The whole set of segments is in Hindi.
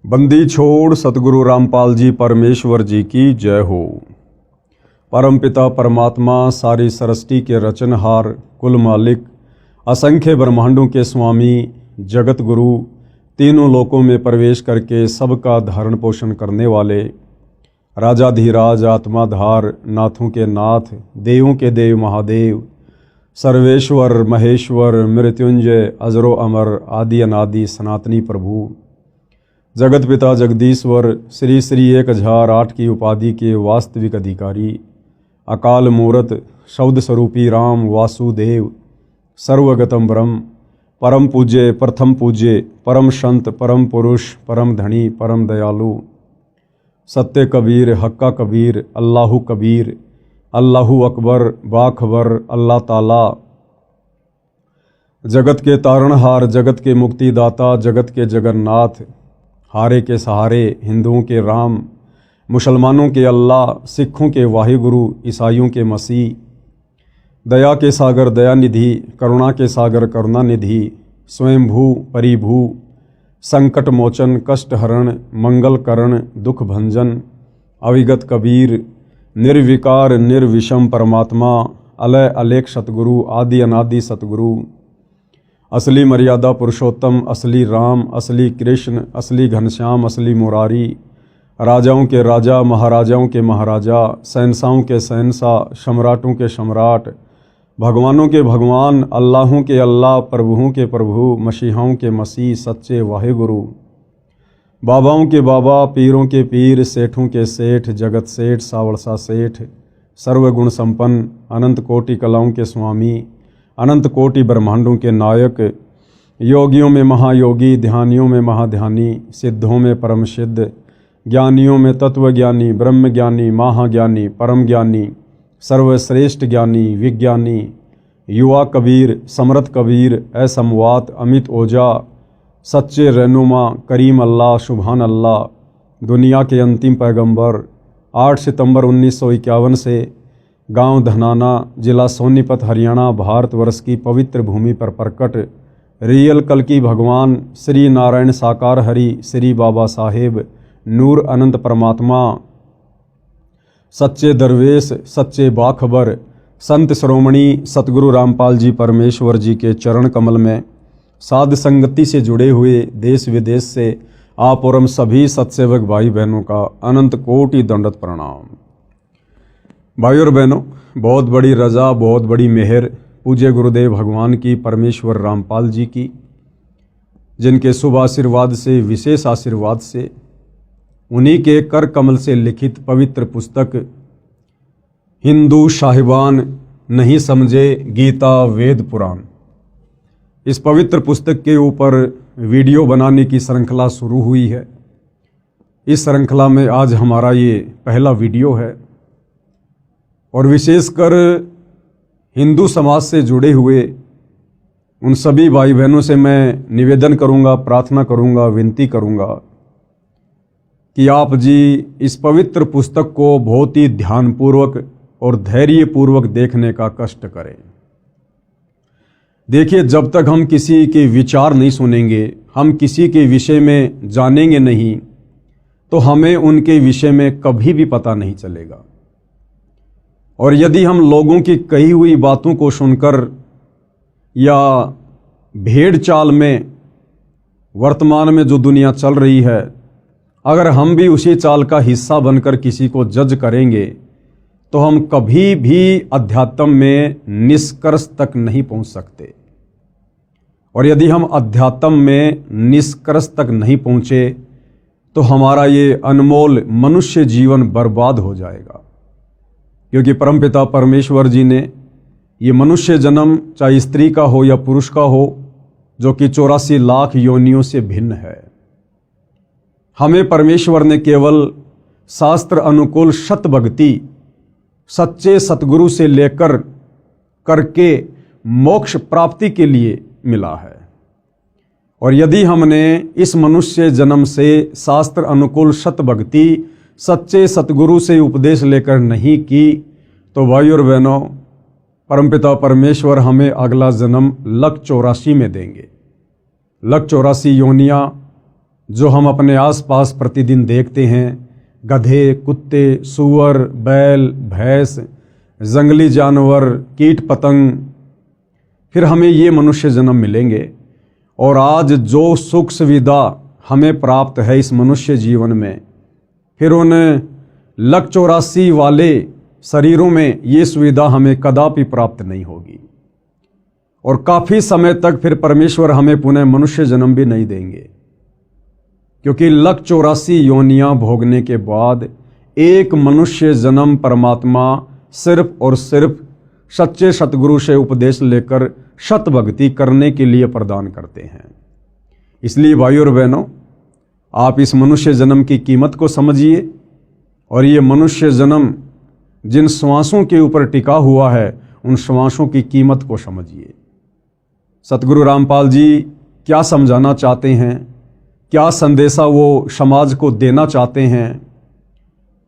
बंदी छोड़ सतगुरु रामपाल जी परमेश्वर जी की जय हो। परमपिता परमात्मा सारी सृष्टि के रचनहार, कुल मालिक, असंख्य ब्रह्मांडों के स्वामी, जगत गुरु, तीनों लोकों में प्रवेश करके सबका धारण पोषण करने वाले, राजाधिराज, आत्माधार, नाथों के नाथ, देवों के देव महादेव, सर्वेश्वर महेश्वर, मृत्युंजय, अजरो अमर, आदि अनादि सनातनी प्रभु, जगत पिता जगदीश्वर, श्री श्री 1008 की उपाधि के वास्तविक अधिकारी, अकाल मूरत, शब्द स्वरूपी राम वासुदेव, सर्वगतम ब्रह्म, परम पूज्य, प्रथम पूज्य, परम संत, परम पुरुष, परम धनी, परम दयालु, सत्य कबीर, हक्का कबीर, अल्लाहु कबीर, अल्लाहु अकबर, बाखबर, अल्लाह ताला, जगत के तारणहार, जगत के मुक्तिदाता, जगत के जगन्नाथ, हारे के सहारे, हिंदुओं के राम, मुसलमानों के अल्लाह, सिखों के वाहिगुरु, ईसाइयों के मसीह, दया के सागर दयानिधि, करुणा के सागर करुणानिधि, स्वयंभू परिभू, संकट मोचन, कष्ट हरण, मंगल करण, दुख भंजन, अविगत कबीर, निर्विकार निर्विषम परमात्मा, अलय अलेख सतगुरु, आदि अनादि सतगुरु, असली मर्यादा पुरुषोत्तम, असली राम, असली कृष्ण, असली घनश्याम, असली मुरारी, राजाओं के राजा, महाराजाओं के महाराजा, शहंशाहों के शहंशाह, सम्राटों के सम्राट, भगवानों के भगवान, अल्लाहों के अल्लाह, प्रभुओं के प्रभु, मसीहाओं के मसीह, सच्चे वाहिगुरु, बाबाओं के बाबा, पीरों के पीर, सेठों के सेठ, जगत सेठ, सावड़सा सेठ, सर्वगुण संपन्न, अनंत कोटि कलाओं के स्वामी, अनंत कोटि ब्रह्मांडों के नायक, योगियों में महायोगी, ध्यानियों में महाध्यानी, सिद्धों में परम सिद्ध, ज्ञानियों में तत्वज्ञानी, ब्रह्म ज्ञानी, महाज्ञानी, परम ज्ञानी, सर्वश्रेष्ठ ज्ञानी, विज्ञानी, युवा कबीर, समर्थ कबीर, असमवात, अमित ओजा, सच्चे रहनुमा, करीम अल्लाह, सुभान अल्लाह, दुनिया के अंतिम पैगंबर, 8 सितंबर 1951 से गांव धनाना, जिला सोनीपत, हरियाणा, भारतवर्ष की पवित्र भूमि पर प्रकट रियल कल्कि भगवान श्री नारायण साकार हरि, श्री बाबा साहेब, नूर अनंत परमात्मा, सच्चे दरवेश, सच्चे बाखबर, संत श्रोमणी सतगुरु रामपाल जी परमेश्वर जी के चरण कमल में साध संगति से जुड़े हुए देश विदेश से आप और हम सभी सत्सेवक भाई बहनों का अनंत कोटि दंडवत प्रणाम। भाई और बहनों, बहुत बड़ी रजा, बहुत बड़ी मेहर पूज्य गुरुदेव भगवान की, परमेश्वर रामपाल जी की, जिनके शुभ आशीर्वाद से, विशेष आशीर्वाद से, उन्हीं के कर कमल से लिखित पवित्र पुस्तक हिंदू साहिबान नहीं समझे गीता वेद पुराण, इस पवित्र पुस्तक के ऊपर वीडियो बनाने की श्रृंखला शुरू हुई है। इस श्रृंखला में आज हमारा ये पहला वीडियो है और विशेषकर हिंदू समाज से जुड़े हुए उन सभी भाई बहनों से मैं निवेदन करूंगा, प्रार्थना करूंगा, विनती करूंगा कि आप जी इस पवित्र पुस्तक को बहुत ही ध्यानपूर्वक और धैर्यपूर्वक देखने का कष्ट करें। देखिए, जब तक हम किसी के विचार नहीं सुनेंगे, हम किसी के विषय में जानेंगे नहीं, तो हमें उनके विषय में कभी भी पता नहीं चलेगा। और यदि हम लोगों की कही हुई बातों को सुनकर या भेड़ चाल में वर्तमान में जो दुनिया चल रही है, अगर हम भी उसी चाल का हिस्सा बनकर किसी को जज करेंगे तो हम कभी भी अध्यात्म में निष्कर्ष तक नहीं पहुंच सकते। और यदि हम अध्यात्म में निष्कर्ष तक नहीं पहुंचे तो हमारा ये अनमोल मनुष्य जीवन बर्बाद हो जाएगा, क्योंकि परमपिता परमेश्वर जी ने ये मनुष्य जन्म, चाहे स्त्री का हो या पुरुष का हो, जो कि 84 लाख योनियों से भिन्न है, हमें परमेश्वर ने केवल शास्त्र अनुकूल सत भक्ति, सच्चे सतगुरु से लेकर करके मोक्ष प्राप्ति के लिए मिला है। और यदि हमने इस मनुष्य जन्म से शास्त्र अनुकूल सत भक्ति, सच्चे सतगुरु से उपदेश लेकर नहीं की, तो भाई और बहनों, परमपिता परमेश्वर हमें अगला जन्म 184 में देंगे। 184 योनियाँ जो हम अपने आसपास प्रतिदिन देखते हैं, गधे, कुत्ते, सूअर, बैल, भैंस, जंगली जानवर, कीट पतंग, फिर हमें ये मनुष्य जन्म मिलेंगे। और आज जो सुख सुविधा हमें प्राप्त है इस मनुष्य जीवन में, फिर उन 1,84 वाले शरीरों में ये सुविधा हमें कदापि प्राप्त नहीं होगी। और काफ़ी समय तक फिर परमेश्वर हमें पुनः मनुष्य जन्म भी नहीं देंगे, क्योंकि 1,84 योनियां भोगने के बाद एक मनुष्य जन्म परमात्मा सिर्फ और सिर्फ सच्चे सतगुरु से उपदेश लेकर सत भक्ति करने के लिए प्रदान करते हैं। इसलिए भाइयों और बहनों, आप इस मनुष्य जन्म की कीमत को समझिए और ये मनुष्य जन्म जिन श्वासों के ऊपर टिका हुआ है उन श्वासों की कीमत को समझिए। सतगुरु रामपाल जी क्या समझाना चाहते हैं, क्या संदेशा वो समाज को देना चाहते हैं,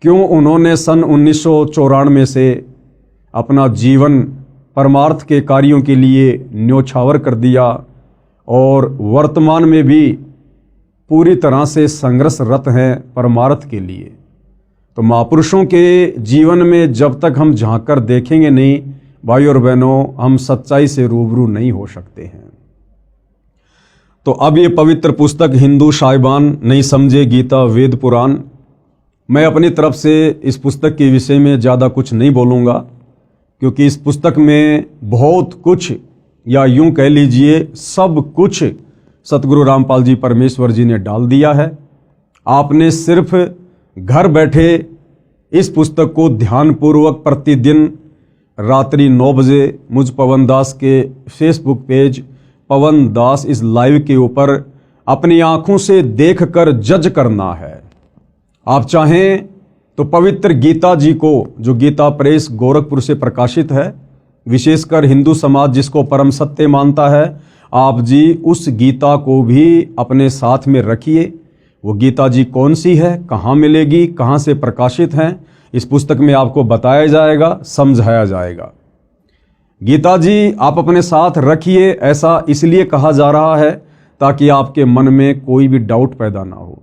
क्यों उन्होंने सन 1994 से अपना जीवन परमार्थ के कार्यों के लिए न्योछावर कर दिया और वर्तमान में भी पूरी तरह से संघर्षरत हैं परमार्थ के लिए। तो महापुरुषों के जीवन में जब तक हम झांक कर देखेंगे नहीं भाई और बहनों, हम सच्चाई से रूबरू नहीं हो सकते हैं। तो अब ये पवित्र पुस्तक हिंदू साहिबान नहीं समझे गीता वेद पुराण, मैं अपनी तरफ से इस पुस्तक के विषय में ज़्यादा कुछ नहीं बोलूँगा, क्योंकि इस पुस्तक में बहुत कुछ, या यूं कह लीजिए सब कुछ सतगुरु रामपाल जी परमेश्वर जी ने डाल दिया है। आपने सिर्फ घर बैठे इस पुस्तक को ध्यानपूर्वक प्रतिदिन रात्रि 9 बजे मुझ पवन दास के फेसबुक पेज पवन दास इस लाइव के ऊपर अपनी आंखों से देखकर जज करना है। आप चाहें तो पवित्र गीता जी को, जो गीता प्रेस गोरखपुर से प्रकाशित है, विशेषकर हिंदू समाज जिसको परम सत्य मानता है, आप जी उस गीता को भी अपने साथ में रखिए। वो गीता जी कौन सी है, कहाँ मिलेगी, कहाँ से प्रकाशित हैं, इस पुस्तक में आपको बताया जाएगा, समझाया जाएगा। गीता जी आप अपने साथ रखिए, ऐसा इसलिए कहा जा रहा है ताकि आपके मन में कोई भी डाउट पैदा ना हो।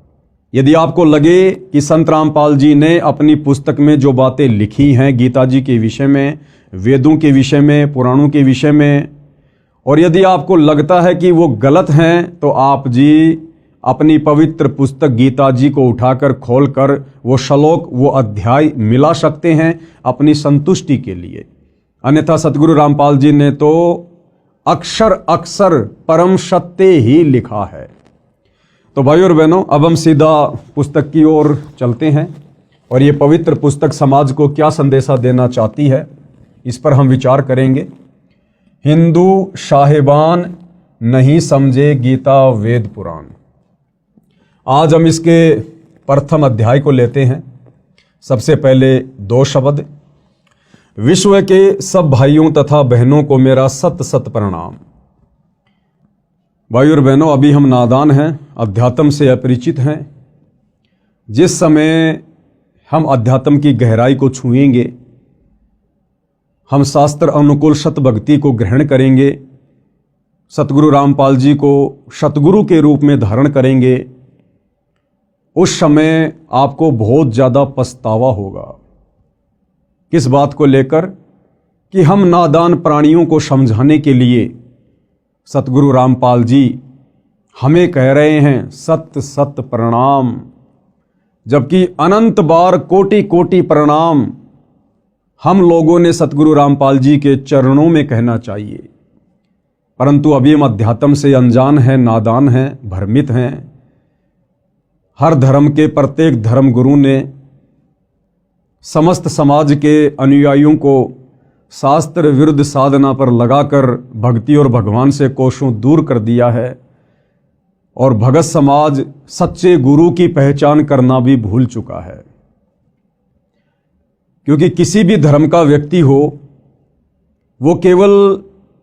यदि आपको लगे कि संत रामपाल जी ने अपनी पुस्तक में जो बातें लिखी हैं गीता जी के विषय में, वेदों के विषय में, पुराणों के विषय में, और यदि आपको लगता है कि वो गलत हैं, तो आप जी अपनी पवित्र पुस्तक गीता जी को उठाकर खोलकर वो श्लोक, वो अध्याय मिला सकते हैं अपनी संतुष्टि के लिए। अन्यथा सतगुरु रामपाल जी ने तो अक्षर अक्षर परम सत्य ही लिखा है। तो भाइयों और बहनों, अब हम सीधा पुस्तक की ओर चलते हैं और ये पवित्र पुस्तक समाज को क्या संदेशा देना चाहती है, इस पर हम विचार करेंगे। हिंदू साहिबान नहीं समझे गीता वेद पुराण। आज हम इसके प्रथम अध्याय को लेते हैं। सबसे पहले 2 शब्द। विश्व के सब भाइयों तथा बहनों को मेरा सत सत प्रणाम। भाई और बहनों, अभी हम नादान हैं, अध्यात्म से अपरिचित हैं। जिस समय हम अध्यात्म की गहराई को छुएंगे, हम शास्त्र अनुकूल सत भक्ति को ग्रहण करेंगे, सतगुरु रामपाल जी को सतगुरु के रूप में धारण करेंगे, उस समय आपको बहुत ज़्यादा पछतावा होगा। किस बात को लेकर? कि हम नादान प्राणियों को समझाने के लिए सतगुरु रामपाल जी हमें कह रहे हैं सत सत प्रणाम, जबकि अनंत बार कोटि कोटि प्रणाम हम लोगों ने सतगुरु रामपाल जी के चरणों में कहना चाहिए। परंतु अभी हम अध्यात्म से अनजान हैं, नादान हैं, भ्रमित हैं। हर धर्म के प्रत्येक धर्म गुरु ने समस्त समाज के अनुयायियों को शास्त्र विरुद्ध साधना पर लगाकर भक्ति और भगवान से कोसों दूर कर दिया है, और भगत समाज सच्चे गुरु की पहचान करना भी भूल चुका है। क्योंकि किसी भी धर्म का व्यक्ति हो, वो केवल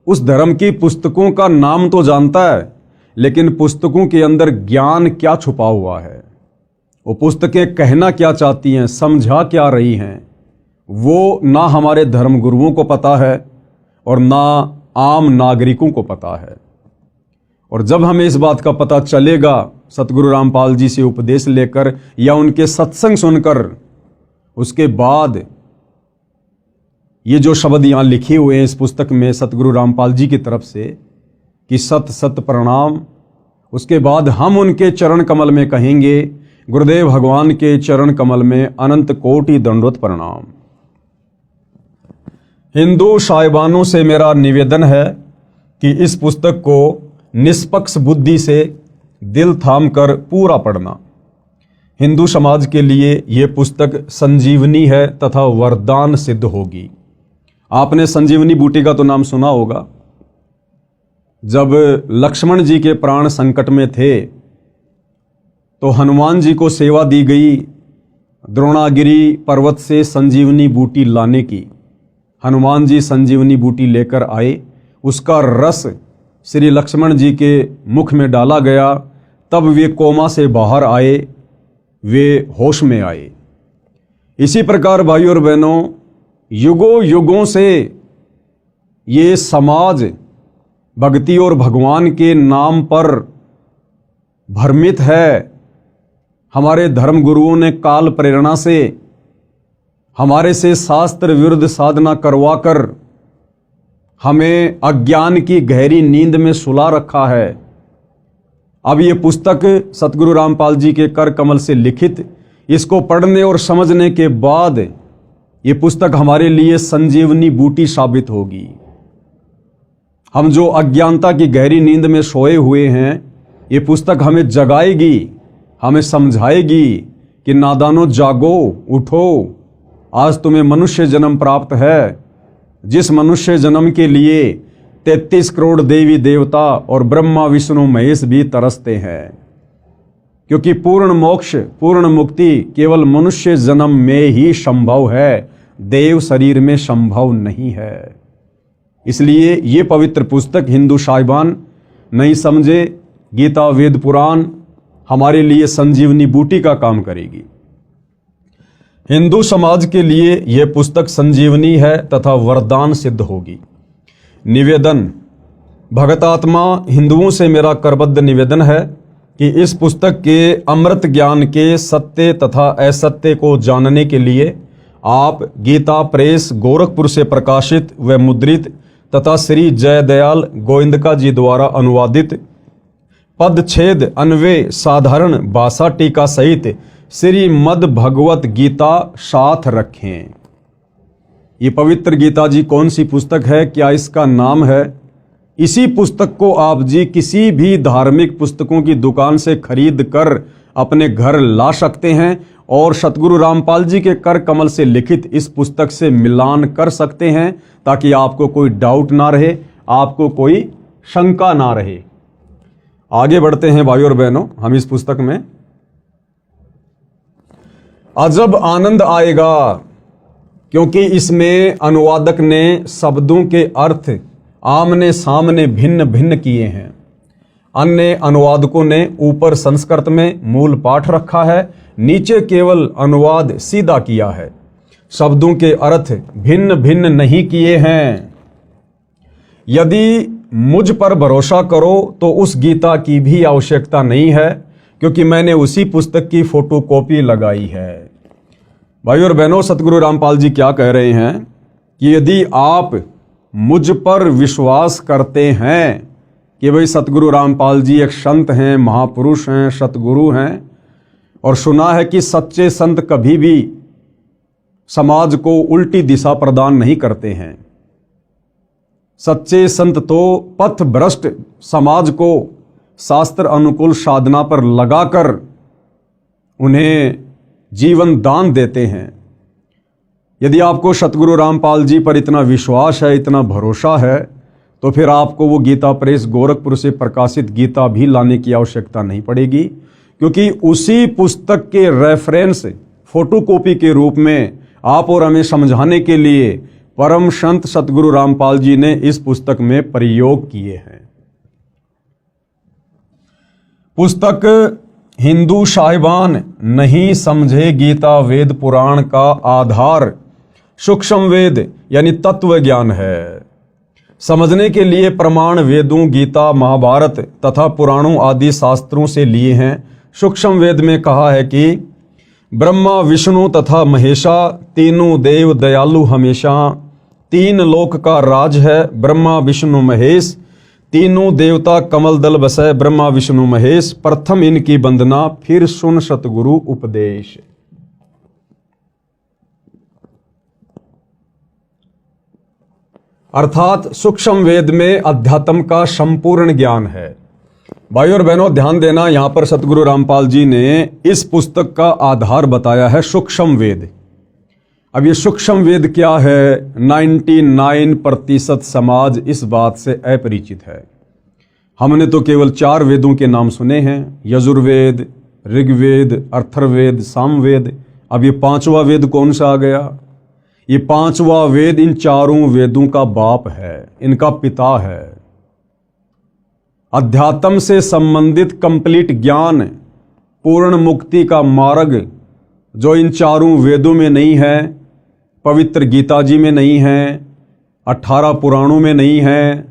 उस धर्म की पुस्तकों का नाम तो जानता है, लेकिन पुस्तकों के अंदर ज्ञान क्या छुपा हुआ है, वो पुस्तकें कहना क्या चाहती हैं, समझा क्या रही हैं, वो ना हमारे धर्म गुरुओं को पता है और ना आम नागरिकों को पता है। और जब हमें इस बात का पता चलेगा सतगुरु रामपाल जी से उपदेश लेकर या उनके सत्संग सुनकर, उसके बाद ये जो शब्द यहाँ लिखे हुए हैं इस पुस्तक में सतगुरु रामपाल जी की तरफ से कि सत सत प्रणाम, उसके बाद हम उनके चरण कमल में कहेंगे गुरुदेव भगवान के चरण कमल में अनंत कोटि दंडवत प्रणाम। हिंदू साहिबानों से मेरा निवेदन है कि इस पुस्तक को निष्पक्ष बुद्धि से दिल थाम कर पूरा पढ़ना। हिंदू समाज के लिए ये पुस्तक संजीवनी है तथा वरदान सिद्ध होगी। आपने संजीवनी बूटी का तो नाम सुना होगा। जब लक्ष्मण जी के प्राण संकट में थे तो हनुमान जी को सेवा दी गई द्रोणागिरी पर्वत से संजीवनी बूटी लाने की। हनुमान जी संजीवनी बूटी लेकर आए, उसका रस श्री लक्ष्मण जी के मुख में डाला गया, तब वे कोमा से बाहर आए, वे होश में आए। इसी प्रकार भाइयों और बहनों, युगों युगों से ये समाज भक्ति और भगवान के नाम पर भ्रमित है। हमारे धर्म गुरुओं ने काल प्रेरणा से हमारे से शास्त्र विरुद्ध साधना करवाकर हमें अज्ञान की गहरी नींद में सुला रखा है। अब ये पुस्तक सतगुरु रामपाल जी के कर कमल से लिखित, इसको पढ़ने और समझने के बाद ये पुस्तक हमारे लिए संजीवनी बूटी साबित होगी। हम जो अज्ञानता की गहरी नींद में सोए हुए हैं, ये पुस्तक हमें जगाएगी, हमें समझाएगी कि नादानो जागो, उठो, आज तुम्हें मनुष्य जन्म प्राप्त है, जिस मनुष्य जन्म के लिए 33 करोड़ देवी देवता और ब्रह्मा विष्णु महेश भी तरसते हैं, क्योंकि पूर्ण मोक्ष पूर्ण मुक्ति केवल मनुष्य जन्म में ही संभव है, देव शरीर में संभव नहीं है। इसलिए ये पवित्र पुस्तक हिंदू साहिबान नहीं समझे, गीता वेद पुराण हमारे लिए संजीवनी बूटी का काम करेगी। हिंदू समाज के लिए यह पुस्तक संजीवनी है तथा वरदान सिद्ध होगी। निवेदन, भगतात्मा हिंदुओं से मेरा करबद्ध निवेदन है कि इस पुस्तक के अमृत ज्ञान के सत्य तथा असत्य को जानने के लिए आप गीता प्रेस गोरखपुर से प्रकाशित व मुद्रित तथा श्री जयदयाल गोविंदका जी द्वारा अनुवादित पदछेद अन्वय साधारण भाषा टीका सहित श्रीमद् भगवत गीता साथ रखें। ये पवित्र गीता जी कौन सी पुस्तक है, क्या इसका नाम है? इसी पुस्तक को आप जी किसी भी धार्मिक पुस्तकों की दुकान से खरीद कर अपने घर ला सकते हैं और सतगुरु रामपाल जी के कर कमल से लिखित इस पुस्तक से मिलान कर सकते हैं, ताकि आपको कोई डाउट ना रहे, आपको कोई शंका ना रहे। आगे बढ़ते हैं भाइयों और बहनों, हम इस पुस्तक में अजब आनंद आएगा, क्योंकि इसमें अनुवादक ने शब्दों के अर्थ आमने सामने भिन्न भिन्न किए हैं। अन्य अनुवादकों ने ऊपर संस्कृत में मूल पाठ रखा है, नीचे केवल अनुवाद सीधा किया है, शब्दों के अर्थ भिन्न भिन्न नहीं किए हैं। यदि मुझ पर भरोसा करो तो उस गीता की भी आवश्यकता नहीं है, क्योंकि मैंने उसी पुस्तक की फोटोकॉपी लगाई है। भाइयों और बहनों, सतगुरु रामपाल जी क्या कह रहे हैं कि यदि आप मुझ पर विश्वास करते हैं कि भाई सतगुरु रामपाल जी एक संत हैं, महापुरुष हैं, सतगुरु हैं, और सुना है कि सच्चे संत कभी भी समाज को उल्टी दिशा प्रदान नहीं करते हैं। सच्चे संत तो पथ भ्रष्ट समाज को शास्त्र अनुकूल साधना पर लगाकर उन्हें जीवन दान देते हैं। यदि आपको सतगुरु रामपाल जी पर इतना विश्वास है, इतना भरोसा है, तो फिर आपको वो गीता प्रेस गोरखपुर से प्रकाशित गीता भी लाने की आवश्यकता नहीं पड़ेगी, क्योंकि उसी पुस्तक के रेफरेंस फोटोकॉपी के रूप में आप और हमें समझाने के लिए परम संत सतगुरु रामपाल जी ने इस पुस्तक में प्रयोग किए हैं। पुस्तक हिंदू साहिबान नहीं समझे गीता वेद पुराण का आधार सूक्ष्म वेद यानी तत्व ज्ञान है। समझने के लिए प्रमाण वेदों, गीता, महाभारत तथा पुराणों आदि शास्त्रों से लिए हैं। सूक्ष्म वेद में कहा है कि ब्रह्मा, विष्णु तथा महेशा तीनों देव दयालु हमेशा, तीन लोक का राज है ब्रह्मा विष्णु महेश, तीनों देवता कमल दल बसै ब्रह्मा विष्णु महेश, प्रथम इनकी वंदना फिर सुन सतगुरु उपदेश। अर्थात सूक्ष्म वेद में अध्यात्म का संपूर्ण ज्ञान है। भाई और बहनों ध्यान देना, यहां पर सतगुरु रामपाल जी ने इस पुस्तक का आधार बताया है सूक्ष्म वेद। अब ये सूक्ष्म वेद क्या है, 99% समाज इस बात से अपरिचित है। हमने तो केवल 4 वेदों के नाम सुने हैं, यजुर्वेद, ऋग्वेद, अथर्ववेद, सामवेद। अब ये 5वां वेद कौन सा आ गया? ये 5वां वेद इन 4 वेदों का बाप है, इनका पिता है। अध्यात्म से संबंधित कंप्लीट ज्ञान, पूर्ण मुक्ति का मार्ग जो इन 4 वेदों में नहीं है, पवित्र गीता जी में नहीं है, 18 पुराणों में नहीं है,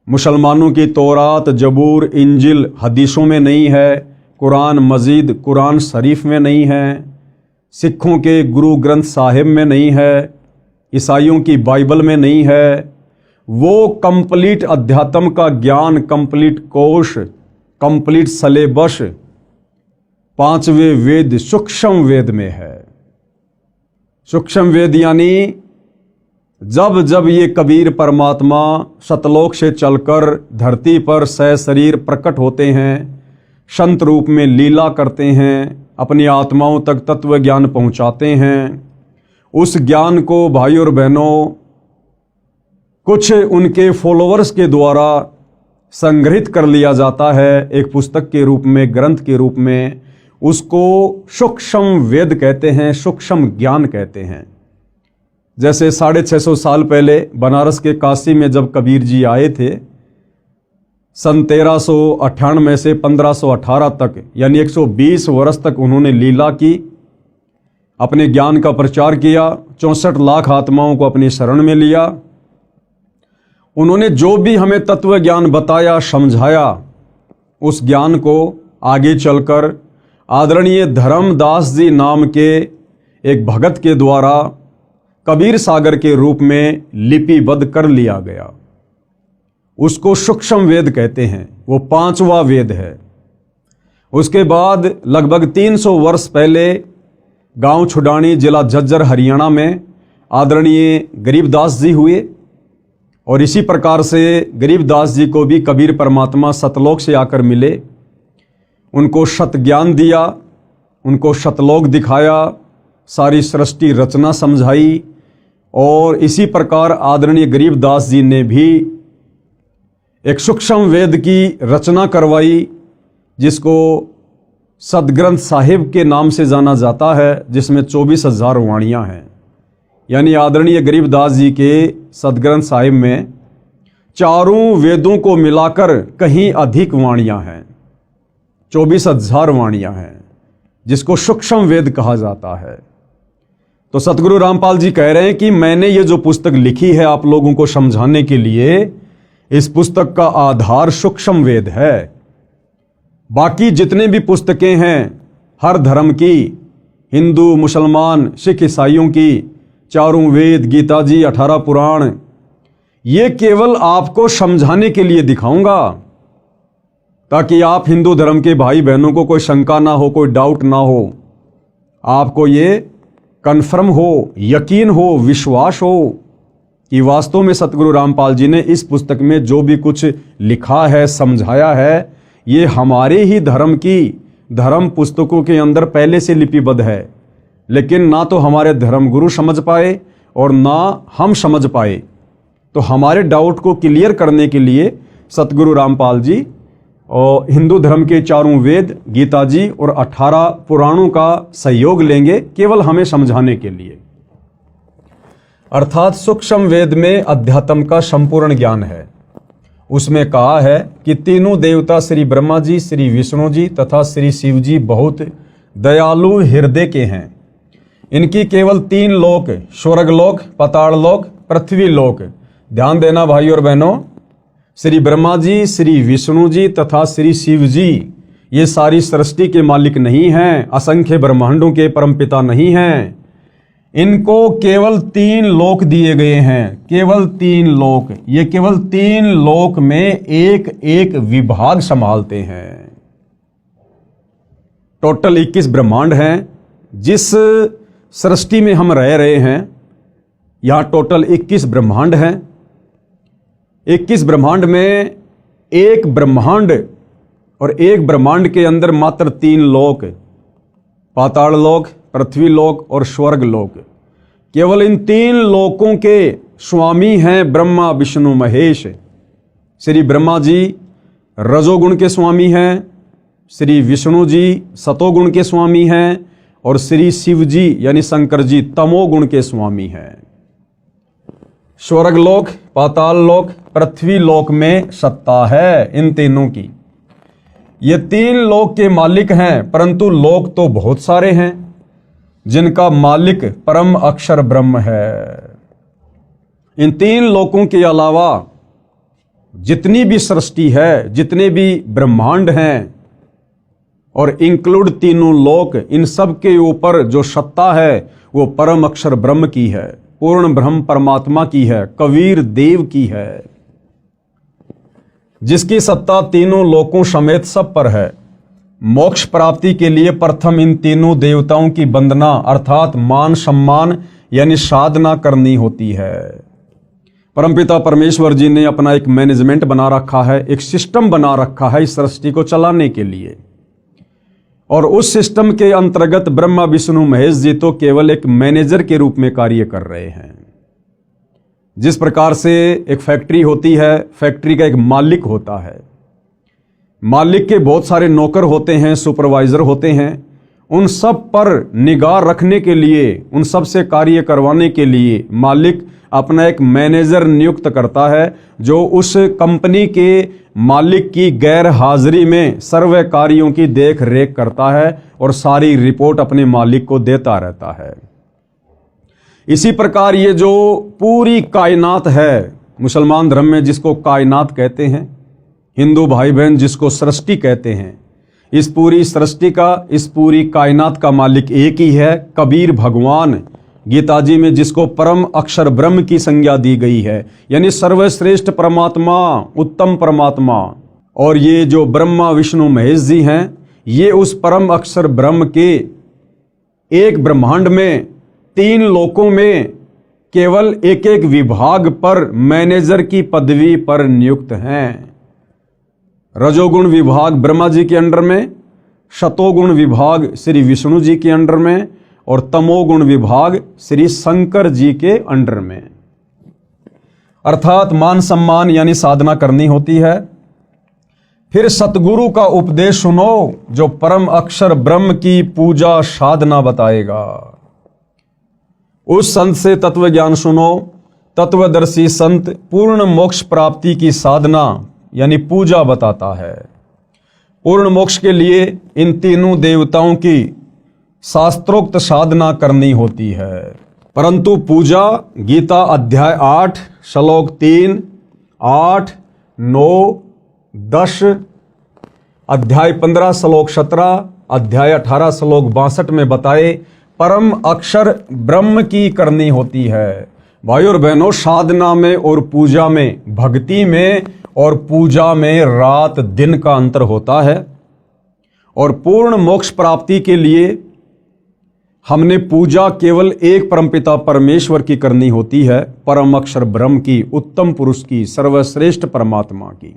मुसलमानों की तौरात, जबूर, इंजिल, हदीसों में नहीं है, कुरान मजीद, कुरान शरीफ में नहीं है, सिखों के गुरु ग्रंथ साहिब में नहीं है, ईसाइयों की बाइबल में नहीं है, वो कंप्लीट अध्यात्म का ज्ञान, कंप्लीट कोश, कंप्लीट सलेबस 5वें वेद सूक्ष्म वेद में है। सूक्ष्म वेद यानी जब जब ये कबीर परमात्मा सतलोक से चलकर धरती पर सशरीर प्रकट होते हैं, संत रूप में लीला करते हैं, अपनी आत्माओं तक तत्व ज्ञान पहुंचाते हैं, उस ज्ञान को भाई और बहनों कुछ उनके फॉलोअर्स के द्वारा संग्रहित कर लिया जाता है एक पुस्तक के रूप में, ग्रंथ के रूप में। उसको सूक्ष्म वेद कहते हैं, सूक्ष्म ज्ञान कहते हैं। जैसे 650 साल पहले बनारस के काशी में जब कबीर जी आए थे, सन 1398 से 1518 तक यानी 120 वर्ष तक उन्होंने लीला की, अपने ज्ञान का प्रचार किया, 64 लाख आत्माओं को अपनी शरण में लिया। उन्होंने जो भी हमें तत्व ज्ञान बताया, समझाया, उस ज्ञान को आगे चलकर आदरणीय धर्मदास जी नाम के एक भगत के द्वारा कबीर सागर के रूप में लिपिबद्ध कर लिया गया। उसको सूक्ष्म वेद कहते हैं, वो 5वां वेद है। उसके बाद लगभग 300 वर्ष पहले गांव छुडानी, जिला झज्जर, हरियाणा में आदरणीय गरीबदास जी हुए और इसी प्रकार से गरीबदास जी को भी कबीर परमात्मा सतलोक से आकर मिले, उनको सत ज्ञान दिया, उनको सतलोक दिखाया, सारी सृष्टि रचना समझाई। और इसी प्रकार आदरणीय गरीबदास जी ने भी एक सूक्ष्म वेद की रचना करवाई, जिसको सदग्रंथ साहिब के नाम से जाना जाता है, जिसमें 24,000 वाणियाँ हैं। यानी आदरणीय गरीबदास जी के सदग्रंथ साहिब में 4 वेदों को मिलाकर कहीं अधिक वाणियाँ हैं, 24,000 वाणियाँ हैं, जिसको सूक्ष्म वेद कहा जाता है। तो सतगुरु रामपाल जी कह रहे हैं कि मैंने ये जो पुस्तक लिखी है आप लोगों को समझाने के लिए, इस पुस्तक का आधार सूक्ष्म वेद है। बाकी जितने भी पुस्तकें हैं हर धर्म की, हिंदू, मुसलमान, सिख, ईसाइयों की, 4 वेद, गीता जी, 18 पुराण, ये केवल आपको समझाने के लिए दिखाऊंगा, ताकि आप हिंदू धर्म के भाई बहनों को कोई शंका ना हो, कोई डाउट ना हो, आपको ये कन्फर्म हो, यकीन हो, विश्वास हो कि वास्तव में सतगुरु रामपाल जी ने इस पुस्तक में जो भी कुछ लिखा है, समझाया है, ये हमारे ही धर्म की धर्म पुस्तकों के अंदर पहले से लिपिबद्ध है। लेकिन ना तो हमारे धर्मगुरु समझ पाए और ना हम समझ पाए। तो हमारे डाउट को क्लियर करने के लिए सतगुरु रामपाल जी और हिंदू धर्म के 4 वेद, गीता जी और 18 पुराणों का सहयोग लेंगे, केवल हमें समझाने के लिए। अर्थात सूक्ष्म वेद में अध्यात्म का संपूर्ण ज्ञान है। उसमें कहा है कि तीनों देवता श्री ब्रह्मा जी, श्री विष्णु जी तथा श्री शिव जी बहुत दयालु हृदय के हैं। इनकी केवल 3 लोक, स्वर्गलोक, पाताल लोक, पृथ्वी लोक, ध्यान देना भाई और बहनों, श्री ब्रह्मा जी, श्री विष्णु जी तथा श्री शिव जी ये सारी सृष्टि के मालिक नहीं हैं, असंख्य ब्रह्मांडों के परमपिता नहीं हैं। इनको केवल 3 लोक दिए गए हैं, केवल 3 लोक। ये केवल 3 लोक में एक एक विभाग संभालते हैं। टोटल 21 ब्रह्मांड हैं। जिस सृष्टि में हम रह रहे हैं यहां टोटल 21 ब्रह्मांड हैं। 21 ब्रह्मांड में एक ब्रह्मांड और एक ब्रह्मांड के अंदर मात्र 3 लोक, पाताल लोक, पृथ्वी लोक और स्वर्ग लोक। केवल इन 3 लोकों के स्वामी हैं ब्रह्मा विष्णु महेश। श्री ब्रह्मा जी रजोगुण के स्वामी हैं, श्री विष्णु जी सतोगुण के स्वामी हैं और श्री शिव जी यानी शंकर जी तमोगुण के स्वामी हैं। स्वर्ग लोक, पाताल लोक, पृथ्वी लोक में सत्ता है इन तीनों की। ये 3 लोक के मालिक हैं, परंतु लोक तो बहुत सारे हैं जिनका मालिक परम अक्षर ब्रह्म है। इन 3 लोकों के अलावा जितनी भी सृष्टि है, जितने भी ब्रह्मांड हैं और इंक्लूड तीनों लोक, इन सब के ऊपर जो सत्ता है वो परम अक्षर ब्रह्म की है, पूर्ण ब्रह्म परमात्मा की है, कबीर देव की है, जिसकी सत्ता तीनों लोकों समेत सब पर है। मोक्ष प्राप्ति के लिए प्रथम इन तीनों देवताओं की वंदना अर्थात मान सम्मान यानी साधना करनी होती है। परमपिता परमेश्वर जी ने अपना एक मैनेजमेंट बना रखा है, एक सिस्टम बना रखा है इस सृष्टि को चलाने के लिए, और उस सिस्टम के अंतर्गत ब्रह्मा विष्णु महेश जी तो केवल एक मैनेजर के रूप में कार्य कर रहे हैं। जिस प्रकार से एक फैक्ट्री होती है, फैक्ट्री का एक मालिक होता है, मालिक के बहुत सारे नौकर होते हैं, सुपरवाइजर होते हैं, उन सब पर निगाह रखने के लिए, उन सब से कार्य करवाने के लिए मालिक अपना एक मैनेजर नियुक्त करता है, जो उस कंपनी के मालिक की गैर हाजिरी में सर्व कार्यों की देख रेख करता है और सारी रिपोर्ट अपने मालिक को देता रहता है। इसी प्रकार ये जो पूरी कायनात है, मुसलमान धर्म में जिसको कायनात कहते हैं, हिंदू भाई बहन जिसको सृष्टि कहते हैं, इस पूरी सृष्टि का, इस पूरी कायनात का मालिक एक ही है, कबीर भगवान। गीता जी में जिसको परम अक्षर ब्रह्म की संज्ञा दी गई है, यानी सर्वश्रेष्ठ परमात्मा, उत्तम परमात्मा। और ये जो ब्रह्मा विष्णु महेश जी हैं, ये उस परम अक्षर ब्रह्म के एक ब्रह्मांड में 3 लोकों में केवल एक एक विभाग पर मैनेजर की पदवी पर नियुक्त हैं। रजोगुण विभाग ब्रह्मा जी के अंडर में, शतोगुण विभाग श्री विष्णु जी के अंडर में और तमोगुण विभाग श्री शंकर जी के अंडर में। अर्थात मान सम्मान यानी साधना करनी होती है। फिर सतगुरु का उपदेश सुनो जो परम अक्षर ब्रह्म की पूजा साधना बताएगा। उस संत से तत्व ज्ञान सुनो। तत्वदर्शी संत पूर्ण मोक्ष प्राप्ति की साधना यानी पूजा बताता है। पूर्ण मोक्ष के लिए इन तीनों देवताओं की शास्त्रोक्त साधना करनी होती है। परंतु पूजा गीता अध्याय 8 श्लोक 3, 8, 9, 10, अध्याय 15 श्लोक 17, अध्याय 18 श्लोक 62 में बताए परम अक्षर ब्रह्म की करनी होती है। भाई और बहनों, साधना में और पूजा में, भक्ति में और पूजा में रात दिन का अंतर होता है। और पूर्ण मोक्ष प्राप्ति के लिए हमने पूजा केवल एक परमपिता परमेश्वर की करनी होती है, परम अक्षर ब्रह्म की, उत्तम पुरुष की, सर्वश्रेष्ठ परमात्मा की।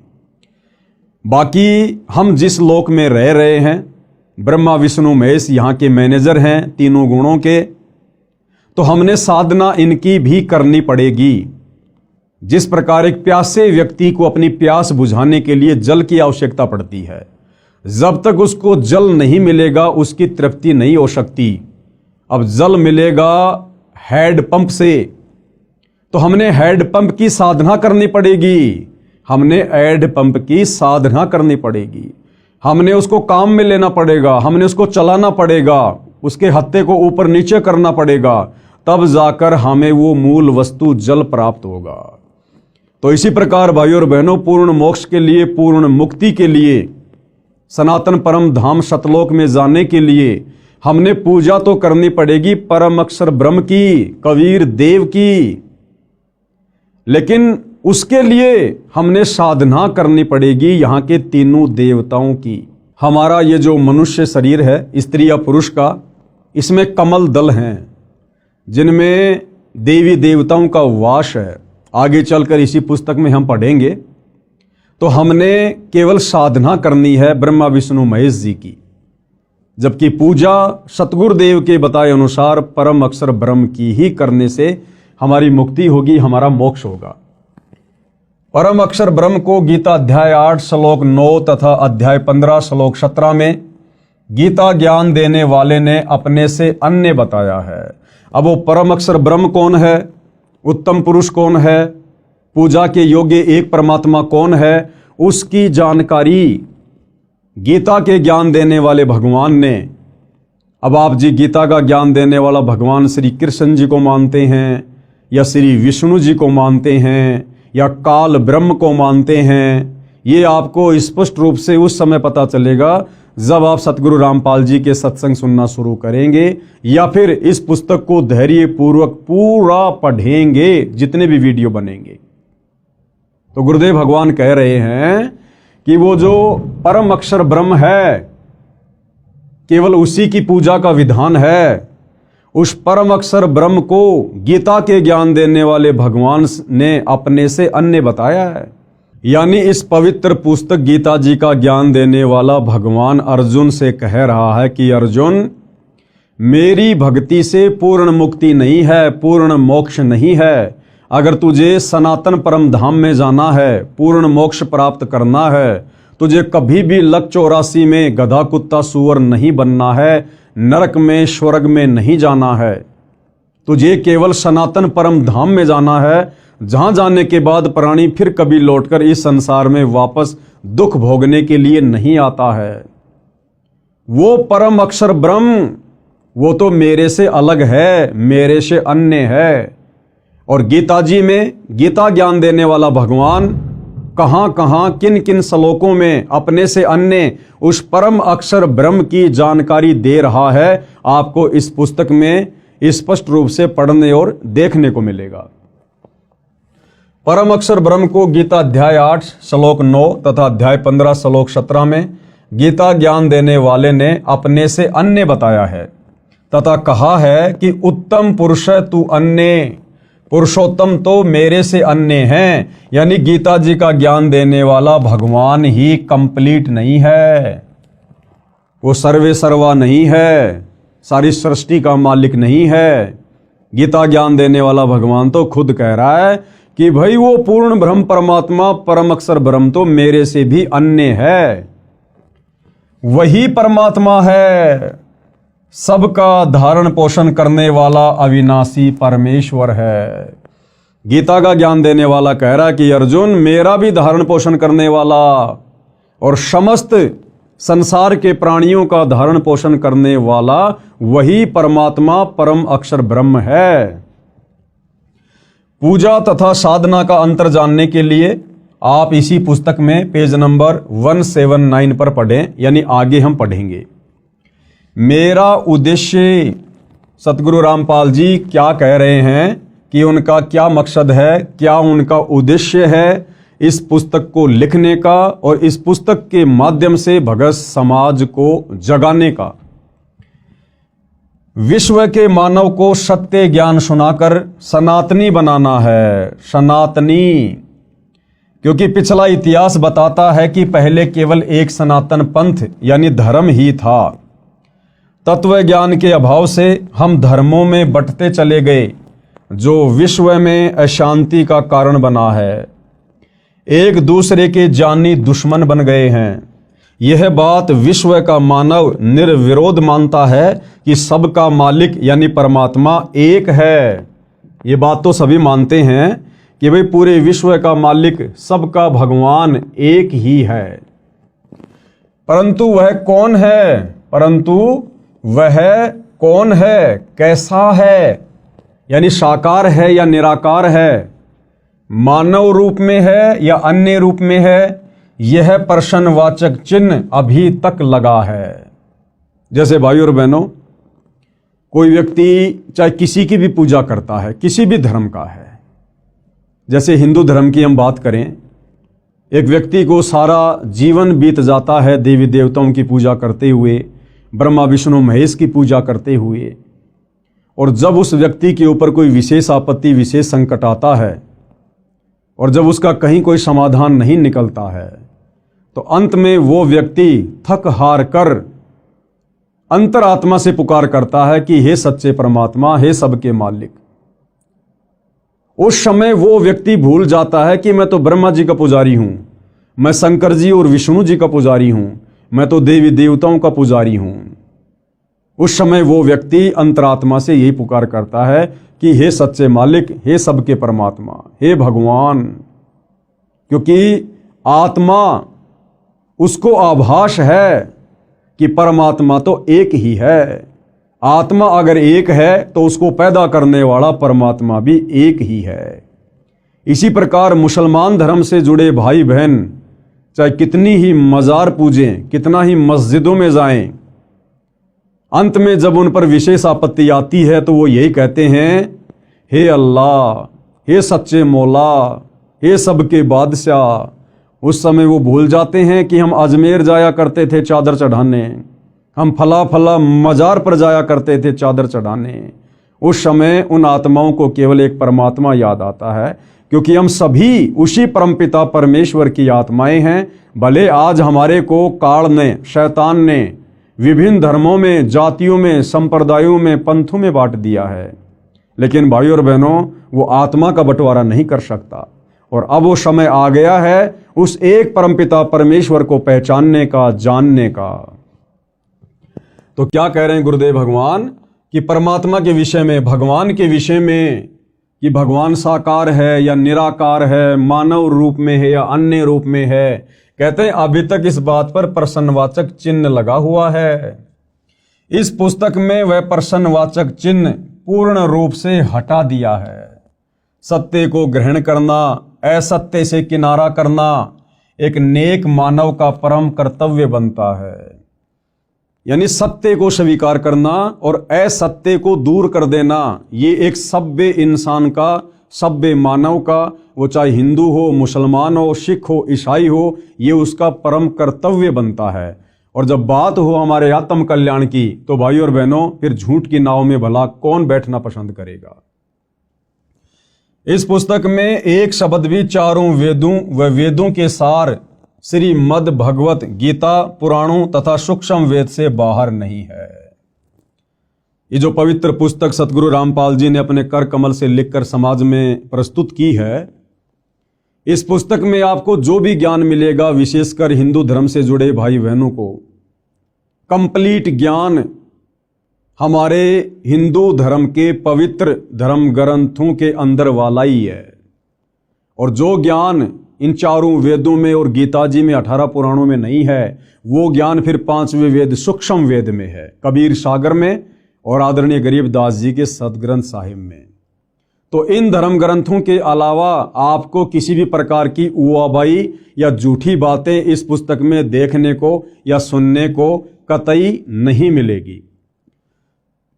बाकी हम जिस लोक में रह रहे हैं, ब्रह्मा विष्णु महेश यहाँ के मैनेजर हैं तीनों गुणों के, तो हमने साधना इनकी भी करनी पड़ेगी। जिस प्रकार एक प्यासे व्यक्ति को अपनी प्यास बुझाने के लिए जल की आवश्यकता पड़ती है, जब तक उसको जल नहीं मिलेगा उसकी तृप्ति नहीं हो सकती। अब जल मिलेगा हैंड पंप से, तो हमने हैंड पंप की साधना करनी पड़ेगी। हमने हैंड पंप की साधना करनी पड़ेगी। हमने उसको काम में लेना पड़ेगा, हमने उसको चलाना पड़ेगा, उसके हत्थे को ऊपर नीचे करना पड़ेगा, तब जाकर हमें वो मूल वस्तु जल प्राप्त होगा। तो इसी प्रकार भाइयों और बहनों, पूर्ण मोक्ष के लिए, पूर्ण मुक्ति के लिए, सनातन परम धाम सतलोक में जाने के लिए हमने पूजा तो करनी पड़ेगी परम अक्षर ब्रह्म की, कबीर देव की, लेकिन उसके लिए हमने साधना करनी पड़ेगी यहाँ के तीनों देवताओं की। हमारा ये जो मनुष्य शरीर है, स्त्री या पुरुष का, इसमें कमल दल हैं जिनमें देवी देवताओं का वास है। आगे चलकर इसी पुस्तक में हम पढ़ेंगे। तो हमने केवल साधना करनी है ब्रह्मा विष्णु महेश जी की, जबकि पूजा सतगुरुदेव के बताए अनुसार परम अक्षर ब्रह्म की ही करने से हमारी मुक्ति होगी, हमारा मोक्ष होगा। परम अक्षर ब्रह्म को गीता अध्याय 8 श्लोक 9 तथा अध्याय 15 श्लोक 17 में गीता ज्ञान देने वाले ने अपने से अन्य बताया है। अब वो परम अक्षर ब्रह्म कौन है, उत्तम पुरुष कौन है, पूजा के योग्य एक परमात्मा कौन है, उसकी जानकारी गीता के ज्ञान देने वाले भगवान ने। अब आप जी गीता का ज्ञान देने वाला भगवान श्री कृष्ण जी को मानते हैं, या श्री विष्णु जी को मानते हैं, या काल ब्रह्म को मानते हैं, ये आपको स्पष्ट रूप से उस समय पता चलेगा जब आप सतगुरु रामपाल जी के सत्संग सुनना शुरू करेंगे, या फिर इस पुस्तक को धैर्य पूर्वक पूरा पढ़ेंगे, जितने भी वीडियो बनेंगे। तो गुरुदेव भगवान कह रहे हैं कि वो जो परम अक्षर ब्रह्म है, केवल उसी की पूजा का विधान है। उस परम अक्षर ब्रह्म को गीता के ज्ञान देने वाले भगवान ने अपने से अन्य बताया है। यानी इस पवित्र पुस्तक गीता जी का ज्ञान देने वाला भगवान अर्जुन से कह रहा है कि अर्जुन, मेरी भक्ति से पूर्ण मुक्ति नहीं है, पूर्ण मोक्ष नहीं है। अगर तुझे सनातन परम धाम में जाना है, पूर्ण मोक्ष प्राप्त करना है, तुझे कभी भी लक 84 में गधा कुत्ता सूअर नहीं बनना है, नरक में स्वर्ग में नहीं जाना है। तुझे केवल सनातन परम धाम में जाना है, जहां जाने के बाद प्राणी फिर कभी लौटकर इस संसार में वापस दुख भोगने के लिए नहीं आता है। वो परम अक्षर ब्रह्म, वो तो मेरे से अलग है, मेरे से अन्य है। और गीता जी में गीता ज्ञान देने वाला भगवान कहां कहां किन किन श्लोकों में अपने से अन्य उस परम अक्षर ब्रह्म की जानकारी दे रहा है, आपको इस पुस्तक में स्पष्ट रूप से पढ़ने और देखने को मिलेगा। परम अक्षर ब्रह्म को गीता अध्याय 8 श्लोक 9 तथा अध्याय 15 श्लोक 17 में गीता ज्ञान देने वाले ने अपने से अन्य बताया है तथा कहा है कि उत्तम पुरुष तू अन्य, पुरुषोत्तम तो मेरे से अन्य हैं। यानी गीता जी का ज्ञान देने वाला भगवान ही कंप्लीट नहीं है, वो सर्वे सर्वा नहीं है, सारी सृष्टि का मालिक नहीं है। गीता ज्ञान देने वाला भगवान तो खुद कह रहा है कि भाई वो पूर्ण ब्रह्म परमात्मा परम अक्षर ब्रह्म तो मेरे से भी अन्य है, वही परमात्मा है, सबका धारण पोषण करने वाला अविनाशी परमेश्वर है। गीता का ज्ञान देने वाला कह रहा है कि अर्जुन, मेरा भी धारण पोषण करने वाला और समस्त संसार के प्राणियों का धारण पोषण करने वाला वही परमात्मा परम अक्षर ब्रह्म है। पूजा तथा साधना का अंतर जानने के लिए आप इसी पुस्तक में पेज नंबर 179 पर पढ़ें, यानी आगे हम पढ़ेंगे। मेरा उद्देश्य, सतगुरु रामपाल जी क्या कह रहे हैं कि उनका क्या मकसद है, क्या उनका उद्देश्य है इस पुस्तक को लिखने का और इस पुस्तक के माध्यम से भगत समाज को जगाने का। विश्व के मानव को सत्य ज्ञान सुनाकर सनातनी बनाना है, सनातनी। क्योंकि पिछला इतिहास बताता है कि पहले केवल एक सनातन पंथ यानी धर्म ही था। तत्व ज्ञान के अभाव से हम धर्मों में बंटते चले गए, जो विश्व में अशांति का कारण बना है। एक दूसरे के जानी दुश्मन बन गए हैं। यह बात विश्व का मानव निर्विरोध मानता है कि सबका मालिक यानी परमात्मा एक है। ये बात तो सभी मानते हैं कि भाई पूरे विश्व का मालिक सबका भगवान एक ही है। परंतु वह कौन है? परंतु वह कौन है, कैसा है, यानी साकार है या निराकार है, मानव रूप में है या अन्य रूप में है, यह प्रश्नवाचक चिन्ह अभी तक लगा है। जैसे भाइयों और बहनों, कोई व्यक्ति चाहे किसी की भी पूजा करता है, किसी भी धर्म का है, जैसे हिंदू धर्म की हम बात करें, एक व्यक्ति को सारा जीवन बीत जाता है देवी देवताओं की पूजा करते हुए, ब्रह्मा विष्णु महेश की पूजा करते हुए, और जब उस व्यक्ति के ऊपर कोई विशेष आपत्ति, विशेष संकट आता है और जब उसका कहीं कोई समाधान नहीं निकलता है, तो अंत में वो व्यक्ति थक हार कर अंतरात्मा से पुकार करता है कि हे सच्चे परमात्मा, हे सबके मालिक। उस समय वो व्यक्ति भूल जाता है कि मैं तो ब्रह्मा जी का पुजारी हूं, मैं शंकर जी और विष्णु जी का पुजारी हूं, मैं तो देवी देवताओं का पुजारी हूं। उस समय वो व्यक्ति अंतरात्मा से यही पुकार करता है कि हे सच्चे मालिक, हे सबके परमात्मा, हे भगवान। क्योंकि आत्मा उसको आभास है कि परमात्मा तो एक ही है। आत्मा अगर एक है तो उसको पैदा करने वाला परमात्मा भी एक ही है। इसी प्रकार मुसलमान धर्म से जुड़े भाई बहन चाहे कितनी ही मज़ार पूजें, कितना ही मस्जिदों में जाएं, अंत में जब उन पर विशेष आपत्ति आती है तो वो यही कहते हैं, हे अल्लाह, हे सच्चे मौला, हे सबके बादशाह। उस समय वो भूल जाते हैं कि हम अजमेर जाया करते थे चादर चढ़ाने, हम फला फला मज़ार पर जाया करते थे चादर चढ़ाने। उस समय उन आत्माओं को केवल एक परमात्मा याद आता है, क्योंकि हम सभी उसी परमपिता परमेश्वर की आत्माएं हैं। भले आज हमारे को काल ने, शैतान ने विभिन्न धर्मों में, जातियों में, संप्रदायों में, पंथों में बांट दिया है, लेकिन भाइयों और बहनों, वो आत्मा का बंटवारा नहीं कर सकता। और अब वो समय आ गया है उस एक परमपिता परमेश्वर को पहचानने का, जानने का। तो क्या कह रहे हैं गुरुदेव भगवान कि परमात्मा के विषय में, भगवान के विषय में, कि भगवान साकार है या निराकार है, मानव रूप में है या अन्य रूप में है। कहते हैं अभी तक इस बात पर प्रश्नवाचक चिन्ह लगा हुआ है। इस पुस्तक में वह प्रश्नवाचक चिन्ह पूर्ण रूप से हटा दिया है। सत्य को ग्रहण करना, असत्य से किनारा करना एक नेक मानव का परम कर्तव्य बनता है। यानी सत्य को स्वीकार करना और असत्य को दूर कर देना, ये एक सभ्य इंसान का, सभ्य मानव का, वो चाहे हिंदू हो, मुसलमान हो, सिख हो, ईसाई हो, ये उसका परम कर्तव्य बनता है। और जब बात हो हमारे आत्म कल्याण की, तो भाइयों और बहनों, फिर झूठ की नाव में भला कौन बैठना पसंद करेगा। इस पुस्तक में एक शब्द भी चारों वेदों व वेदों के सार श्रीमद् भगवत गीता, पुराणों तथा सूक्ष्म वेद से बाहर नहीं है। ये जो पवित्र पुस्तक सतगुरु रामपाल जी ने अपने कर कमल से लिखकर समाज में प्रस्तुत की है, इस पुस्तक में आपको जो भी ज्ञान मिलेगा, विशेषकर हिंदू धर्म से जुड़े भाई बहनों को कंप्लीट ज्ञान हमारे हिंदू धर्म के पवित्र धर्म ग्रंथों के अंदर वाला ही है। और जो ज्ञान इन चारों वेदों में और गीता जी में, 18 पुराणों में नहीं है, वो ज्ञान फिर 5वें वेद सूक्ष्म वेद में है, कबीर सागर में और आदरणीय गरीबदास जी के सदग्रंथ साहिब में। तो इन धर्म ग्रंथों के अलावा आपको किसी भी प्रकार की उआबाई या झूठी बातें इस पुस्तक में देखने को या सुनने को कतई नहीं मिलेगी।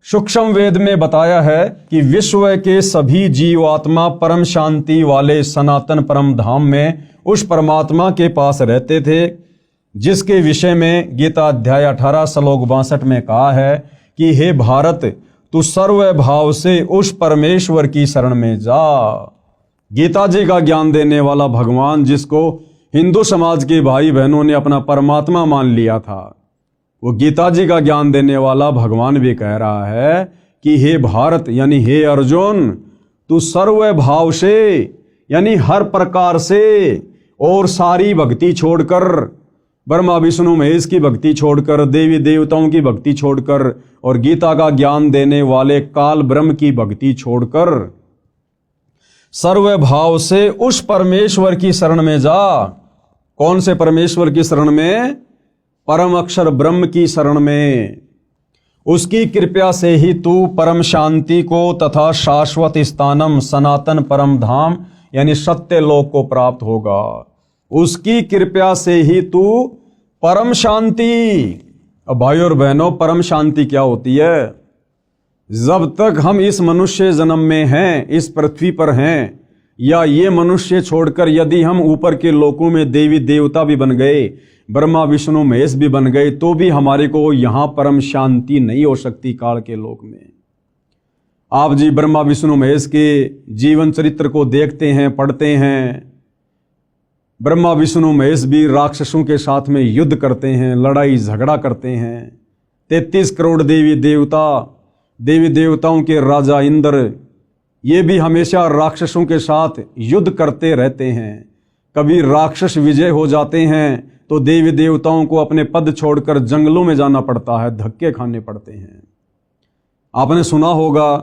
सूक्ष्म वेद में बताया है कि विश्व के सभी जीवात्मा परम शांति वाले सनातन परम धाम में उस परमात्मा के पास रहते थे, जिसके विषय में गीता अध्याय 18 श्लोक 62 में कहा है कि हे भारत, तू सर्व भाव से उस परमेश्वर की शरण में जा। गीता जी का ज्ञान देने वाला भगवान, जिसको हिंदू समाज के भाई बहनों ने अपना परमात्मा मान लिया था, वो गीता जी का ज्ञान देने वाला भगवान भी कह रहा है कि हे भारत, यानी हे अर्जुन, तू सर्व भाव से, यानी हर प्रकार से, और सारी भक्ति छोड़कर, ब्रह्मा विष्णु महेश की भक्ति छोड़कर, देवी देवताओं की भक्ति छोड़कर, और गीता का ज्ञान देने वाले काल ब्रह्म की भक्ति छोड़कर सर्व भाव से उस परमेश्वर की शरण में जा। कौन से परमेश्वर की शरण में? परम अक्षर ब्रह्म की शरण में। उसकी कृपा से ही तू परम शांति को तथा शाश्वत स्थानम सनातन परम धाम यानी सत्य लोक को प्राप्त होगा। उसकी कृपा से ही तू परम शांति। अब भाइयों और बहनों, परम शांति क्या होती है? जब तक हम इस मनुष्य जन्म में हैं, इस पृथ्वी पर हैं, या ये मनुष्य छोड़कर यदि हम ऊपर के लोकों में देवी देवता भी बन गए, ब्रह्मा विष्णु महेश भी बन गए, तो भी हमारे को यहाँ परम शांति नहीं हो सकती काल के लोक में। आप जी ब्रह्मा विष्णु महेश के जीवन चरित्र को देखते हैं, पढ़ते हैं। ब्रह्मा विष्णु महेश भी राक्षसों के साथ में युद्ध करते हैं, लड़ाई झगड़ा करते हैं। 33 करोड़ देवी देवताओं के राजा इंद्र, ये भी हमेशा राक्षसों के साथ युद्ध करते रहते हैं। कभी राक्षस विजय हो जाते हैं तो देवी देवताओं को अपने पद छोड़कर जंगलों में जाना पड़ता है, धक्के खाने पड़ते हैं। आपने सुना होगा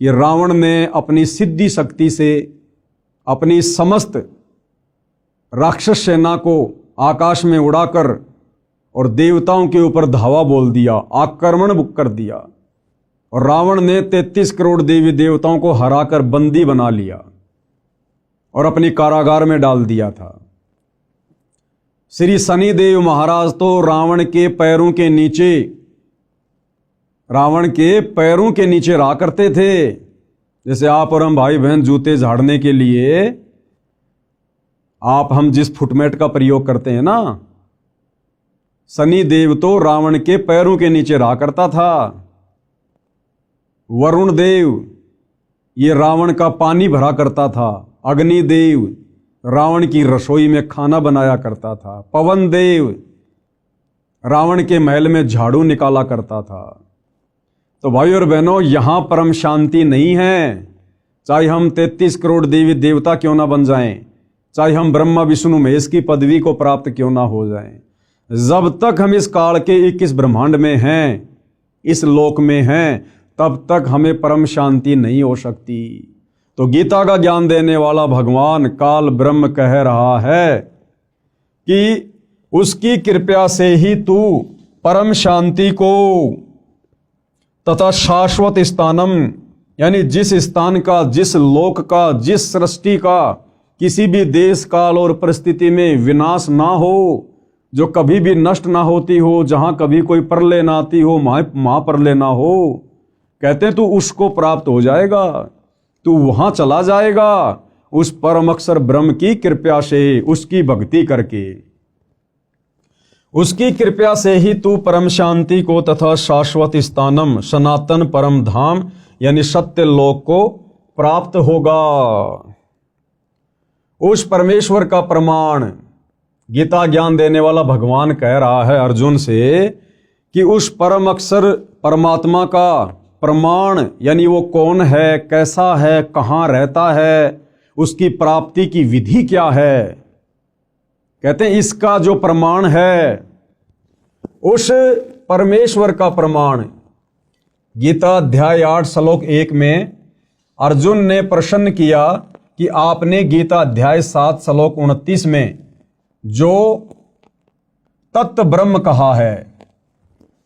कि रावण ने अपनी सिद्धि शक्ति से अपनी समस्त राक्षस सेना को आकाश में उड़ाकर और देवताओं के ऊपर धावा बोल दिया, आक्रमण कर दिया, और रावण ने 33 करोड़ देवी देवताओं को हराकर बंदी बना लिया और अपनी कारागार में डाल दिया था। श्री शनिदेव महाराज तो रावण के पैरों के नीचे रहा करते थे। जैसे आप और हम भाई बहन जूते झाड़ने के लिए हम जिस फुटमेट का प्रयोग करते हैं ना, शनिदेव तो रावण के पैरों के नीचे रहा करता था। वरुण देव ये रावण का पानी भरा करता था। अग्निदेव रावण की रसोई में खाना बनाया करता था। पवन देव रावण के महल में झाड़ू निकाला करता था। तो भाई और बहनों, यहां परम शांति नहीं है। चाहे हम 33 करोड़ देवी देवता क्यों ना बन जाएं, चाहे हम ब्रह्मा विष्णु महेश की पदवी को प्राप्त क्यों ना हो जाएं, जब तक हम इस काल के 21 ब्रह्मांड में हैं, इस लोक में हैं, तब तक हमें परम शांति नहीं हो सकती। तो गीता का ज्ञान देने वाला भगवान काल ब्रह्म कह रहा है कि उसकी कृपा से ही तू परम शांति को तथा शाश्वत स्थानम, यानी जिस स्थान का, जिस लोक का, जिस सृष्टि का किसी भी देश काल और परिस्थिति में विनाश ना हो, जो कभी भी नष्ट ना होती हो, जहां कभी कोई प्रलय ना आती हो, महाप्रलय ना हो, कहते हैं तू उसको प्राप्त हो जाएगा, तू वहां चला जाएगा उस परम अक्षर ब्रह्म की कृपा से, उसकी भक्ति करके। उसकी कृपा से ही तू परम शांति को तथा शाश्वत स्थानम, सनातन परम धाम यानी सत्य लोक को प्राप्त होगा। उस परमेश्वर का प्रमाण गीता ज्ञान देने वाला भगवान कह रहा है अर्जुन से कि उस परम अक्षर परमात्मा का प्रमाण, यानी वो कौन है, कैसा है, कहाँ रहता है, उसकी प्राप्ति की विधि क्या है। कहते हैं इसका जो प्रमाण है, उस परमेश्वर का प्रमाण, गीता अध्याय 8 श्लोक 1 में अर्जुन ने प्रश्न किया कि आपने गीता अध्याय 7 श्लोक 29 में जो तत्व ब्रह्म कहा है,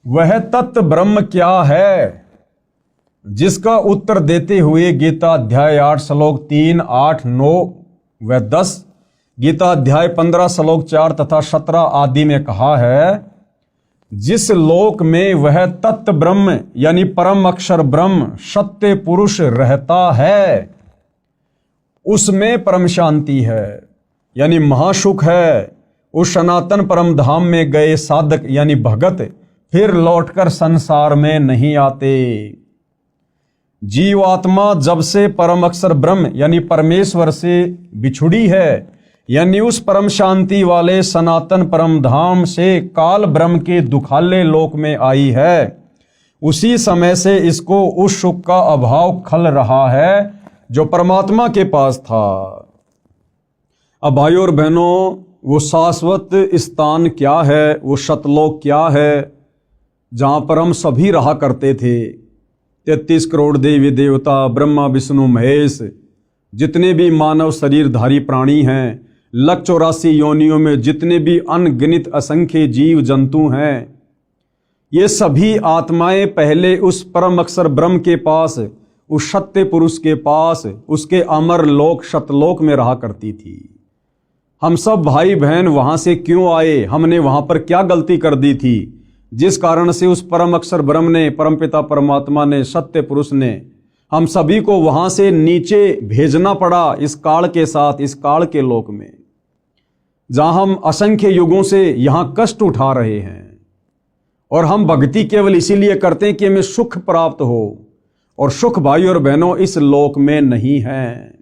वह तत्व ब्रह्म क्या है? जिसका उत्तर देते हुए गीता अध्याय 8 श्लोक 3, 8, 9 व 10, गीता अध्याय 15 श्लोक 4 तथा 17 आदि में कहा है, जिस लोक में वह तत्व ब्रह्म यानी परम अक्षर ब्रह्म सत्य पुरुष रहता है, उसमें परम शांति है, यानी महासुख है। उस सनातन परम धाम में गए साधक यानी भगत फिर लौटकर संसार में नहीं आते। जीवात्मा जब से परम अक्षर ब्रह्म यानी परमेश्वर से बिछुड़ी है, यानी उस परम शांति वाले सनातन परम धाम से काल ब्रह्म के दुखाले लोक में आई है, उसी समय से इसको उस सुख का अभाव खल रहा है जो परमात्मा के पास था। अब भाइयों और बहनों, वो शाश्वत स्थान क्या है, वो सतलोक क्या है, जहां पर हम सभी रहा करते थे। 33 करोड़ देवी देवता, ब्रह्मा विष्णु महेश, जितने भी मानव शरीरधारी प्राणी हैं, 184 योनियों में जितने भी अनगिनत असंख्य जीव जंतु हैं, ये सभी आत्माएं पहले उस परम अक्षर ब्रह्म के पास उस सत्य पुरुष के पास उसके अमर लोक सतलोक में रहा करती थी। हम सब भाई बहन वहां से क्यों आए, हमने वहां पर क्या गलती कर दी थी, जिस कारण से उस परम अक्षर ब्रह्म ने, परमपिता परमात्मा ने, सत्य पुरुष ने हम सभी को वहां से नीचे भेजना पड़ा इस काल के साथ, इस काल के लोक में, जहां हम असंख्य युगों से यहां कष्ट उठा रहे हैं। और हम भक्ति केवल इसीलिए करते हैं कि हमें सुख प्राप्त हो, और सुख भाई और बहनों इस लोक में नहीं है।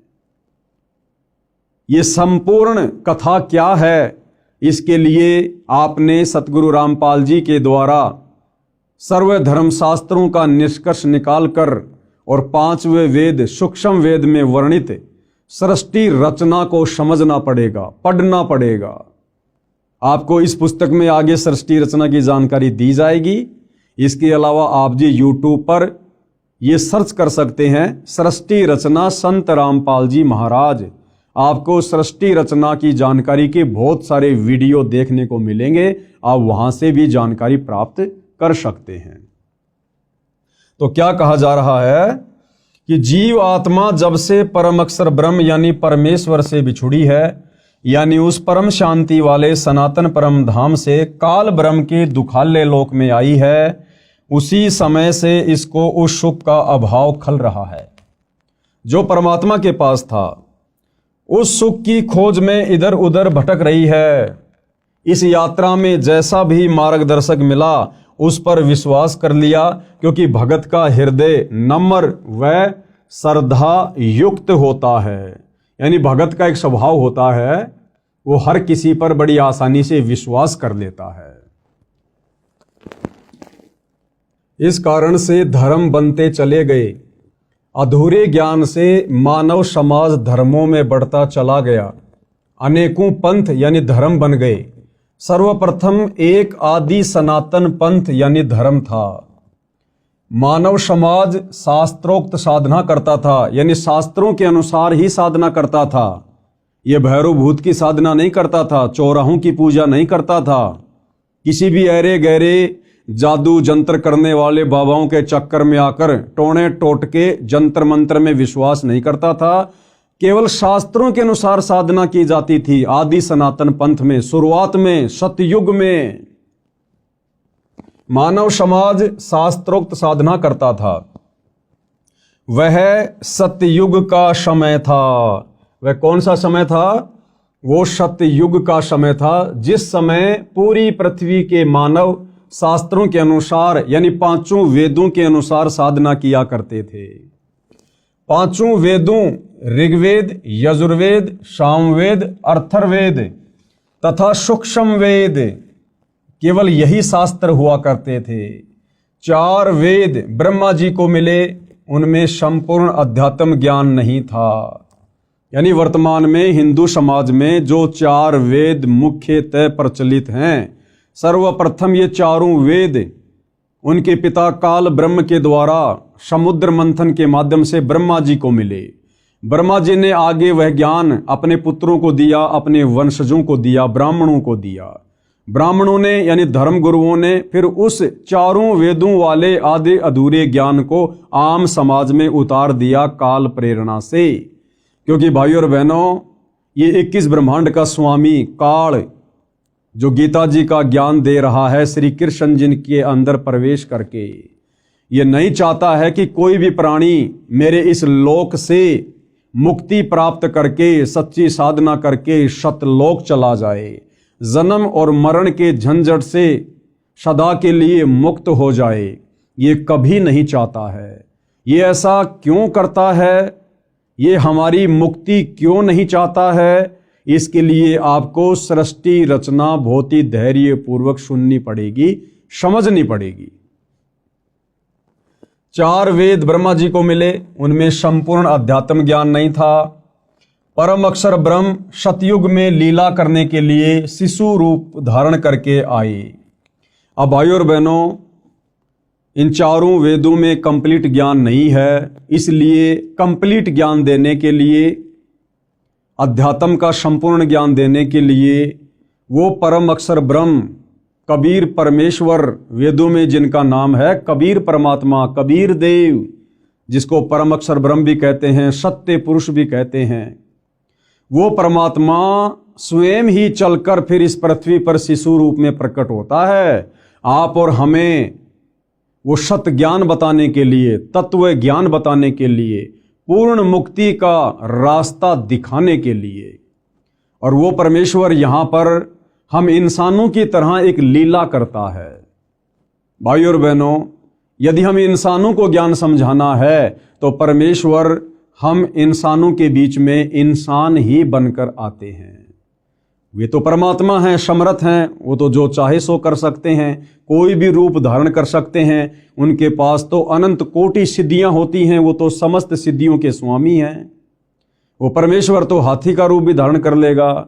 ये संपूर्ण कथा क्या है, इसके लिए आपने सतगुरु रामपाल जी के द्वारा सर्व धर्म शास्त्रों का निष्कर्ष निकालकर और 5वें वेद सूक्ष्म वेद में वर्णित सृष्टि रचना को समझना पड़ेगा, पढ़ना पड़ेगा। आपको इस पुस्तक में आगे सृष्टि रचना की जानकारी दी जाएगी। इसके अलावा आप जी YouTube पर ये सर्च कर सकते हैं, सृष्टि रचना संत रामपाल जी महाराज। आपको सृष्टि रचना की जानकारी के बहुत सारे वीडियो देखने को मिलेंगे, आप वहां से भी जानकारी प्राप्त कर सकते हैं। तो क्या कहा जा रहा है कि जीव आत्मा जब से परम अक्षर ब्रह्म यानी परमेश्वर से बिछुड़ी है, यानी उस परम शांति वाले सनातन परम धाम से काल ब्रह्म के दुखाले लोक में आई है, उसी समय से इसको उस सुख का अभाव खल रहा है जो परमात्मा के पास था। उस सुख की खोज में इधर उधर भटक रही है। इस यात्रा में जैसा भी मार्गदर्शक मिला उस पर विश्वास कर लिया, क्योंकि भगत का हृदय नम्र व श्रद्धा युक्त होता है। यानी भगत का एक स्वभाव होता है, वो हर किसी पर बड़ी आसानी से विश्वास कर लेता है। इस कारण से धर्म बनते चले गए। अधूरे ज्ञान से मानव समाज धर्मों में बढ़ता चला गया। अनेकों पंथ यानी धर्म बन गए। सर्वप्रथम एक आदि सनातन पंथ यानी धर्म था। मानव समाज शास्त्रोक्त साधना करता था, यानी शास्त्रों के अनुसार ही साधना करता था। यह भैरव भूत की साधना नहीं करता था, चौराहों की पूजा नहीं करता था, किसी भी ऐरे गहरे जादू जंत्र करने वाले बाबाओं के चक्कर में आकर टोने टोटके जंत्र मंत्र में विश्वास नहीं करता था। केवल शास्त्रों के अनुसार साधना की जाती थी। आदि सनातन पंथ में शुरुआत में सतयुग में मानव समाज शास्त्रोक्त साधना करता था। वह सतयुग का समय था। वह कौन सा समय था? वो सतयुग का समय था, जिस समय पूरी पृथ्वी के मानव शास्त्रों के अनुसार यानी पांचों वेदों के अनुसार साधना किया करते थे। पांचों वेदों ऋग्वेद, यजुर्वेद, सामवेद, अथर्ववेद तथा सूक्ष्म वेद, केवल यही शास्त्र हुआ करते थे। 4 वेद ब्रह्मा जी को मिले, उनमें संपूर्ण अध्यात्म ज्ञान नहीं था। यानी वर्तमान में हिंदू समाज में जो 4 वेद मुख्यतः प्रचलित हैं, सर्वप्रथम ये चारों वेद उनके पिता काल ब्रह्म के द्वारा समुद्र मंथन के माध्यम से ब्रह्मा जी को मिले। ब्रह्मा जी ने आगे वह ज्ञान अपने पुत्रों को दिया, अपने वंशजों को दिया, ब्राह्मणों को दिया। ब्राह्मणों ने यानी धर्म गुरुओं ने फिर उस चारों वेदों वाले आधे अधूरे ज्ञान को आम समाज में उतार दिया काल प्रेरणा से। क्योंकि भाइयों और बहनों, ये 21 ब्रह्मांड का स्वामी काल जो गीता जी का ज्ञान दे रहा है श्री कृष्ण जी के अंदर प्रवेश करके, ये नहीं चाहता है कि कोई भी प्राणी मेरे इस लोक से मुक्ति प्राप्त करके सच्ची साधना करके सतलोक चला जाए, जन्म और मरण के झंझट से सदा के लिए मुक्त हो जाए। ये कभी नहीं चाहता है। ये ऐसा क्यों करता है? ये हमारी मुक्ति क्यों नहीं चाहता है? इसके लिए आपको सृष्टि रचना बहुत ही धैर्य पूर्वक सुननी पड़ेगी, समझनी पड़ेगी। 4 वेद ब्रह्मा जी को मिले, उनमें संपूर्ण अध्यात्म ज्ञान नहीं था। परम अक्षर ब्रह्म सतयुग में लीला करने के लिए शिशु रूप धारण करके आए। अब भाइयों और बहनों, इन चारों वेदों में कंप्लीट ज्ञान नहीं है, इसलिए कंप्लीट ज्ञान देने के लिए, अध्यात्म का संपूर्ण ज्ञान देने के लिए वो परम अक्षर ब्रह्म कबीर परमेश्वर, वेदों में जिनका नाम है कबीर परमात्मा, कबीर देव, जिसको परम अक्षर ब्रह्म भी कहते हैं, सत्य पुरुष भी कहते हैं, वो परमात्मा स्वयं ही चलकर फिर इस पृथ्वी पर शिशु रूप में प्रकट होता है, आप और हमें वो सत्य ज्ञान बताने के लिए, तत्व ज्ञान बताने के लिए, पूर्ण मुक्ति का रास्ता दिखाने के लिए। और वो परमेश्वर यहाँ पर हम इंसानों की तरह एक लीला करता है। भाइयों और बहनों, यदि हम इंसानों को ज्ञान समझाना है तो परमेश्वर हम इंसानों के बीच में इंसान ही बनकर आते हैं। वे तो परमात्मा हैं, समर्थ हैं, वो तो जो चाहे सो कर सकते हैं, कोई भी रूप धारण कर सकते हैं। उनके पास तो अनंत कोटि सिद्धियां होती हैं, वो तो समस्त सिद्धियों के स्वामी हैं। वो परमेश्वर तो हाथी का रूप भी धारण कर लेगा,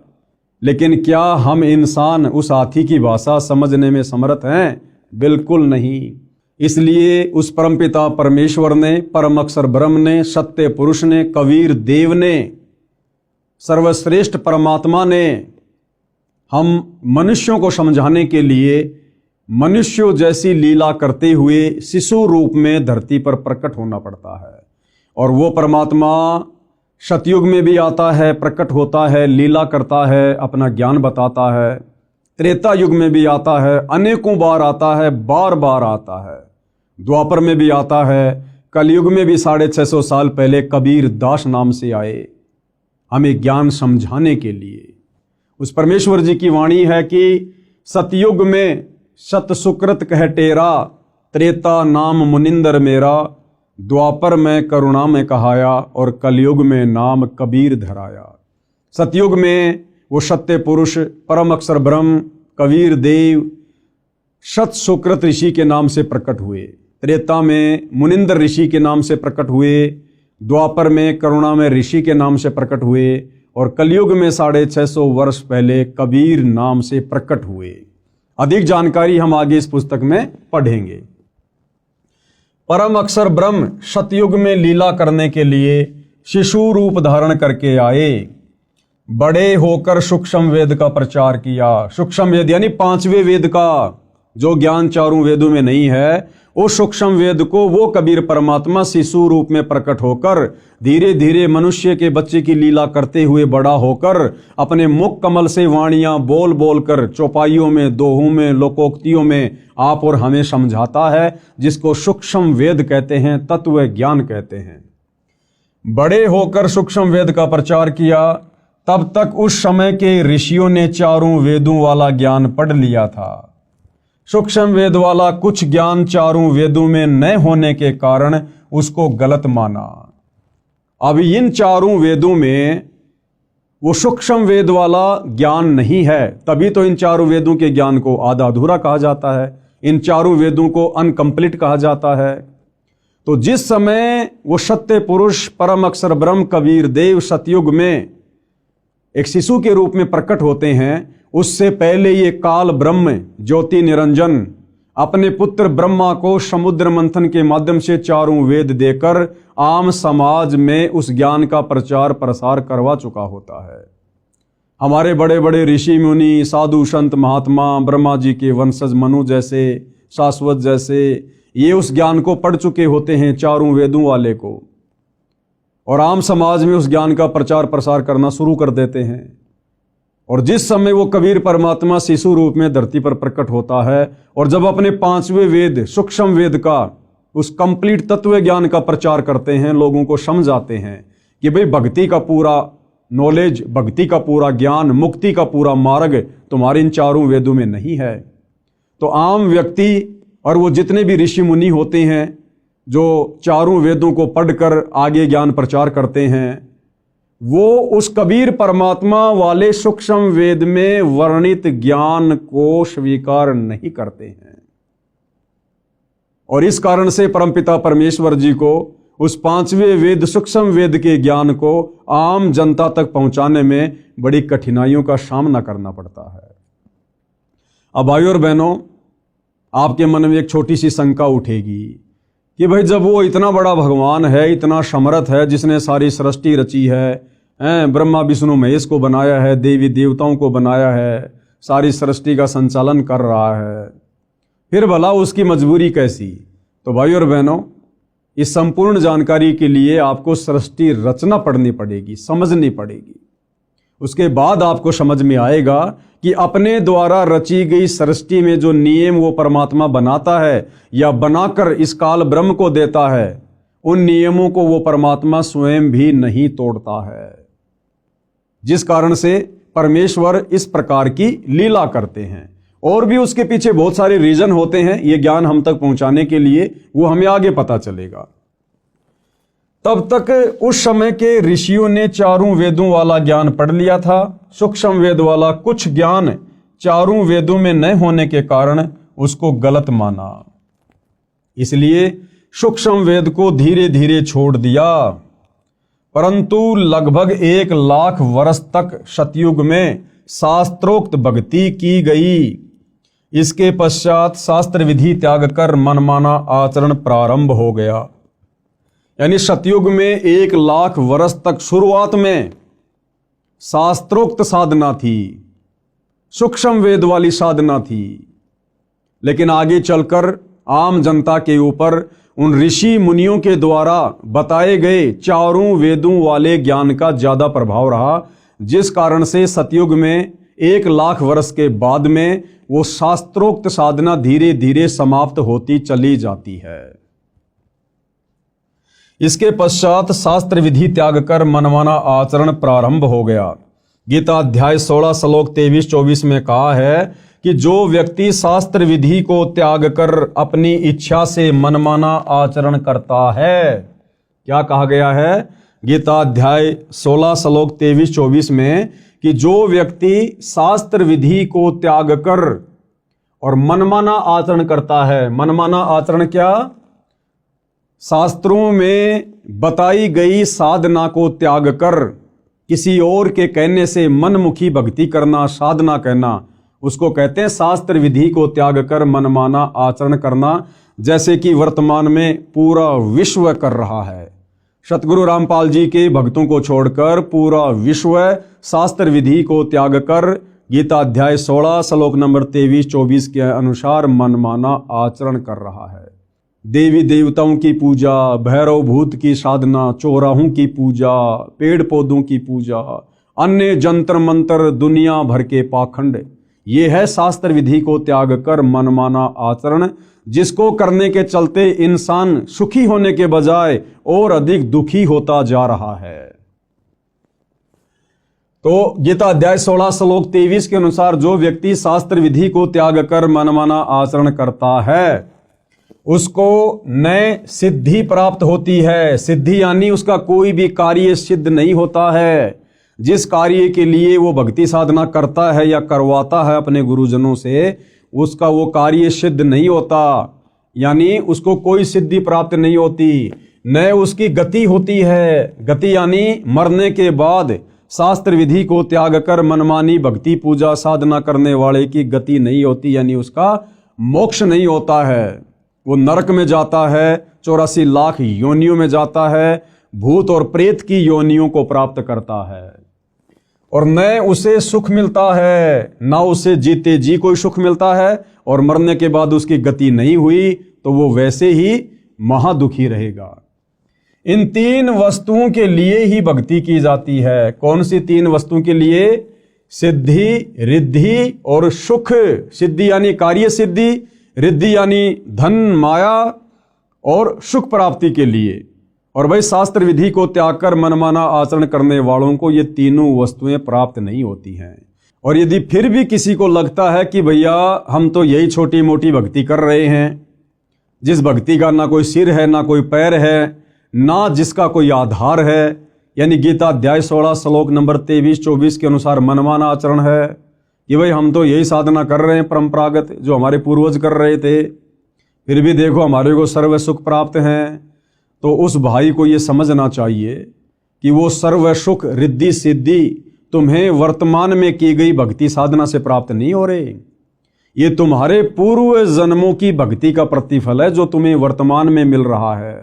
लेकिन क्या हम इंसान उस हाथी की भाषा समझने में समर्थ हैं? बिल्कुल नहीं। इसलिए उस परमपिता परमेश्वर ने, परम अक्षर ब्रह्म ने, सत्य पुरुष ने, कबीर देव ने, सर्वश्रेष्ठ परमात्मा ने हम मनुष्यों को समझाने के लिए मनुष्यों जैसी लीला करते हुए शिशु रूप में धरती पर प्रकट होना पड़ता है। और वो परमात्मा सतयुग में भी आता है, प्रकट होता है, लीला करता है, अपना ज्ञान बताता है। त्रेता युग में भी आता है, अनेकों बार आता है, बार बार आता है। द्वापर में भी आता है, कलयुग में भी 650 साल पहले कबीर दास नाम से आए हमें ज्ञान समझाने के लिए। उस परमेश्वर जी की वाणी है कि सतयुग में सत सुकृत कह टेरा, त्रेता नाम मुनिंदर मेरा, द्वापर में करुणा में कहाया और कलयुग में नाम कबीर धराया। सतयुग में वो सत्य पुरुष परम अक्षर ब्रह्म कबीर देव सत सुकृत ऋषि के नाम से प्रकट हुए, त्रेता में मुनिंदर ऋषि के नाम से प्रकट हुए, द्वापर में करुणा में ऋषि के नाम से प्रकट हुए और कलयुग में 650 वर्ष पहले कबीर नाम से प्रकट हुए। अधिक जानकारी हम आगे इस पुस्तक में पढ़ेंगे। परम अक्षर ब्रह्म सतयुग में लीला करने के लिए शिशु रूप धारण करके आए, बड़े होकर सूक्ष्म वेद का प्रचार किया। सूक्ष्म वेद यानी 5वें वेद का जो ज्ञान चारों वेदों में नहीं है, वो सूक्ष्म वेद को वो कबीर परमात्मा शिशु रूप में प्रकट होकर धीरे धीरे मनुष्य के बच्चे की लीला करते हुए बड़ा होकर अपने मुख कमल से वाणियां बोल बोल कर चौपाइयों में, दोहों में, लोकोक्तियों में आप और हमें समझाता है, जिसको सूक्ष्म वेद कहते हैं, तत्व ज्ञान कहते हैं। बड़े होकर सूक्ष्म वेद का प्रचार किया। तब तक उस समय के ऋषियों ने चारों वेदों वाला ज्ञान पढ़ लिया था। सूक्ष्म वेद वाला कुछ ज्ञान चारों वेदों में न होने के कारण उसको गलत माना। अब इन चारों वेदों में वो सूक्ष्म वेद वाला ज्ञान नहीं है, तभी तो इन चारों वेदों के ज्ञान को आधा अधूरा कहा जाता है, इन चारों वेदों को अनकंप्लीट कहा जाता है। तो जिस समय वो सत्य पुरुष परम अक्षर ब्रह्म कबीर देव सतयुग में एक शिशु के रूप में प्रकट होते हैं, उससे पहले ये काल ब्रह्म ज्योति निरंजन अपने पुत्र ब्रह्मा को समुद्र मंथन के माध्यम से चारों वेद देकर आम समाज में उस ज्ञान का प्रचार प्रसार करवा चुका होता है। हमारे बड़े बड़े ऋषि मुनि, साधु संत महात्मा, ब्रह्मा जी के वंशज मनु जैसे, शाश्वत जैसे, ये उस ज्ञान को पढ़ चुके होते हैं, चारों वेदों वाले को, और आम समाज में उस ज्ञान का प्रचार प्रसार करना शुरू कर देते हैं। और जिस समय वो कबीर परमात्मा शिशु रूप में धरती पर प्रकट होता है और जब अपने 5वें वेद सूक्ष्म वेद का उस कंप्लीट तत्व ज्ञान का प्रचार करते हैं, लोगों को समझाते हैं कि भाई भक्ति का पूरा नॉलेज, भक्ति का पूरा ज्ञान, मुक्ति का पूरा मार्ग तुम्हारे इन चारों वेदों में नहीं है। तो आम व्यक्ति और वो जितने भी ऋषि मुनि होते हैं जो चारों वेदों को पढ़कर आगे ज्ञान प्रचार करते हैं, वो उस कबीर परमात्मा वाले सूक्ष्म वेद में वर्णित ज्ञान को स्वीकार नहीं करते हैं। और इस कारण से परमपिता परमेश्वर जी को उस 5वें वेद सूक्ष्म वेद के ज्ञान को आम जनता तक पहुंचाने में बड़ी कठिनाइयों का सामना करना पड़ता है। अब भाइयों और बहनों, आपके मन में एक छोटी सी शंका उठेगी कि भाई जब वो इतना बड़ा भगवान है, इतना समर्थ है, जिसने सारी सृष्टि रची है, ब्रह्मा विष्णु महेश को बनाया है, देवी देवताओं को बनाया है, सारी सृष्टि का संचालन कर रहा है, फिर भला उसकी मजबूरी कैसी? तो भाइयों और बहनों, इस संपूर्ण जानकारी के लिए आपको सृष्टि रचना पढ़नी पड़ेगी, समझनी पड़ेगी। उसके बाद आपको समझ में आएगा कि अपने द्वारा रची गई सृष्टि में जो नियम वो परमात्मा बनाता है या बनाकर इस काल ब्रह्म को देता है, उन नियमों को वो परमात्मा स्वयं भी नहीं तोड़ता है, जिस कारण से परमेश्वर इस प्रकार की लीला करते हैं। और भी उसके पीछे बहुत सारे रीजन होते हैं, ये ज्ञान हम तक पहुंचाने के लिए, वो हमें आगे पता चलेगा। तब तक उस समय के ऋषियों ने चारों वेदों वाला ज्ञान पढ़ लिया था। सूक्ष्म वेद वाला कुछ ज्ञान चारों वेदों में न होने के कारण उसको गलत माना, इसलिए सूक्ष्म वेद को धीरे धीरे छोड़ दिया। परंतु लगभग 1 लाख वर्ष तक सतयुग में शास्त्रोक्त भक्ति की गई। इसके पश्चात शास्त्र विधि त्याग कर मनमाना आचरण प्रारंभ हो गया। यानी सतयुग में 1 लाख वर्ष तक शुरुआत में शास्त्रोक्त साधना थी, सूक्ष्म वेद वाली साधना थी, लेकिन आगे चलकर आम जनता के ऊपर उन ऋषि मुनियों के द्वारा बताए गए चारों वेदों वाले ज्ञान का ज्यादा प्रभाव रहा, जिस कारण से सतयुग में 1 लाख वर्ष के बाद में वो शास्त्रोक्त साधना धीरे धीरे समाप्त होती चली जाती है। इसके पश्चात शास्त्र विधि त्याग कर मनमाना आचरण प्रारंभ हो गया। गीता अध्याय 16 श्लोक 23-24 में कहा है कि जो व्यक्ति शास्त्र विधि को त्याग कर अपनी इच्छा से मनमाना आचरण करता है, क्या कहा गया है गीता अध्याय 16 श्लोक 23-24 में, कि जो व्यक्ति शास्त्र विधि को त्याग कर और मनमाना आचरण करता है। मनमाना आचरण क्या? शास्त्रों में बताई गई साधना को त्याग कर किसी और के कहने से मनमुखी भक्ति करना, साधना कहना, उसको कहते हैं शास्त्र विधि को त्याग कर मनमाना आचरण करना, जैसे कि वर्तमान में पूरा विश्व कर रहा है। सतगुरु रामपाल जी के भक्तों को छोड़कर पूरा विश्व शास्त्र विधि को त्याग कर गीता अध्याय 16 श्लोक नंबर 23-24 के अनुसार मनमाना आचरण कर रहा है। देवी देवताओं की पूजा, भैरव भूत की साधना, चौराहों की पूजा, पेड़ पौधों की पूजा, अन्य जंतर मंत्र, दुनिया भर के पाखंड, ये है शास्त्र विधि को त्याग कर मनमाना आचरण, जिसको करने के चलते इंसान सुखी होने के बजाय और अधिक दुखी होता जा रहा है। तो गीता अध्याय 16 श्लोक 23 के अनुसार जो व्यक्ति शास्त्र विधि को त्याग कर मनमाना आचरण करता है, उसको नए सिद्धि प्राप्त होती है। सिद्धि यानी उसका कोई भी कार्य सिद्ध नहीं होता है। जिस कार्य के लिए वो भक्ति साधना करता है या करवाता है अपने गुरुजनों से, उसका वो कार्य सिद्ध नहीं होता, यानी उसको कोई सिद्धि प्राप्त नहीं होती, न उसकी गति होती है। गति यानी मरने के बाद शास्त्र विधि को त्याग कर मनमानी भक्ति पूजा साधना करने वाले की गति नहीं होती, यानी उसका मोक्ष नहीं होता है। वो नरक में जाता है, 84 लाख योनियों में जाता है, भूत और प्रेत की योनियों को प्राप्त करता है, और न उसे सुख मिलता है, न उसे जीते जी कोई सुख मिलता है, और मरने के बाद उसकी गति नहीं हुई तो वो वैसे ही महादुखी रहेगा। इन 3 वस्तुओं के लिए ही भक्ति की जाती है। कौन सी 3 वस्तुओं के लिए? सिद्धि, रिद्धि और सुख। सिद्धि यानी कार्य सिद्धि, रिद्धि यानी धन माया और सुख प्राप्ति के लिए। और भाई शास्त्र विधि को त्याग कर मनमाना आचरण करने वालों को ये तीनों वस्तुएं प्राप्त नहीं होती हैं। और यदि फिर भी किसी को लगता है कि भैया हम तो यही छोटी मोटी भक्ति कर रहे हैं, जिस भक्ति का ना कोई सिर है, ना कोई पैर है, ना जिसका कोई आधार है, यानी गीता अध्याय 16 श्लोक नंबर 23-24 के अनुसार मनमाना आचरण है कि भाई हम तो यही साधना कर रहे हैं परंपरागत जो हमारे पूर्वज कर रहे थे, फिर भी देखो हमारे को सर्व सुख प्राप्त हैं, तो उस भाई को ये समझना चाहिए कि वो सर्व सुख रिद्धि सिद्धि तुम्हें वर्तमान में की गई भक्ति साधना से प्राप्त नहीं हो रहे। ये तुम्हारे पूर्व जन्मों की भक्ति का प्रतिफल है जो तुम्हें वर्तमान में मिल रहा है।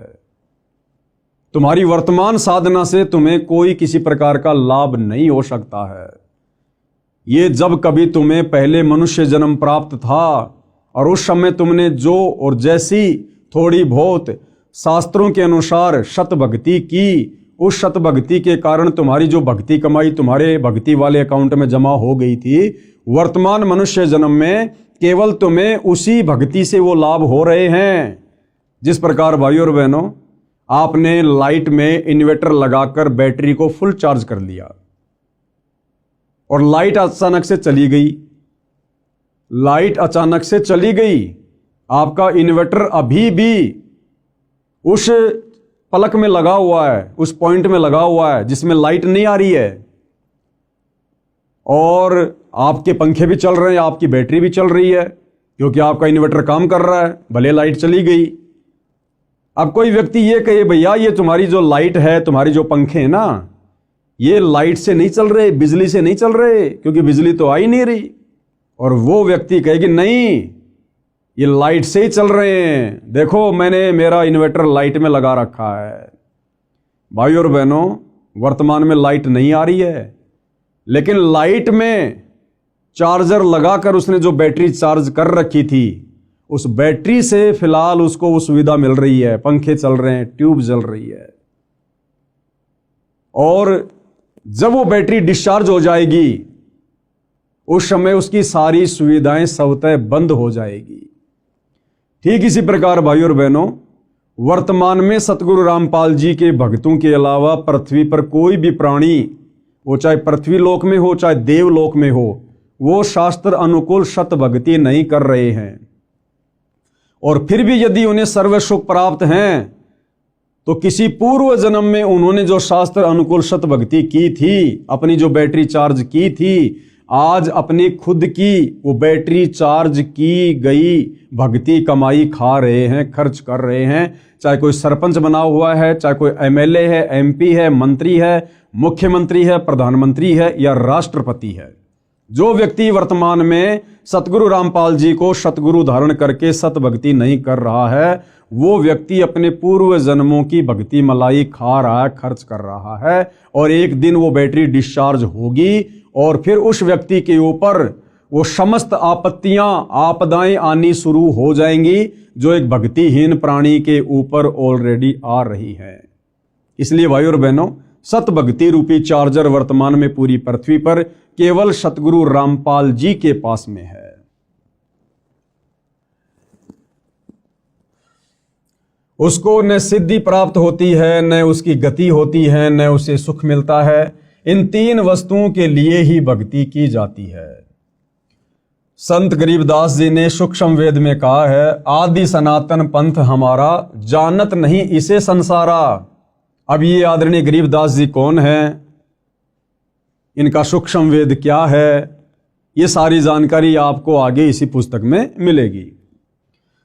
तुम्हारी वर्तमान साधना से तुम्हें कोई किसी प्रकार का लाभ नहीं हो सकता है। ये जब कभी तुम्हें पहले मनुष्य जन्म प्राप्त था और उस समय तुमने जो और जैसी थोड़ी बहुत शास्त्रों के अनुसार शत भक्ति की, उस शत भक्ति के कारण तुम्हारी जो भक्ति कमाई तुम्हारे भक्ति वाले अकाउंट में जमा हो गई थी, वर्तमान मनुष्य जन्म में केवल तुम्हें उसी भक्ति से वो लाभ हो रहे हैं। जिस प्रकार भाइयों और बहनों, आपने लाइट में इन्वर्टर लगाकर बैटरी को फुल चार्ज कर लिया और लाइट अचानक से चली गई, लाइट अचानक से चली गई, आपका इन्वर्टर अभी भी उस पलक में लगा हुआ है, उस पॉइंट में लगा हुआ है जिसमें लाइट नहीं आ रही है, और आपके पंखे भी चल रहे हैं, आपकी बैटरी भी चल रही है, क्योंकि आपका इन्वर्टर काम कर रहा है, भले लाइट चली गई। अब कोई व्यक्ति ये कहे भैया ये तुम्हारी जो लाइट है, तुम्हारी जो पंखे हैं ना, ये लाइट से नहीं चल रहे, बिजली से नहीं चल रहे, क्योंकि बिजली तो आ ही नहीं रही। और वो व्यक्ति कहेगी नहीं, ये लाइट से ही चल रहे हैं, देखो मैंने मेरा इन्वर्टर लाइट में लगा रखा है। भाइयों और बहनों, वर्तमान में लाइट नहीं आ रही है, लेकिन लाइट में चार्जर लगाकर उसने जो बैटरी चार्ज कर रखी थी, उस बैटरी से फिलहाल उसको वो सुविधा मिल रही है, पंखे चल रहे हैं, ट्यूब जल रही है। और जब वो बैटरी डिस्चार्ज हो जाएगी, उस समय उसकी सारी सुविधाएं स्वतः बंद हो जाएगी। ठीक इसी प्रकार भाइयों और बहनों, वर्तमान में सतगुरु रामपाल जी के भक्तों के अलावा पृथ्वी पर कोई भी प्राणी, वो चाहे पृथ्वी लोक में हो चाहे देवलोक में हो, वो शास्त्र अनुकूल शत भक्ति नहीं कर रहे हैं। और फिर भी यदि उन्हें सर्व सुख प्राप्त हैं, तो किसी पूर्व जन्म में उन्होंने जो शास्त्र अनुकूल शत भक्ति की थी, अपनी जो बैटरी चार्ज की थी, आज अपनी खुद की वो बैटरी चार्ज की गई भक्ति कमाई खा रहे हैं, खर्च कर रहे हैं। चाहे कोई सरपंच बना हुआ है, चाहे कोई एमएलए है, एमपी है, मंत्री है, मुख्यमंत्री है, प्रधानमंत्री है या राष्ट्रपति है, जो व्यक्ति वर्तमान में सतगुरु रामपाल जी को सतगुरु धारण करके सत भक्ति नहीं कर रहा है, वो व्यक्ति अपने पूर्व जन्मों की भक्ति मलाई खा रहा है, खर्च कर रहा है। और एक दिन वो बैटरी डिस्चार्ज होगी और फिर उस व्यक्ति के ऊपर वो समस्त आपत्तियां, आपदाएं आनी शुरू हो जाएंगी, जो एक भक्तिहीन प्राणी के ऊपर ऑलरेडी आ रही है। इसलिए भाइयों और बहनों, सत भक्ति रूपी चार्जर वर्तमान में पूरी पृथ्वी पर केवल सतगुरु रामपाल जी के पास में है। उसको न सिद्धि प्राप्त होती है, न उसकी गति होती है, न उसे सुख मिलता है। इन तीन वस्तुओं के लिए ही भक्ति की जाती है। संत गरीबदास जी ने सूक्ष्म वेद में कहा है, आदि सनातन पंथ हमारा, जानत नहीं इसे संसारा। अब ये आदरणीय गरीबदास जी कौन है, इनका सूक्ष्म वेद क्या है, ये सारी जानकारी आपको आगे इसी पुस्तक में मिलेगी।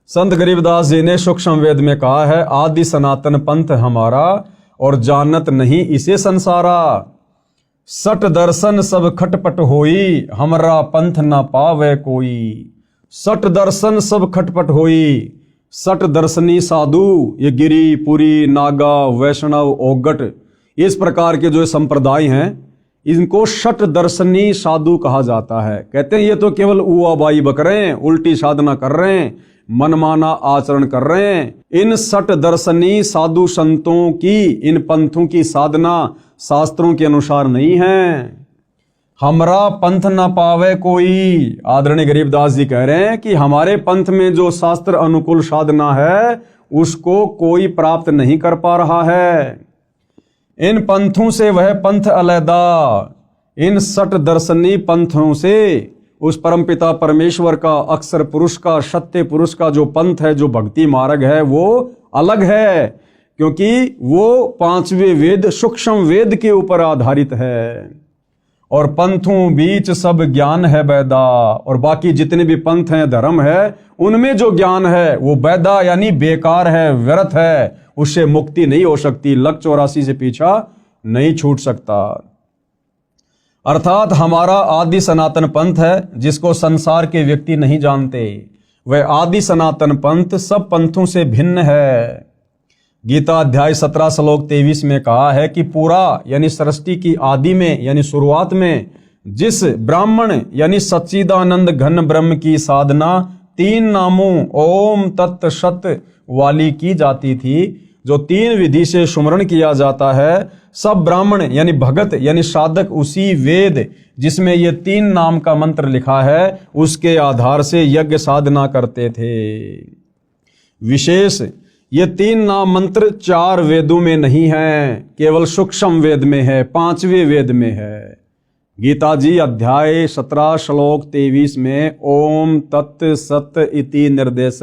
संत गरीबदास जी ने सूक्ष्म वेद में कहा है, आदि सनातन पंथ हमारा और जानत नहीं इसे संसारा। सट दर्शन सब खटपट होई, हमरा पंथ न पावे कोई। सट दर्शन सब खटपट होई, सट दर्शनी साधु, ये गिरी, पुरी, नागा, वैष्णव, ओगट, इस प्रकार के जो संप्रदाय हैं, इनको शट दर्शनी साधु कहा जाता है। कहते हैं ये तो केवल उआबाई बक रहे हैं, उल्टी साधना कर रहे हैं, मनमाना आचरण कर रहे हैं। इन सट दर्शनी साधु संतों की, इन पंथों की साधना शास्त्रों के अनुसार नहीं है। हमरा पंथ न पावे कोई, आदरणीय गरीबदास जी कह रहे हैं कि हमारे पंथ में जो शास्त्र अनुकूल साधना है, उसको कोई प्राप्त नहीं कर पा रहा है। इन पंथों से वह पंथ अलैदा, इन सट दर्शनी पंथों से उस परमपिता परमेश्वर का, अक्षर पुरुष का, सत्य पुरुष का जो पंथ है, जो भक्ति मार्ग है, वो अलग है, क्योंकि वो पांचवें वेद सूक्ष्म वेद के ऊपर आधारित है। और पंथों बीच सब ज्ञान है बैदा, और बाकी जितने भी पंथ हैं, धर्म है, उनमें जो ज्ञान है वो बैदा यानी बेकार है, व्यर्थ है, उससे मुक्ति नहीं हो सकती, लक 84 से पीछा नहीं छूट सकता। अर्थात हमारा आदि सनातन पंथ है, जिसको संसार के व्यक्ति नहीं जानते। वह आदि सनातन पंथ सब पंथों से भिन्न है। गीता अध्याय 17 श्लोक 23 में कहा है कि पूरा यानी सृष्टि की आदि में यानी शुरुआत में जिस ब्राह्मण यानी सच्चिदानंद घन ब्रह्म की साधना तीन नामों ओम तत् सत वाली की जाती थी, जो तीन विधि से सुमरण किया जाता है, सब ब्राह्मण यानी भगत यानी साधक उसी वेद जिसमें ये तीन नाम का मंत्र लिखा है उसके आधार से यज्ञ साधना करते थे। विशेष ये तीन नाम मंत्र चार वेदों में नहीं है, केवल सूक्ष्म वेद में है, पांचवें वेद में है। गीता जी अध्याय 17 श्लोक 23 में ओम तत् सत इति निर्देश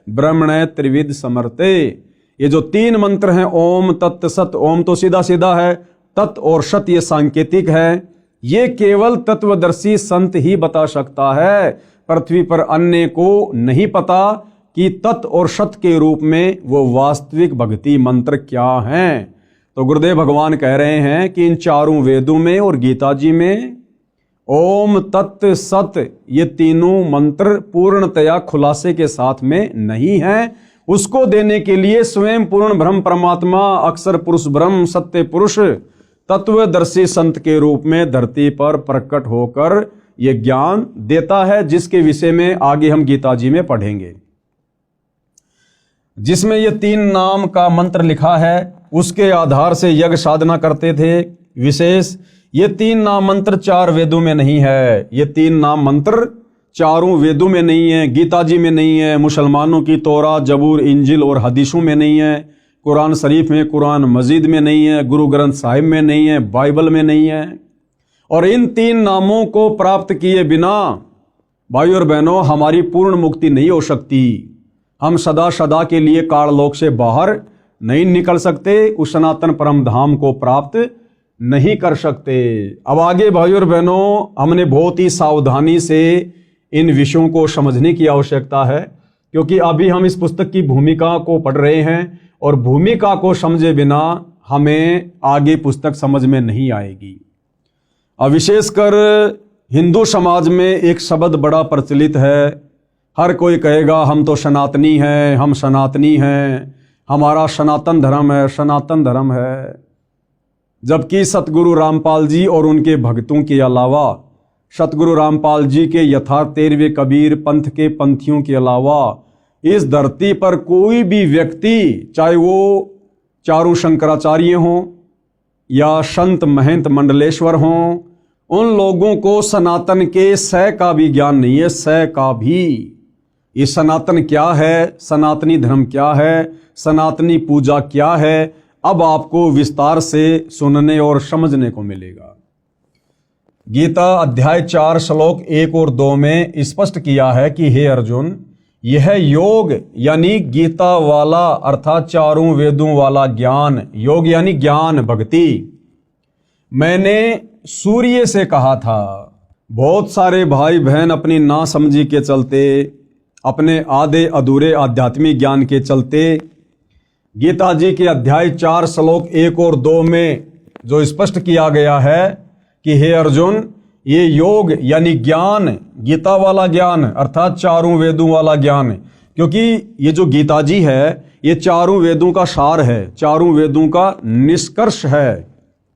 ब्रह्मण त्रिविध समर्थे, ये जो तीन मंत्र हैं ओम तत् सत, ओम तो सीधा सीधा है, तत् और सत ये सांकेतिक है। ये केवल तत्वदर्शी संत ही बता सकता है, पृथ्वी पर अन्य को नहीं पता कि तत् और सत के रूप में वो वास्तविक भक्ति मंत्र क्या हैं। तो गुरुदेव भगवान कह रहे हैं कि इन चारों वेदों में और गीता जी में ओम तत् सत ये तीनों मंत्र पूर्णतया खुलासे के साथ में नहीं है। उसको देने के लिए स्वयं पूर्ण ब्रह्म परमात्मा अक्षर पुरुष ब्रह्म सत्य पुरुष तत्वदर्शी संत के रूप में धरती पर प्रकट होकर ये ज्ञान देता है, जिसके विषय में आगे हम गीता जी में पढ़ेंगे। जिसमें ये तीन नाम का मंत्र लिखा है उसके आधार से यज्ञ साधना करते थे। विशेष ये तीन नाम मंत्र चार वेदों में नहीं है, ये तीन नाम मंत्र चारों वेदों में नहीं है, गीता जी में नहीं है, मुसलमानों की तोरा जबूर इंजिल और हदीसों में नहीं है, कुरान शरीफ में, कुरान मजीद में नहीं है, गुरु ग्रंथ साहिब में नहीं है, बाइबल में नहीं है। और इन तीन नामों को प्राप्त किए बिना भाइयों और बहनों हमारी पूर्ण मुक्ति नहीं हो सकती। हम सदा सदा के लिए काललोक से बाहर नहीं निकल सकते, उस सनातन परम धाम को प्राप्त नहीं कर सकते। अब आगे भाइयों और बहनों हमने बहुत ही सावधानी से इन विषयों को समझने की आवश्यकता है, क्योंकि अभी हम इस पुस्तक की भूमिका को पढ़ रहे हैं और भूमिका को समझे बिना हमें आगे पुस्तक समझ में नहीं आएगी। अब विशेषकर हिंदू समाज में एक शब्द बड़ा प्रचलित है, हर कोई कहेगा हम तो सनातनी हैं, हम सनातनी हैं, हमारा सनातन धर्म है, सनातन धर्म है। जबकि सतगुरु रामपाल जी और उनके भक्तों के अलावा, सतगुरु रामपाल जी के यथार्थ 13वें कबीर पंथ के पंथियों के अलावा इस धरती पर कोई भी व्यक्ति, चाहे वो चारों शंकराचार्य हों या संत महंत मंडलेश्वर हों, उन लोगों को सनातन के सै का भी ज्ञान नहीं है, सै का भी। ये सनातन क्या है, सनातनी धर्म क्या है, सनातनी पूजा क्या है, अब आपको विस्तार से सुनने और समझने को मिलेगा। गीता अध्याय 4 श्लोक 1 और 2 में स्पष्ट किया है कि हे अर्जुन, यह योग यानी गीता वाला अर्थात चारों वेदों वाला ज्ञान, योग यानी ज्ञान भक्ति, मैंने सूर्य से कहा था। बहुत सारे भाई बहन अपनी नासमझी के चलते, अपने आधे अधूरे आध्यात्मिक ज्ञान के चलते गीता जी के अध्याय 4 श्लोक 1 और 2 में जो स्पष्ट किया गया है कि हे अर्जुन, ये योग यानी ज्ञान, गीता वाला ज्ञान अर्थात चारों वेदों वाला ज्ञान, क्योंकि ये जो गीता जी है ये चारों वेदों का सार है, चारों वेदों का निष्कर्ष है।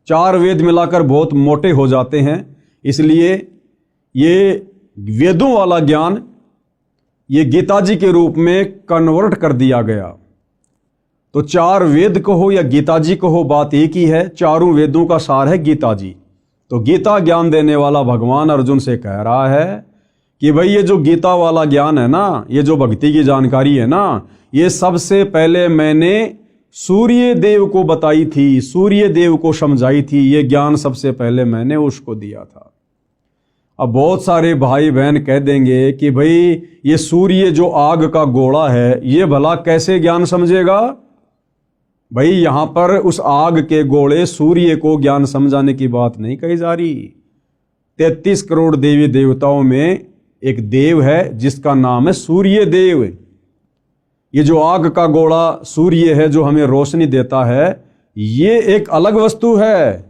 चार वेद मिलाकर बहुत मोटे हो जाते हैं, इसलिए ये वेदों वाला ज्ञान ये गीता जी के रूप में कन्वर्ट कर दिया गया। तो चार वेद कहो या गीता जी कहो, बात एक ही है, चारों वेदों का सार है गीता जी। तो गीता ज्ञान देने वाला भगवान अर्जुन से कह रहा है कि भाई ये जो गीता वाला ज्ञान है ना, ये जो भक्ति की जानकारी है ना, ये सबसे पहले मैंने सूर्य देव को बताई थी, सूर्य देव को समझाई थी, ये ज्ञान सबसे पहले मैंने उसको दिया था। अब बहुत सारे भाई बहन कह देंगे कि भाई ये सूर्य जो आग का गोला है ये भला कैसे ज्ञान समझेगा। भाई यहां पर उस आग के गोले सूर्य को ज्ञान समझाने की बात नहीं कही जा रही। 33 करोड़ देवी देवताओं में एक देव है जिसका नाम है सूर्य देव। ये जो आग का गोला सूर्य है जो हमें रोशनी देता है, ये एक अलग वस्तु है।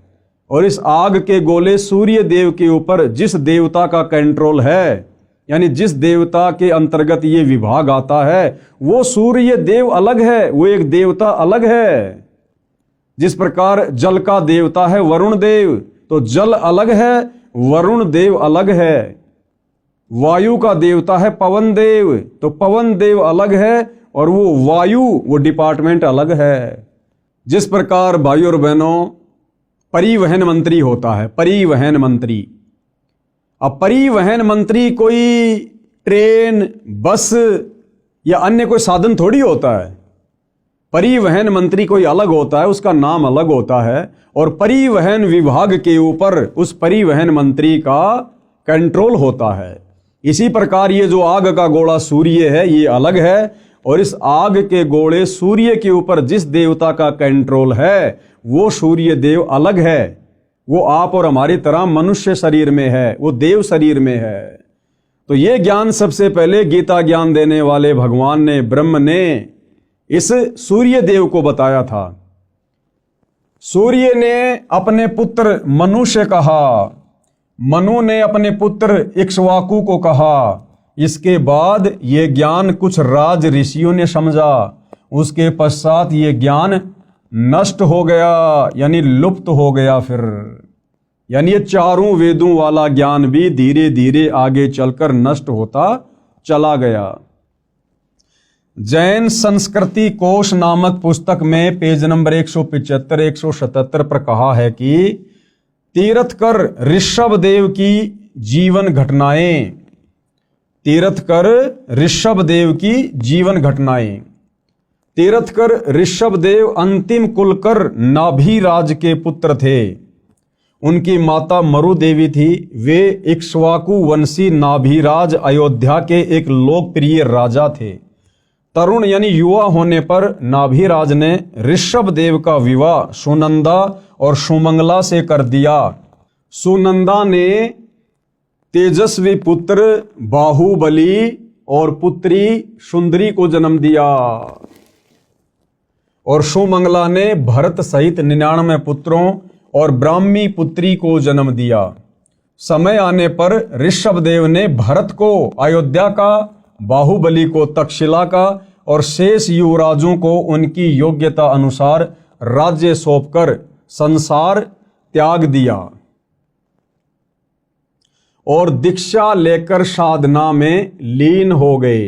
और इस आग के गोले सूर्य देव के ऊपर जिस देवता का कंट्रोल है, यानी जिस देवता के अंतर्गत ये विभाग आता है, वो सूर्य देव अलग है, वो एक देवता अलग है। जिस प्रकार जल का देवता है वरुण देव, तो जल अलग है, वरुण देव अलग है। वायु का देवता है पवन देव, तो पवन देव अलग है और वो वायु, वो डिपार्टमेंट अलग है। जिस प्रकार भाइयों और बहनों परिवहन मंत्री होता है, परिवहन मंत्री, अब परिवहन मंत्री कोई ट्रेन, बस या अन्य कोई साधन थोड़ी होता है। परिवहन मंत्री कोई अलग होता है, उसका नाम अलग होता है और परिवहन विभाग के ऊपर उस परिवहन मंत्री का कंट्रोल होता है। इसी प्रकार ये जो आग का गोला सूर्य है ये अलग है और इस आग के गोले सूर्य के ऊपर जिस देवता का कंट्रोल है वो सूर्य देव अलग है। वो आप और हमारी तरह मनुष्य शरीर में है, वो देव शरीर में है। तो ये ज्ञान सबसे पहले गीता ज्ञान देने वाले भगवान ने, ब्रह्म ने इस सूर्य देव को बताया था। सूर्य ने अपने पुत्र मनु से कहा, मनु ने अपने पुत्र इक्ष्वाकु को कहा। इसके बाद ये ज्ञान कुछ राज ऋषियों ने समझा, उसके पश्चात ये ज्ञान नष्ट हो गया, यानी लुप्त हो गया। फिर यानी ये चारों वेदों वाला ज्ञान भी धीरे धीरे आगे चलकर नष्ट होता चला गया। जैन संस्कृति कोश नामक पुस्तक में पेज नंबर 175 177 पर कहा है कि तीर्थकर ऋषभ देव की जीवन घटनाएं, तीर्थकर ऋषभ देव की जीवन घटनाएं। तीर्थकर ऋषभ देव अंतिम कुलकर नाभिराज के पुत्र थे। उनकी माता मरु देवी थी। वे इक्ष्वाकु वंशी नाभिराज अयोध्या के एक लोकप्रिय राजा थे। तरुण यानी युवा होने पर नाभिराज ने ऋषभ देव का विवाह सुनंदा और सुमंगला से कर दिया। सुनंदा ने तेजस्वी पुत्र बाहुबली और पुत्री सुंदरी को जन्म दिया और सुमंगला ने भरत सहित 99 पुत्रों और ब्राह्मी पुत्री को जन्म दिया। समय आने पर ऋषभ देव ने भरत को अयोध्या का, बाहुबली को तक्षशिला का और शेष युवराजों को उनकी योग्यता अनुसार राज्य सौंपकर संसार त्याग दिया और दीक्षा लेकर साधना में लीन हो गए।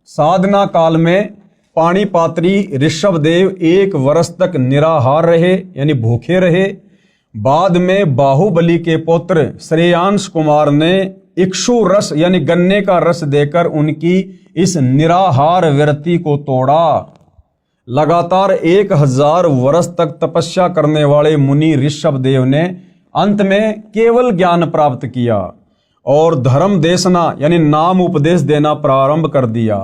साधना काल में पाणिपात्री ऋषभ देव 1 वर्ष तक निराहार रहे, यानी भूखे रहे। बाद में बाहुबली के पुत्र श्रेयांश कुमार ने इक्षु रस यानी गन्ने का रस देकर उनकी इस निराहार व्रति को तोड़ा। लगातार 1000 वर्ष तक तपस्या करने वाले मुनि ऋषभ देव ने अंत में केवल ज्ञान प्राप्त किया और धर्म देशना यानी नाम उपदेश देना प्रारंभ कर दिया।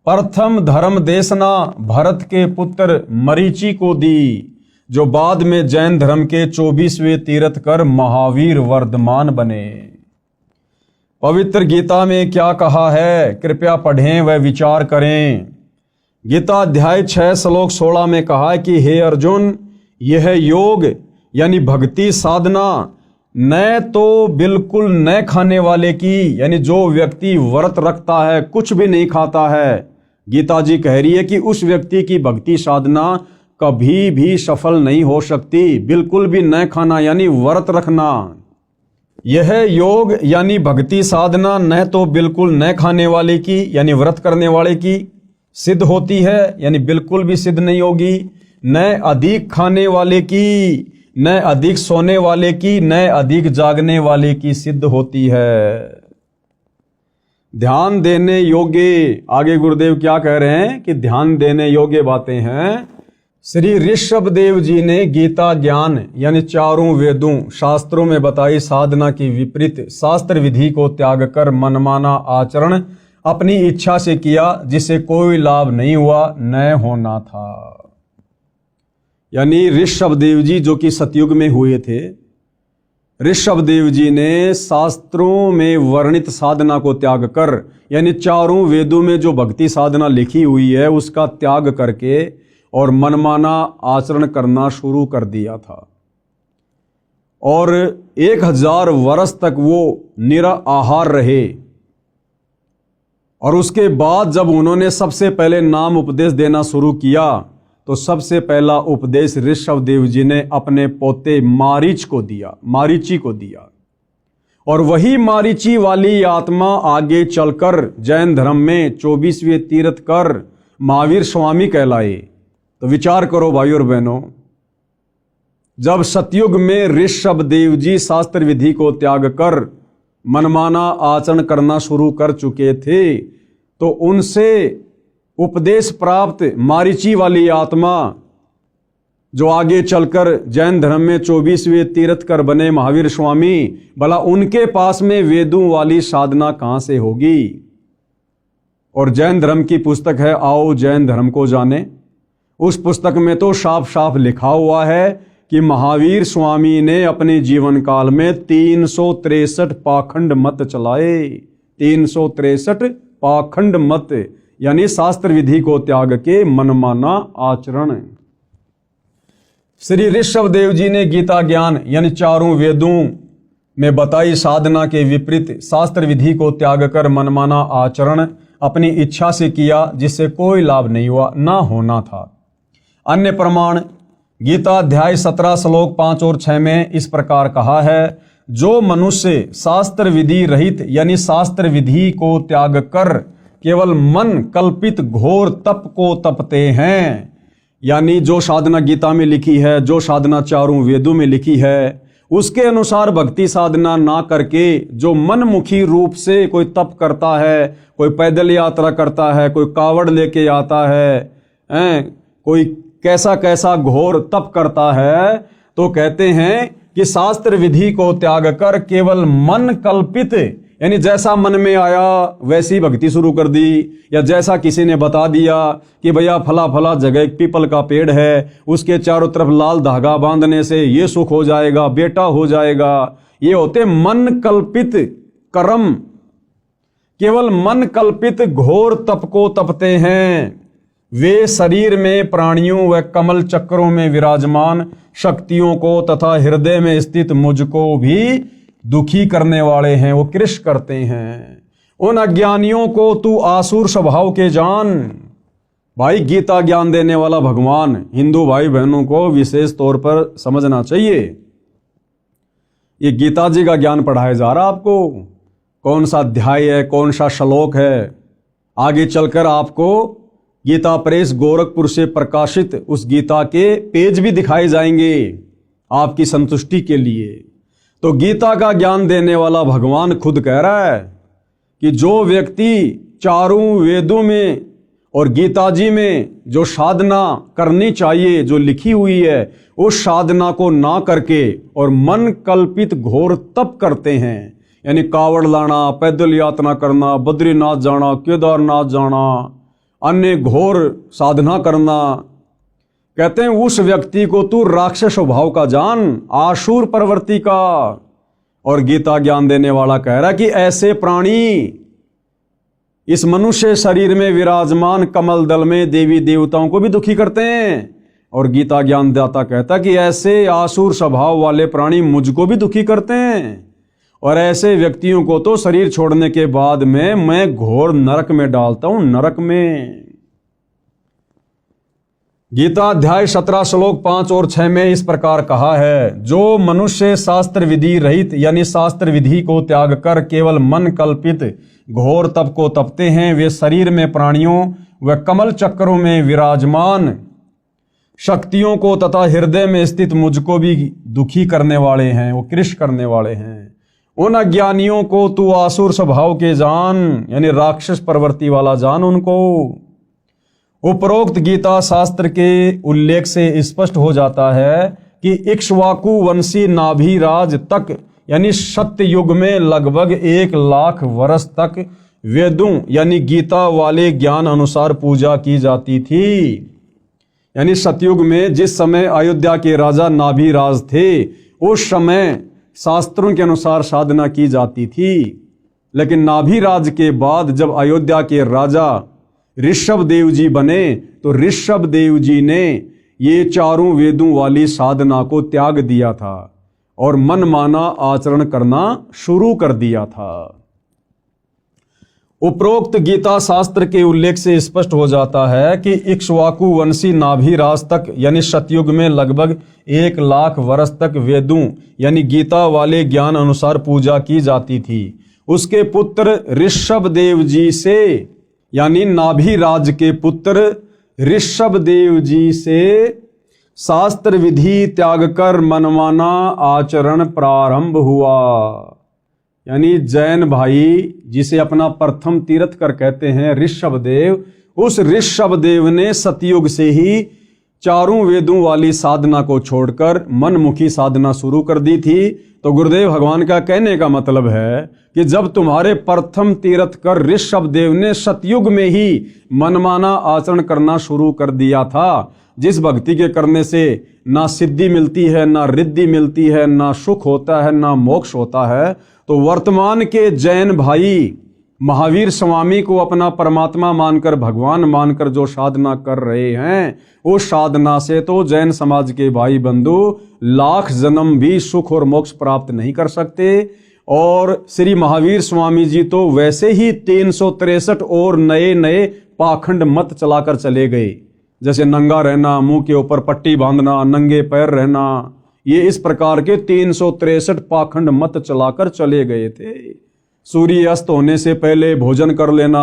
प्रथम धर्म देशना भरत के पुत्र मरीचि को दी, जो बाद में जैन धर्म के 24वें तीर्थकर महावीर वर्धमान बने। पवित्र गीता में क्या कहा है, कृपया पढ़ें व विचार करें। गीता अध्याय 6 श्लोक 16 में कहा है कि हे अर्जुन, यह योग यानी भक्ति साधना न तो बिल्कुल न खाने वाले की, यानी जो व्यक्ति व्रत रखता है, कुछ भी नहीं खाता है, गीता जी कह रही है कि उस व्यक्ति की भक्ति साधना कभी भी सफल नहीं हो सकती। बिल्कुल भी न खाना यानी व्रत रखना। यह योग यानी भक्ति साधना न तो बिल्कुल न खाने वाले की यानी व्रत करने वाले की सिद्ध होती है, यानी बिल्कुल भी सिद्ध नहीं होगी, न अधिक खाने वाले की, न अधिक सोने वाले की, न अधिक जागने वाले की सिद्ध होती है। ध्यान देने योग्य, आगे गुरुदेव क्या कह रहे हैं कि ध्यान देने योग्य बातें हैं। श्री ऋषभ देव जी ने गीता ज्ञान यानी चारों वेदों शास्त्रों में बताई साधना की विपरीत शास्त्र विधि को त्याग कर मनमाना आचरण अपनी इच्छा से किया, जिसे कोई लाभ नहीं हुआ, न होना था। यानी ऋषभ देव जी जो कि सतयुग में हुए थे, ऋषभ देव जी ने शास्त्रों में वर्णित साधना को त्याग कर यानी चारों वेदों में जो भक्ति साधना लिखी हुई है उसका त्याग करके और मनमाना आचरण करना शुरू कर दिया था और 1000 वर्ष तक वो निराहार रहे। और उसके बाद जब उन्होंने सबसे पहले नाम उपदेश देना शुरू किया तो सबसे पहला उपदेश ऋषभ देव जी ने अपने पोते मारीच को दिया, मारीची को दिया। और वही मारीची वाली आत्मा आगे चलकर जैन धर्म में 24वें तीर्थ कर महावीर स्वामी कहलाए। तो विचार करो भाई और बहनों, जब सतयुग में ऋषभ देव जी शास्त्र विधि को त्याग कर मनमाना आचरण करना शुरू कर चुके थे, तो उनसे उपदेश प्राप्त मारीची वाली आत्मा जो आगे चलकर जैन धर्म में 24वें तीर्थकर बने महावीर स्वामी, भला उनके पास में वेदों वाली साधना कहां से होगी। और जैन धर्म की पुस्तक है आओ जैन धर्म को जाने, उस पुस्तक में तो साफ साफ लिखा हुआ है कि महावीर स्वामी ने अपने जीवन काल में 363 पाखंड मत चलाए। 363 पाखंड मत यानी शास्त्र विधि को त्याग के मनमाना आचरण। श्री ऋषभ देव जी ने गीता ज्ञान यानी चारों वेदों में बताई साधना के विपरीत शास्त्र विधि को त्याग कर मनमाना आचरण अपनी इच्छा से किया, जिससे कोई लाभ नहीं हुआ, ना होना था। अन्य प्रमाण गीता अध्याय 17 श्लोक 5 और 6 में इस प्रकार कहा है, जो मनुष्य शास्त्र विधि रहित यानी शास्त्र विधि को त्याग कर केवल मन कल्पित घोर तप को तपते हैं, यानी जो साधना गीता में लिखी है, जो साधना चारों वेदों में लिखी है, उसके अनुसार भक्ति साधना ना करके जो मनमुखी रूप से कोई तप करता है, कोई पैदल यात्रा करता है, कोई कावड़ लेके आता है, कोई कैसा कैसा घोर तप करता है, तो कहते हैं कि शास्त्र विधि को त्याग कर केवल मन कल्पित यानी जैसा मन में आया वैसी भक्ति शुरू कर दी, या जैसा किसी ने बता दिया कि भैया फला फला जगह एक पीपल का पेड़ है, उसके चारों तरफ लाल धागा बांधने से ये सुख हो जाएगा, बेटा हो जाएगा। ये होते मन कल्पित कर्म, केवल मन कल्पित घोर तप को तपते हैं। वे शरीर में प्राणियों व कमल चक्रों में विराजमान शक्तियों को तथा हृदय में स्थित मुझको भी दुखी करने वाले हैं, वो कृष करते हैं। उन अज्ञानियों को तू आसुर स्वभाव के जान। भाई गीता ज्ञान देने वाला भगवान हिंदू भाई बहनों को विशेष तौर पर समझना चाहिए। ये गीता जी का ज्ञान पढ़ाया जा रहा आपको, कौन सा अध्याय है, कौन सा श्लोक है, आगे चलकर आपको गीता प्रेस गोरखपुर से प्रकाशित उस गीता के पेज भी दिखाए जाएंगे आपकी संतुष्टि के लिए। तो गीता का ज्ञान देने वाला भगवान खुद कह रहा है कि जो व्यक्ति चारों वेदों में और गीता जी में जो साधना करनी चाहिए जो लिखी हुई है, उस साधना को ना करके और मन कल्पित घोर तप करते हैं, यानी कावड़ लाना, पैदल यात्रा करना, बद्रीनाथ जाना, केदारनाथ जाना, अन्य घोर साधना करना, कहते हैं उस व्यक्ति को तू राक्षस स्वभाव का जान, आसुर प्रवृत्ति का। और गीता ज्ञान देने वाला कह रहा है कि ऐसे प्राणी इस मनुष्य शरीर में विराजमान कमल दल में देवी देवताओं को भी दुखी करते हैं। और गीता ज्ञान दाता कहता कि ऐसे आसुर स्वभाव वाले प्राणी मुझको भी दुखी करते हैं, और ऐसे व्यक्तियों को तो शरीर छोड़ने के बाद में मैं घोर नरक में डालता हूं, नरक में। गीता अध्याय 17 श्लोक 5 और 6 में इस प्रकार कहा है, जो मनुष्य शास्त्र विधि रहित यानी शास्त्र विधि को त्याग कर केवल मन कल्पित घोर तप को तपते हैं, वे शरीर में प्राणियों व कमल चक्रों में विराजमान शक्तियों को तथा हृदय में स्थित मुझको भी दुखी करने वाले हैं, वो कृष करने वाले हैं। उन अज्ञानियों को तू आसुर स्वभाव के जान, यानी राक्षस प्रवृत्ति वाला जान उनको। उपरोक्त गीता शास्त्र के उल्लेख से स्पष्ट हो जाता है कि इक्ष्वाकु वंशी नाभिराज तक यानी सत्य युग में लगभग 1 लाख वर्ष तक वेदों यानी गीता वाले ज्ञान अनुसार पूजा की जाती थी। यानी सतयुग में जिस समय अयोध्या के राजा नाभिराज थे, उस समय शास्त्रों के अनुसार साधना की जाती थी। लेकिन नाभिराज के बाद जब अयोध्या के राजा ऋषभ देव जी बने, तो ऋषभ देव जी ने ये चारों वेदों वाली साधना को त्याग दिया था और मनमाना आचरण करना शुरू कर दिया था। उपरोक्त गीता शास्त्र के उल्लेख से स्पष्ट हो जाता है कि इक्ष्वाकु वंशी नाभिराज तक यानी सतयुग में लगभग 1,00,000 वर्ष तक वेदों यानी गीता वाले ज्ञान अनुसार पूजा की जाती थी। उसके पुत्र ऋषभदेव जी से यानी नाभिराज के पुत्र ऋषभदेव जी से शास्त्र विधि त्याग कर मनमाना आचरण प्रारंभ हुआ। यानी जैन भाई जिसे अपना प्रथम तीर्थकर कहते हैं ऋषभदेव, उस ऋषभदेव ने सतयुग से ही चारों वेदों वाली साधना को छोड़कर मनमुखी साधना शुरू कर दी थी। तो गुरुदेव भगवान का कहने का मतलब है कि जब तुम्हारे प्रथम तीर्थकर ऋषभदेव ने सतयुग में ही मनमाना आचरण करना शुरू कर दिया था, जिस भक्ति के करने से ना सिद्धि मिलती है, ना रिद्धि मिलती है, ना सुख होता है, ना मोक्ष होता है, तो वर्तमान के जैन भाई महावीर स्वामी को अपना परमात्मा मानकर, भगवान मानकर जो साधना कर रहे हैं, उस साधना से तो जैन समाज के भाई बंधु लाख जन्म भी सुख और मोक्ष प्राप्त नहीं कर सकते। और श्री महावीर स्वामी जी तो वैसे ही 363 और नए नए पाखंड मत चलाकर चले गए, जैसे नंगा रहना, मुंह के ऊपर पट्टी बांधना, नंगे पैर रहना, ये इस प्रकार के 363 पाखंड मत चलाकर चले गए थे। सूर्य अस्त होने से पहले भोजन कर लेना,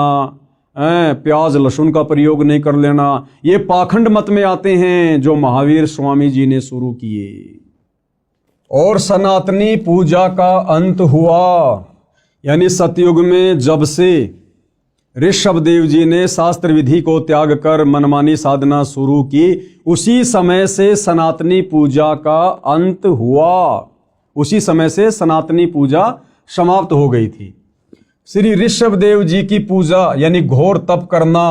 प्याज लहसुन का प्रयोग नहीं कर लेना, ये पाखंड मत में आते हैं जो महावीर स्वामी जी ने शुरू किए। और सनातनी पूजा का अंत हुआ, यानी सतयुग में जब से ऋषभदेव जी ने शास्त्र विधि को त्याग कर मनमानी साधना शुरू की, उसी समय से सनातनी पूजा का अंत हुआ, उसी समय से सनातनी पूजा समाप्त हो गई थी। श्री ऋषभदेव जी की पूजा यानी घोर तप करना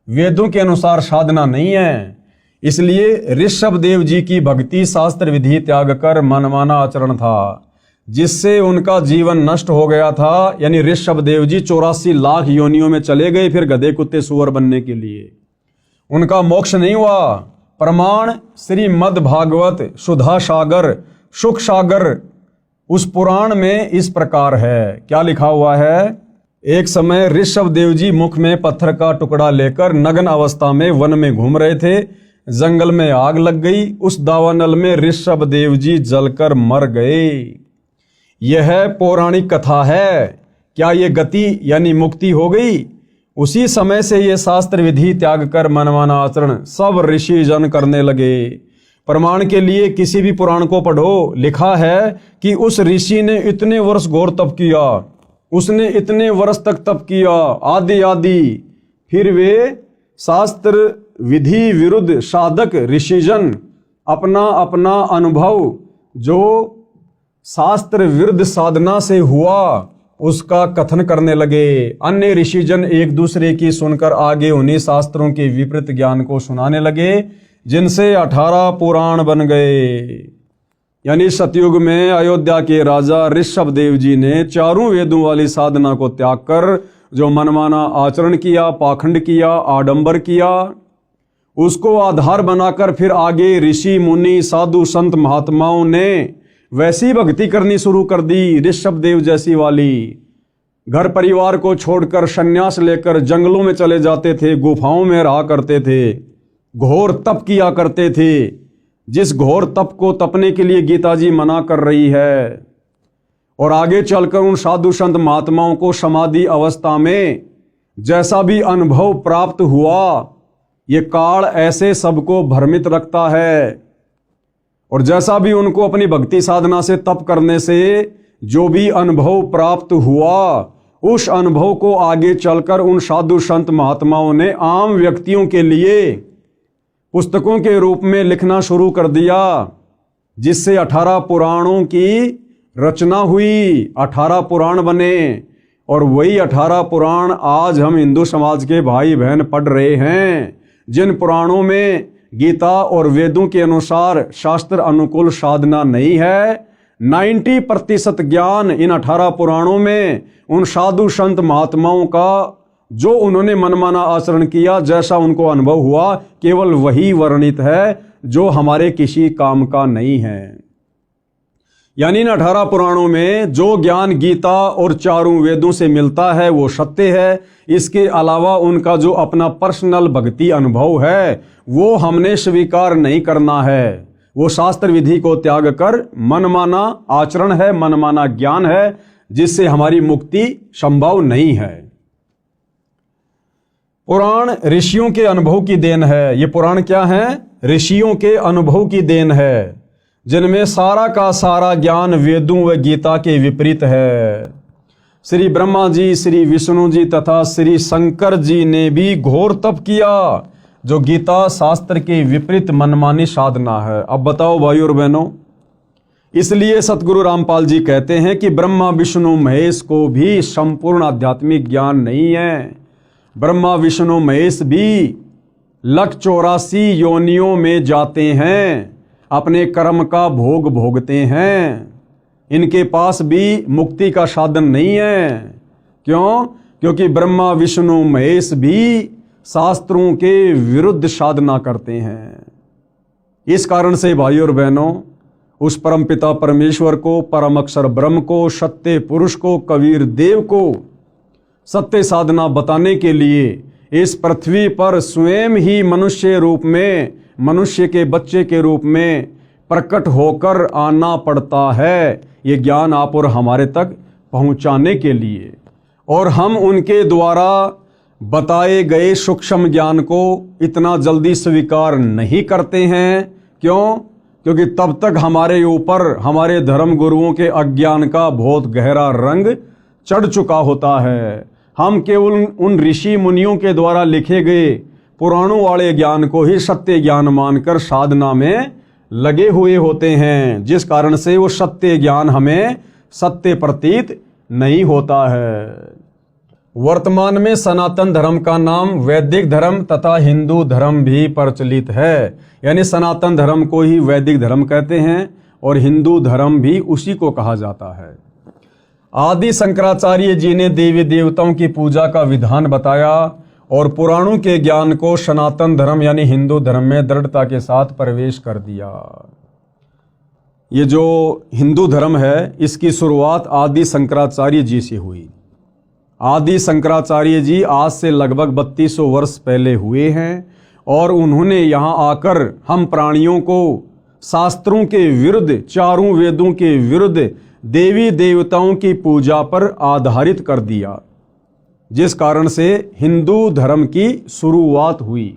वेदों के अनुसार साधना नहीं है, इसलिए ऋषभदेव जी की भक्ति शास्त्र विधि त्याग कर मनमाना आचरण था, जिससे उनका जीवन नष्ट हो गया था। यानी ऋषभदेव जी 84 लाख योनियों में चले गए फिर गधे कुत्ते सुअर बनने के लिए, उनका मोक्ष नहीं हुआ। प्रमाण श्रीमद् भागवत सुधा सागर सुख सागर उस पुराण में इस प्रकार है। क्या लिखा हुआ है? एक समय ऋषभदेव जी मुख में पत्थर का टुकड़ा लेकर नग्न अवस्था में वन में घूम रहे थे। जंगल में आग लग गई, उस दावानल में ऋषभदेव जी जलकर मर गए। यह पौराणिक कथा है। क्या ये गति यानी मुक्ति हो गई? उसी समय से ये शास्त्र विधि त्याग कर मनमाना आचरण सब ऋषि जन करने लगे। प्रमाण के लिए किसी भी पुराण को पढ़ो, लिखा है कि उस ऋषि ने इतने वर्ष घोर तप किया, उसने इतने वर्ष तक तप किया आदि आदि, फिर वे शास्त्र विधि विरुद्ध साधक ऋषिजन अपना अपना अनुभव जो शास्त्र विरुद्ध साधना से हुआ उसका कथन करने लगे। अन्य ऋषिजन एक दूसरे की सुनकर आगे उन्हीं शास्त्रों के विपरीत ज्ञान को सुनाने लगे, जिनसे 18 पुराण बन गए। यानी सतयुग में अयोध्या के राजा ऋषभदेव जी ने चारों वेदों वाली साधना को त्याग कर जो मनमाना आचरण किया, पाखंड किया, आडंबर किया, उसको आधार बनाकर फिर आगे ऋषि मुनि साधु संत महात्माओं ने वैसी भक्ति करनी शुरू कर दी ऋषभदेव जैसी वाली। घर परिवार को छोड़कर संन्यास लेकर जंगलों में चले जाते थे, गुफाओं में रहा करते थे, घोर तप किया करते थे, जिस घोर तप को तपने के लिए गीता जी मना कर रही है। और आगे चलकर उन साधु संत महात्माओं को समाधि अवस्था में जैसा भी अनुभव प्राप्त हुआ, ये काल ऐसे सबको भ्रमित रखता है। और जैसा भी उनको अपनी भक्ति साधना से तप करने से जो भी अनुभव प्राप्त हुआ, उस अनुभव को आगे चलकर उन साधु संत महात्माओं ने आम व्यक्तियों के लिए पुस्तकों के रूप में लिखना शुरू कर दिया, जिससे 18 पुराणों की रचना हुई, 18 पुराण बने। और वही 18 पुराण आज हम हिंदू समाज के भाई बहन पढ़ रहे हैं, जिन पुराणों में गीता और वेदों के अनुसार शास्त्र अनुकूल साधना नहीं है। 90% ज्ञान इन 18 पुराणों में उन साधु संत महात्माओं का जो उन्होंने मनमाना आचरण किया, जैसा उनको अनुभव हुआ, केवल वही वर्णित है जो हमारे किसी काम का नहीं है। यानी इन 18 पुराणों में जो ज्ञान गीता और चारों वेदों से मिलता है वो सत्य है। इसके अलावा उनका जो अपना पर्सनल भक्ति अनुभव है वो हमने स्वीकार नहीं करना है। वो शास्त्र विधि को त्याग कर मनमाना आचरण है, मनमाना ज्ञान है, जिससे हमारी मुक्ति संभव नहीं है। पुराण ऋषियों के अनुभव की देन है। ये पुराण क्या है? ऋषियों के अनुभव की देन है, जिनमें सारा का सारा ज्ञान वेदों व गीता के विपरीत है। श्री ब्रह्मा जी, श्री विष्णु जी तथा श्री शंकर जी ने भी घोर तप किया, जो गीता शास्त्र के विपरीत मनमानी साधना है। अब बताओ भाई और बहनों, इसलिए सतगुरु रामपाल जी कहते हैं कि ब्रह्मा विष्णु महेश को भी संपूर्ण आध्यात्मिक ज्ञान नहीं है। ब्रह्मा विष्णु महेश भी 184 योनियों में जाते हैं, अपने कर्म का भोग भोगते हैं। इनके पास भी मुक्ति का साधन नहीं है। क्यों? क्योंकि ब्रह्मा विष्णु महेश भी शास्त्रों के विरुद्ध साधना करते हैं। इस कारण से भाई और बहनों, उस परमपिता परमेश्वर को, परम अक्षर ब्रह्म को, सत्य पुरुष को, कबीर देव को सत्य साधना बताने के लिए इस पृथ्वी पर स्वयं ही मनुष्य रूप में, मनुष्य के बच्चे के रूप में प्रकट होकर आना पड़ता है, ये ज्ञान आप और हमारे तक पहुंचाने के लिए। और हम उनके द्वारा बताए गए सूक्ष्म ज्ञान को इतना जल्दी स्वीकार नहीं करते हैं। क्यों? क्योंकि तब तक हमारे ऊपर हमारे धर्म गुरुओं के अज्ञान का बहुत गहरा रंग चढ़ चुका होता है। हम केवल उन ऋषि मुनियों के द्वारा लिखे गए पुराणों वाले ज्ञान को ही सत्य ज्ञान मानकर साधना में लगे हुए होते हैं, जिस कारण से वो सत्य ज्ञान हमें सत्य प्रतीत नहीं होता है। वर्तमान में सनातन धर्म का नाम वैदिक धर्म तथा हिंदू धर्म भी प्रचलित है। यानी सनातन धर्म को ही वैदिक धर्म कहते हैं और हिंदू धर्म भी उसी को कहा जाता है। आदि शंकराचार्य जी ने देवी देवताओं की पूजा का विधान बताया और पुराणों के ज्ञान को सनातन धर्म यानी हिंदू धर्म में दृढ़ता के साथ प्रवेश कर दिया। ये जो हिंदू धर्म है, इसकी शुरुआत आदि शंकराचार्य जी से हुई। आदि शंकराचार्य जी आज से लगभग 3200 वर्ष पहले हुए हैं और उन्होंने यहाँ आकर हम प्राणियों को शास्त्रों के विरुद्ध, चारों वेदों के विरुद्ध देवी देवताओं की पूजा पर आधारित कर दिया, जिस कारण से हिंदू धर्म की शुरुआत हुई।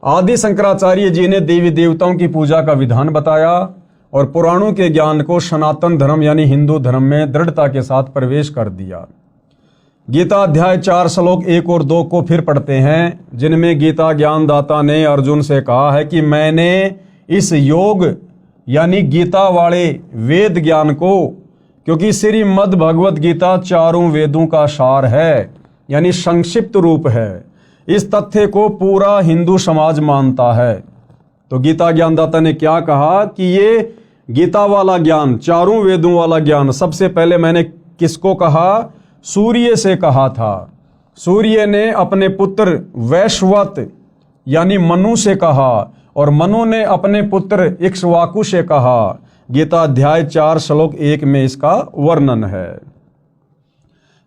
आदि शंकराचार्य जी ने देवी देवताओं की पूजा का विधान बताया और पुराणों के ज्ञान को सनातन धर्म यानी हिंदू धर्म में दृढ़ता के साथ प्रवेश कर दिया। गीता अध्याय 4 श्लोक 1 और 2 को फिर पढ़ते हैं, जिनमें गीता ज्ञानदाता ने अर्जुन से कहा है कि मैंने इस योग यानी गीता वाले वेद ज्ञान को, क्योंकि श्रीमद् भगवत गीता चारों वेदों का सार है यानी संक्षिप्त रूप है, इस तथ्य को पूरा हिंदू समाज मानता है। तो गीता ज्ञानदाता ने क्या कहा कि ये गीता वाला ज्ञान, चारों वेदों वाला ज्ञान, सबसे पहले मैंने किसको कहा? सूर्य से कहा था। सूर्य ने अपने पुत्र वैश्वत यानी मनु से कहा और मनु ने अपने पुत्र इक्ष्वाकु से कहा। गीता अध्याय 4 श्लोक 1 में इसका वर्णन है।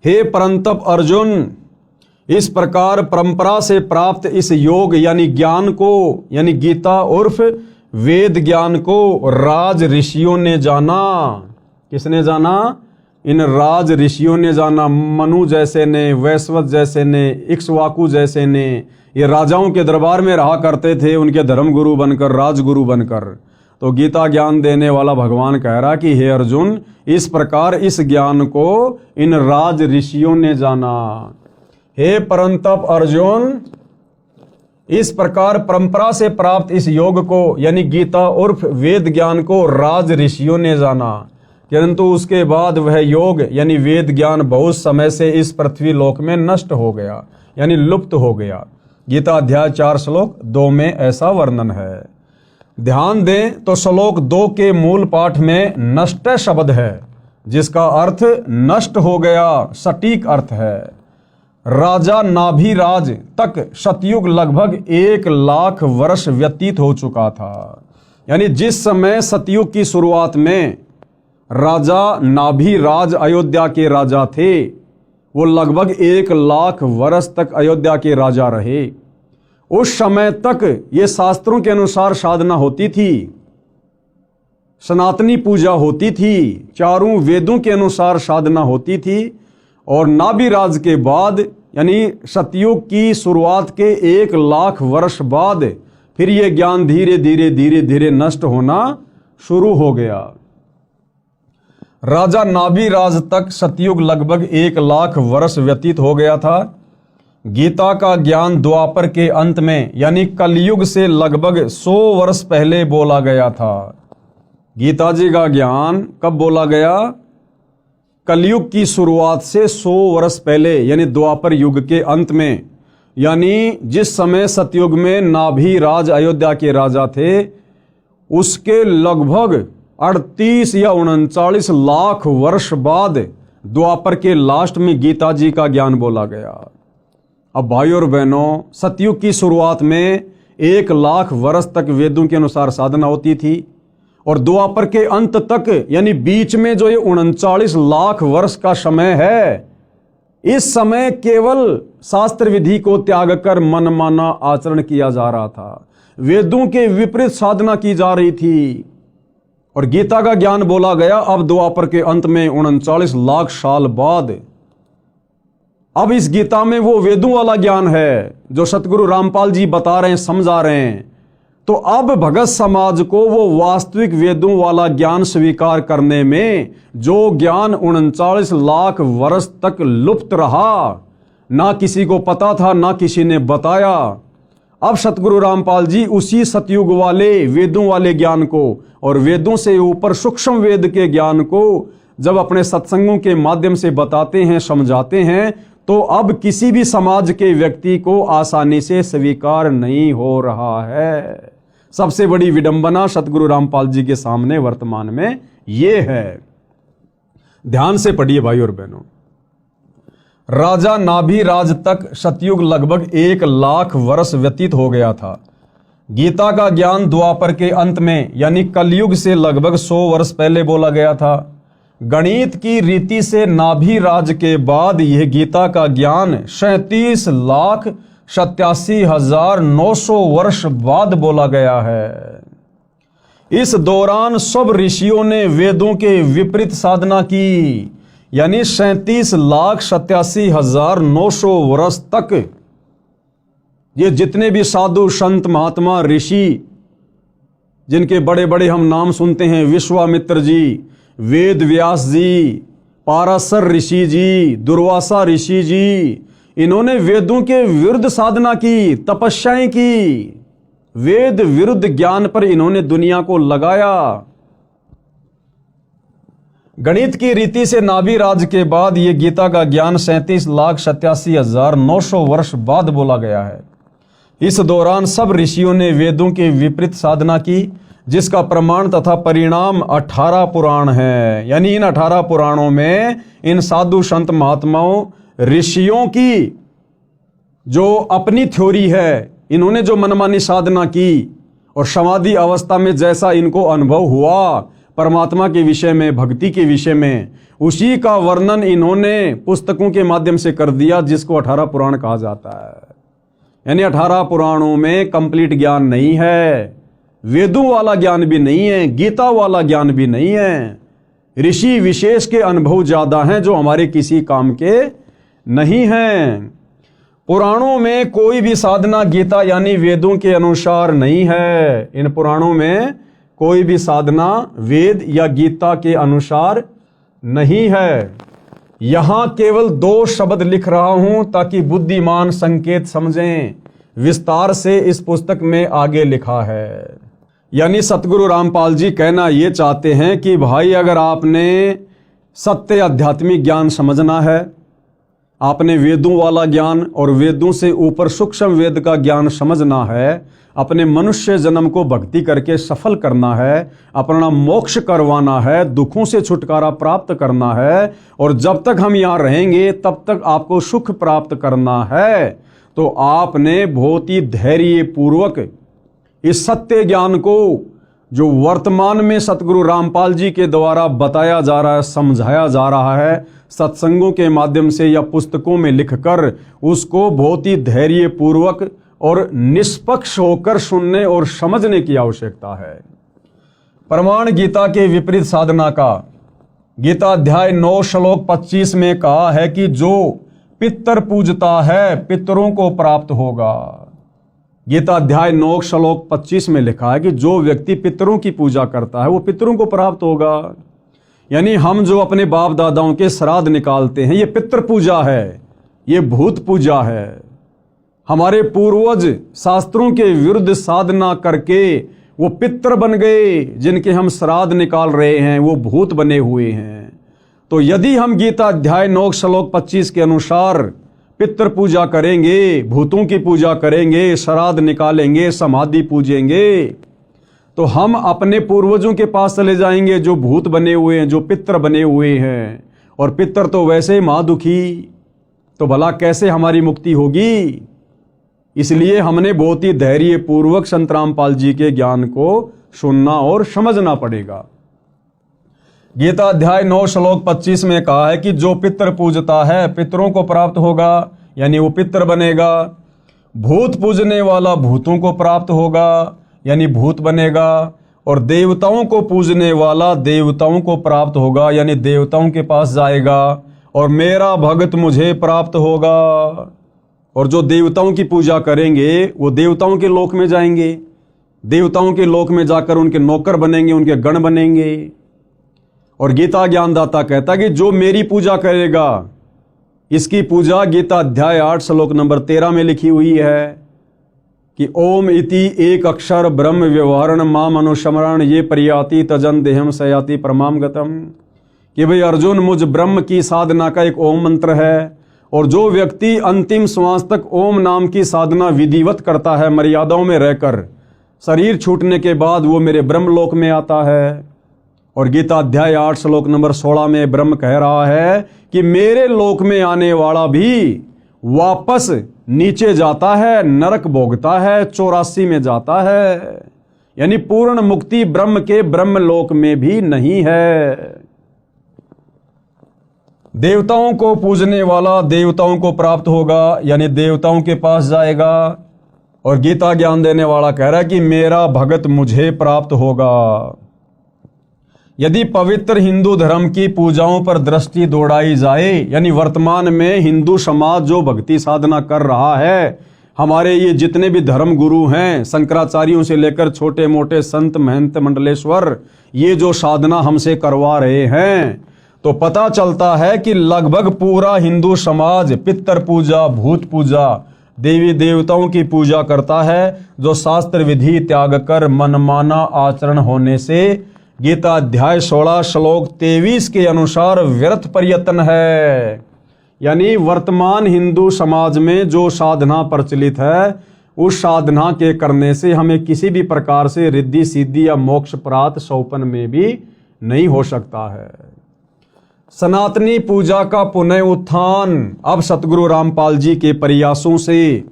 हे परंतप अर्जुन, इस प्रकार परंपरा से प्राप्त इस योग यानी ज्ञान को, यानी गीता उर्फ वेद ज्ञान को राज ऋषियों ने जाना। किसने जाना? इन राज ऋषियों ने जाना। मनु जैसे ने, वैश्वत जैसे ने, इक्ष्वाकु जैसे ने, ये राजाओं के दरबार में रहा करते थे, उनके धर्मगुरु बनकर, राजगुरु बनकर। तो गीता ज्ञान देने वाला भगवान कह रहा कि हे अर्जुन, इस प्रकार इस ज्ञान को इन राज ऋषियों ने जाना। हे परंतप अर्जुन, इस प्रकार परंपरा से प्राप्त इस योग को यानी गीता उर्फ वेद ज्ञान को राज ऋषियों ने जाना, किंतु उसके बाद वह योग यानी वेद ज्ञान बहुत समय से इस पृथ्वी लोक में नष्ट हो गया यानी लुप्त हो गया। गीता अध्याय 4 श्लोक 2 में ऐसा वर्णन है। ध्यान दें तो श्लोक 2 के मूल पाठ में नष्ट शब्द है, जिसका अर्थ नष्ट हो गया, सटीक अर्थ है। राजा नाभिराज तक सतयुग लगभग 1 लाख वर्ष व्यतीत हो चुका था। यानी जिस समय सतयुग की शुरुआत में राजा नाभिराज अयोध्या के राजा थे, वो लगभग 1,00,000 वर्ष तक अयोध्या के राजा रहे। उस समय तक ये शास्त्रों के अनुसार साधना होती थी, सनातनी पूजा होती थी, चारों वेदों के अनुसार साधना होती थी। और नाभिराज के बाद यानी सतयुग की शुरुआत के 1,00,000 वर्ष बाद फिर ये ज्ञान धीरे धीरे नष्ट होना शुरू हो गया। राजा नाभिराज तक सतयुग लगभग 1,00,000 वर्ष व्यतीत हो गया था। गीता का ज्ञान द्वापर के अंत में यानी कलयुग से लगभग 100 वर्ष पहले बोला गया था। गीता जी का ज्ञान कब बोला गया? कलयुग की शुरुआत से 100 वर्ष पहले यानी द्वापर युग के अंत में, यानी जिस समय सतयुग में नाभिराज अयोध्या के राजा थे उसके लगभग 38 या 39 लाख वर्ष बाद द्वापर के लास्ट में गीता जी का ज्ञान बोला गया। अब भाई और बहनों, सतयुग की शुरुआत में 1,00,000 वर्ष तक वेदों के अनुसार साधना होती थी और द्वापर के अंत तक यानी बीच में जो ये 39 लाख वर्ष का समय है, इस समय केवल शास्त्र विधि को त्याग कर मनमाना आचरण किया जा रहा था, वेदों के विपरीत साधना की जा रही थी। और गीता का ज्ञान बोला गया अब द्वापर के अंत में 39 लाख साल बाद। अब इस गीता में वो वेदों वाला ज्ञान है जो सतगुरु रामपाल जी बता रहे हैं, समझा रहे हैं। तो अब भगत समाज को वो वास्तविक वेदों वाला ज्ञान स्वीकार करने में जो ज्ञान 39 लाख वर्ष तक लुप्त रहा, ना किसी को पता था ना किसी ने बताया, अब सतगुरु रामपाल जी उसी सतयुग वाले वेदों वाले ज्ञान को और वेदों से ऊपर सूक्ष्म वेद के ज्ञान को जब अपने सत्संगों के माध्यम से बताते हैं, समझाते हैं, तो अब किसी भी समाज के व्यक्ति को आसानी से स्वीकार नहीं हो रहा है। सबसे बड़ी विडंबना सतगुरु रामपाल जी के सामने वर्तमान में ये है। ध्यान से पढ़िए भाई और बहनों, राजा नाभिराज तक सतयुग लगभग 1,00,000 वर्ष व्यतीत हो गया था। गीता का ज्ञान द्वापर के अंत में यानी कलयुग से लगभग 100 वर्ष पहले बोला गया था। गणित की रीति से नाभिराज के बाद यह गीता का ज्ञान 37,87,900 वर्ष बाद बोला गया है। इस दौरान सब ऋषियों ने वेदों के विपरीत साधना की, यानी 37,87,900 वर्ष तक ये जितने भी साधु संत महात्मा ऋषि जिनके बड़े बड़े हम नाम सुनते हैं, विश्वामित्र जी, वेद व्यास जी, पाराशर ऋषि जी, दुर्वासा ऋषि जी, इन्होंने वेदों के विरुद्ध साधना की, तपस्याएं की, वेद विरुद्ध ज्ञान पर इन्होंने दुनिया को लगाया। गणित की रीति से नाभिराज के बाद यह गीता का ज्ञान 37,87,900 वर्ष बाद बोला गया है। इस दौरान सब ऋषियों ने वेदों के विपरीत साधना की, जिसका प्रमाण तथा परिणाम 18 पुराण है। यानी इन 18 पुराणों में इन साधु संत महात्माओं ऋषियों की जो अपनी थ्योरी है, इन्होंने जो मनमानी साधना की और समाधि अवस्था में जैसा इनको अनुभव हुआ परमात्मा के विषय में, भक्ति के विषय में, उसी का वर्णन इन्होंने पुस्तकों के माध्यम से कर दिया, जिसको 18 पुराण कहा जाता है। यानी 18 पुराणों में कंप्लीट ज्ञान नहीं है, वेदों वाला ज्ञान भी नहीं है, गीता वाला ज्ञान भी नहीं है। ऋषि विशेष के अनुभव ज्यादा हैं जो हमारे किसी काम के नहीं हैं। पुराणों में कोई भी साधना गीता यानी वेदों के अनुसार नहीं है। इन पुराणों में कोई भी साधना वेद या गीता के अनुसार नहीं है। यहां केवल 2 शब्द लिख रहा हूं ताकि बुद्धिमान संकेत समझें। विस्तार से इस पुस्तक में आगे लिखा है। यानी सतगुरु रामपाल जी कहना ये चाहते हैं कि भाई, अगर आपने सत्य आध्यात्मिक ज्ञान समझना है, आपने वेदों वाला ज्ञान और वेदों से ऊपर सूक्ष्म वेद का ज्ञान समझना है, अपने मनुष्य जन्म को भक्ति करके सफल करना है, अपना मोक्ष करवाना है, दुखों से छुटकारा प्राप्त करना है, और जब तक हम यहाँ रहेंगे तब तक आपको सुख प्राप्त करना है, तो आपने बहुत ही धैर्य पूर्वक इस सत्य ज्ञान को जो वर्तमान में सतगुरु रामपाल जी के द्वारा बताया जा रहा है, समझाया जा रहा है सत्संगों के माध्यम से या पुस्तकों में लिखकर, उसको बहुत ही धैर्यपूर्वक और निष्पक्ष होकर सुनने और समझने की आवश्यकता है। प्रमाण गीता के विपरीत साधना का गीता अध्याय 9 श्लोक 25 में कहा है कि जो पितर पूजता है पितरों को प्राप्त होगा। गीता अध्याय 9 श्लोक 25 में लिखा है कि जो व्यक्ति पितरों की पूजा करता है वो पितरों को प्राप्त होगा। यानी हम जो अपने बाप दादाओं के श्राद्ध निकालते हैं, ये पितृ पूजा है, ये भूत पूजा है। हमारे पूर्वज शास्त्रों के विरुद्ध साधना करके वो पितृ बन गए, जिनके हम श्राद्ध निकाल रहे हैं वो भूत बने हुए हैं। तो यदि हम गीता अध्याय 9 श्लोक 25 के अनुसार पितृ पूजा करेंगे, भूतों की पूजा करेंगे, श्राद्ध निकालेंगे, समाधि पूजेंगे, तो हम अपने पूर्वजों के पास चले जाएंगे जो भूत बने हुए हैं, जो पितृ बने हुए हैं। और पितृ तो वैसे ही महादुखी, तो भला कैसे हमारी मुक्ति होगी। इसलिए हमने बहुत ही धैर्यपूर्वक संत रामपाल जी के ज्ञान को सुनना और समझना पड़ेगा। गीता अध्याय 9 श्लोक 25 में कहा है कि जो पितृ पूजता है पितरों को प्राप्त होगा, यानी वो पितृ बनेगा। भूत पूजने वाला भूतों को प्राप्त होगा, यानी भूत बनेगा। और देवताओं को पूजने वाला देवताओं को प्राप्त होगा, यानी देवताओं के पास जाएगा। और मेरा भगत मुझे प्राप्त होगा। और जो देवताओं की पूजा करेंगे वो देवताओं के लोक में जाएंगे, देवताओं के लोक में जाकर उनके नौकर बनेंगे, उनके गण बनेंगे। और गीता ज्ञानदाता कहता है कि जो मेरी पूजा करेगा, इसकी पूजा गीता अध्याय 8 श्लोक नंबर 13 में लिखी हुई है कि ओम इति एक अक्षर ब्रह्म व्यवहारण माम अनुस्मरण ये परियाति तजन देहम सयाति परमाम गतम। कि भाई अर्जुन, मुझ ब्रह्म की साधना का एक ओम मंत्र है, और जो व्यक्ति अंतिम श्वास तक ओम नाम की साधना विधिवत करता है मर्यादाओं में रहकर, शरीर छूटने के बाद वो मेरे ब्रह्मलोक में आता है। और गीता अध्याय 8 श्लोक नंबर 16 में ब्रह्म कह रहा है कि मेरे लोक में आने वाला भी वापस नीचे जाता है, नरक भोगता है, 84 में जाता है। यानी पूर्ण मुक्ति ब्रह्म के ब्रह्मलोक में भी नहीं है। देवताओं को पूजने वाला देवताओं को प्राप्त होगा, यानी देवताओं के पास जाएगा। और गीता ज्ञान देने वाला कह रहा है कि मेरा भगत मुझे प्राप्त होगा। यदि पवित्र हिंदू धर्म की पूजाओं पर दृष्टि दौड़ाई जाए, यानी वर्तमान में हिंदू समाज जो भक्ति साधना कर रहा है, हमारे ये जितने भी धर्म गुरु हैं, शंकराचार्यों से लेकर छोटे मोटे संत महंत मंडलेश्वर, ये जो साधना हमसे करवा रहे हैं, तो पता चलता है कि लगभग पूरा हिंदू समाज पितृ पूजा, भूत पूजा, देवी देवताओं की पूजा करता है, जो शास्त्र विधि त्याग कर मनमाना आचरण होने से गीता अध्याय 16 श्लोक 23 के अनुसार व्यर्थ प्रयत्न है। यानी वर्तमान हिंदू समाज में जो साधना प्रचलित है, उस साधना के करने से हमें किसी भी प्रकार से रिद्धि सिद्धि या मोक्ष प्राप्त सौपन में भी नहीं हो सकता है। सनातनी पूजा का पुनः उत्थान अब सतगुरु रामपाल जी के प्रयासों से,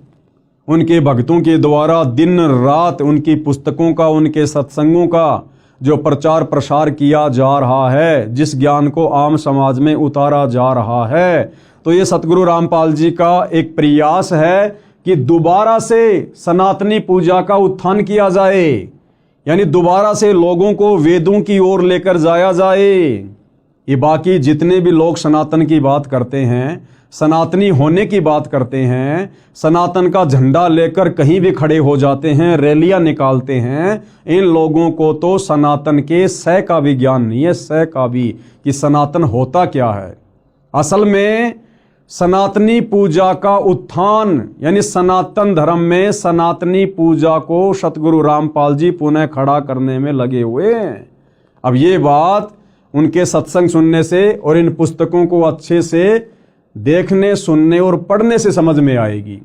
उनके भक्तों के द्वारा दिन रात उनकी पुस्तकों का, उनके सत्संगों का जो प्रचार प्रसार किया जा रहा है, जिस ज्ञान को आम समाज में उतारा जा रहा है, तो ये सतगुरु रामपाल जी का एक प्रयास है कि दोबारा से सनातनी पूजा का उत्थान किया जाए। यानी दोबारा से लोगों को वेदों की ओर लेकर जाया जाए। ये बाकी जितने भी लोग सनातन की बात करते हैं, सनातनी होने की बात करते हैं, सनातन का झंडा लेकर कहीं भी खड़े हो जाते हैं, रैलियां निकालते हैं, इन लोगों को तो सनातन के सह का भी ज्ञान नहीं है, सह का भी, कि सनातन होता क्या है। असल में सनातनी पूजा का उत्थान, यानी सनातन धर्म में सनातनी पूजा को सतगुरु रामपाल जी पुनः खड़ा करने में लगे हुए हैं। अब ये बात उनके सत्संग सुनने से और इन पुस्तकों को अच्छे से देखने, सुनने और पढ़ने से समझ में आएगी।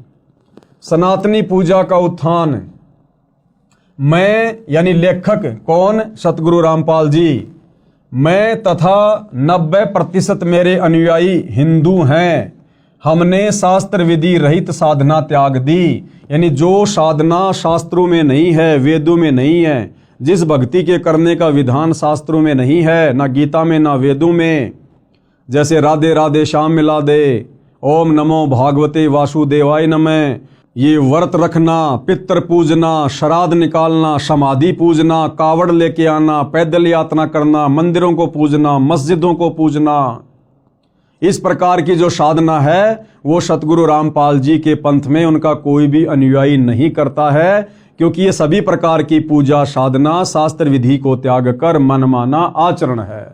सनातनी पूजा का उत्थान, मैं यानी लेखक कौन? सतगुरु रामपाल जी। मैं तथा 90% मेरे अनुयायी हिंदू हैं। हमने शास्त्र विधि रहित साधना त्याग दी, यानी जो साधना शास्त्रों में नहीं है, वेदों में नहीं है, जिस भक्ति के करने का विधान शास्त्रों में नहीं है, ना गीता में ना वेदों में, जैसे राधे राधे श्याम मिला दे, ओम नमो भागवते वासुदेवाय नमः, ये व्रत रखना, पितृ पूजना, श्राद्ध निकालना, समाधि पूजना, कावड़ लेके आना, पैदल यात्रा करना, मंदिरों को पूजना, मस्जिदों को पूजना, इस प्रकार की जो साधना है वो सतगुरु रामपाल जी के पंथ में उनका कोई भी अनुयायी नहीं करता है, क्योंकि ये सभी प्रकार की पूजा साधना शास्त्र विधि को त्याग कर मनमाना आचरण है।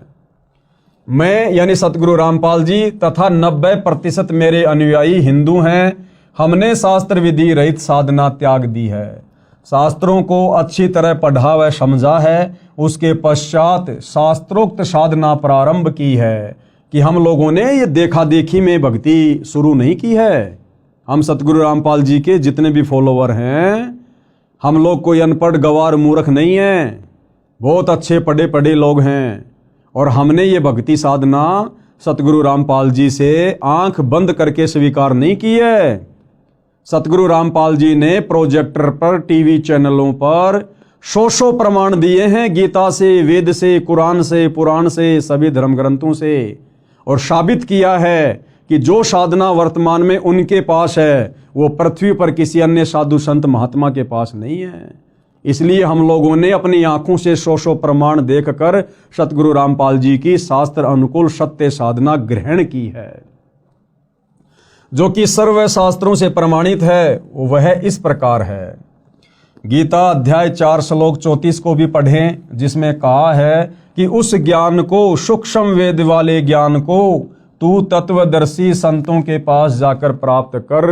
मैं यानी सतगुरु रामपाल जी तथा 90% मेरे अनुयायी हिंदू हैं। हमने शास्त्र विधि रहित साधना त्याग दी है, शास्त्रों को अच्छी तरह पढ़ा व समझा है, उसके पश्चात शास्त्रोक्त साधना प्रारंभ की है कि हम लोगों ने ये देखा देखी में भक्ति शुरू नहीं की है। हम सतगुरु रामपाल जी के जितने भी फॉलोवर हैं, हम लोग कोई अनपढ़ गवार मूर्ख नहीं हैं, बहुत अच्छे पढ़े पढ़े लोग हैं। और हमने ये भक्ति साधना सतगुरु रामपाल जी से आंख बंद करके स्वीकार नहीं की है। सतगुरु रामपाल जी ने प्रोजेक्टर पर, टीवी चैनलों पर सौ प्रमाण दिए हैं, गीता से, वेद से, कुरान से, पुराण से, सभी धर्म ग्रंथों से, और साबित किया है कि जो साधना वर्तमान में उनके पास है वो पृथ्वी पर किसी अन्य साधु संत महात्मा के पास नहीं है। इसलिए हम लोगों ने अपनी आंखों से सौ प्रमाण देखकर सतगुरु रामपाल जी की शास्त्र अनुकूल सत्य साधना ग्रहण की है, जो कि सर्व शास्त्रों से प्रमाणित है। वह इस प्रकार है। गीता अध्याय 4 श्लोक 34 को भी पढ़ें, जिसमें कहा है कि उस ज्ञान को, सूक्ष्म वेद वाले ज्ञान को तू तत्वदर्शी संतों के पास जाकर प्राप्त कर।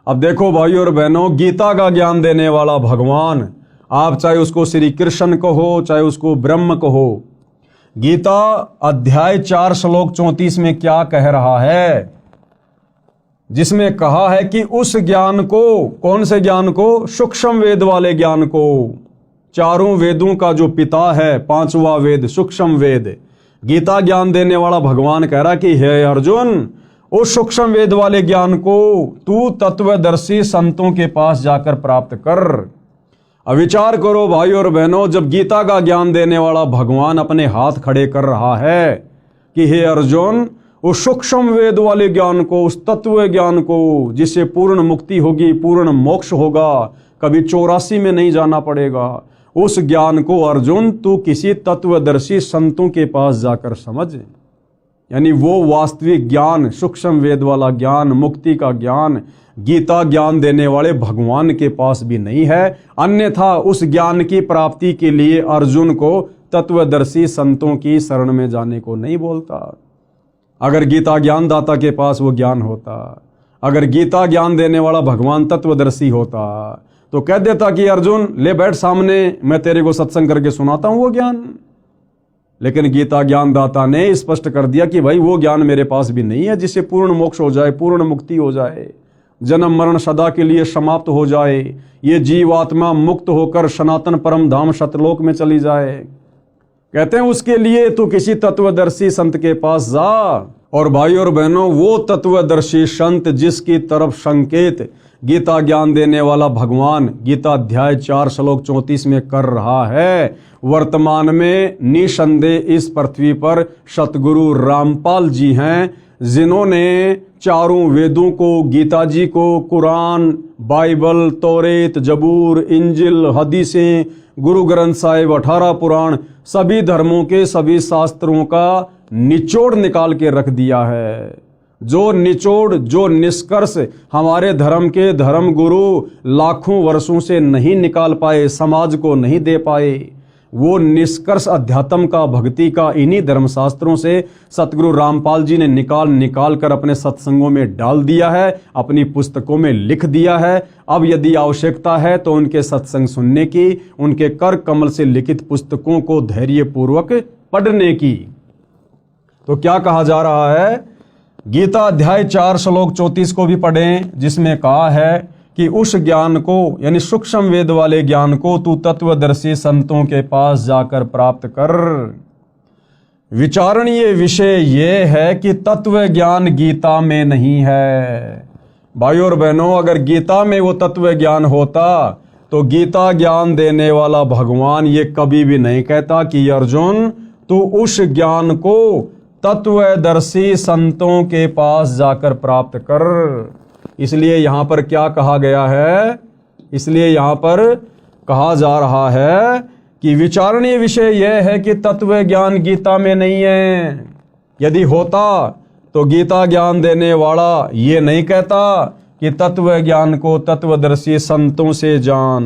अब देखो भाइयों और बहनों, गीता का ज्ञान देने वाला भगवान, आप चाहे उसको श्री कृष्ण कहो, चाहे उसको ब्रह्म कहो, गीता अध्याय 4 श्लोक 34 में क्या कह रहा है, जिसमें कहा है कि उस ज्ञान को, कौन से ज्ञान को, सूक्ष्म वेद वाले ज्ञान को, चारों वेदों का जो पिता है, 5वां वेद सूक्ष्म वेद, गीता ज्ञान देने वाला भगवान कह रहा कि हे अर्जुन, उस सूक्ष्म वेद वाले ज्ञान को तू तत्वदर्शी संतों के पास जाकर प्राप्त कर। अब विचार करो भाइयों और बहनों, जब गीता का ज्ञान देने वाला भगवान अपने हाथ खड़े कर रहा है कि हे अर्जुन, उस सूक्ष्म वेद वाले ज्ञान को, उस तत्व ज्ञान को, जिससे पूर्ण मुक्ति होगी, पूर्ण मोक्ष होगा, कभी 84 में नहीं जाना पड़ेगा, उस ज्ञान को अर्जुन तू किसी तत्वदर्शी संतों के पास जाकर समझ। यानी वो वास्तविक ज्ञान, सूक्ष्म वेद वाला ज्ञान, मुक्ति का ज्ञान गीता ज्ञान देने वाले भगवान के पास भी नहीं है। अन्यथा उस ज्ञान की प्राप्ति के लिए अर्जुन को तत्वदर्शी संतों की शरण में जाने को नहीं बोलता। अगर गीता ज्ञान दाता के पास वो ज्ञान होता, अगर गीता ज्ञान देने वाला भगवान तत्वदर्शी होता, तो कह देता कि अर्जुन ले बैठ सामने, मैं तेरे को सत्संग करके सुनाता हूं वो ज्ञान। लेकिन गीता ज्ञान दाता ने स्पष्ट कर दिया कि भाई वो ज्ञान मेरे पास भी नहीं है जिससे पूर्ण मोक्ष हो जाए, पूर्ण मुक्ति हो जाए, जन्म मरण सदा के लिए समाप्त हो जाए, ये जीवात्मा मुक्त होकर सनातन परम धाम सतलोक में चली जाए। कहते हैं उसके लिए तू किसी तत्वदर्शी संत के पास जा। और भाई और बहनों, वो तत्वदर्शी संत जिसकी तरफ संकेत गीता ज्ञान देने वाला भगवान गीता अध्याय 4 श्लोक 34 में कर रहा है, वर्तमान में निसंदेह इस पृथ्वी पर सतगुरु रामपाल जी हैं, जिन्होंने चारों वेदों को, गीता जी को, कुरान, बाइबल, तौरेत, जबूर, इंजिल, हदीसें, गुरु ग्रंथ साहिब, 18 पुराण, सभी धर्मों के सभी शास्त्रों का निचोड़ निकाल के रख दिया है। जो निचोड़, जो निष्कर्ष हमारे धर्म के धर्म गुरु लाखों वर्षों से नहीं निकाल पाए, समाज को नहीं दे पाए, वो निष्कर्ष अध्यात्म का, भक्ति का इन्हीं धर्मशास्त्रों से सतगुरु रामपाल जी ने निकाल कर अपने सत्संगों में डाल दिया है, अपनी पुस्तकों में लिख दिया है। अब यदि आवश्यकता है तो उनके सत्संग सुनने की, उनके कर कमल से लिखित पुस्तकों को धैर्यपूर्वक पढ़ने की। तो क्या कहा जा रहा है, गीता अध्याय 4 श्लोक 34 को भी पढ़ें, जिसमें कहा है कि उस ज्ञान को, यानी सूक्ष्म वेद वाले ज्ञान को तू तत्वदर्शी संतों के पास जाकर प्राप्त कर। विचारणीय विषय यह है कि तत्व ज्ञान गीता में नहीं है। भाइयों और बहनों, अगर गीता में वो तत्व ज्ञान होता तो गीता ज्ञान देने वाला भगवान ये कभी भी नहीं कहता कि अर्जुन तू उस ज्ञान को तत्वदर्शी संतों के पास जाकर प्राप्त कर। इसलिए यहाँ पर क्या कहा गया है, इसलिए यहाँ पर कहा जा रहा है कि विचारणीय विषय यह है कि तत्व ज्ञान गीता में नहीं है। यदि होता तो गीता ज्ञान देने वाला ये नहीं कहता कि तत्व ज्ञान को तत्वदर्शी संतों से जान।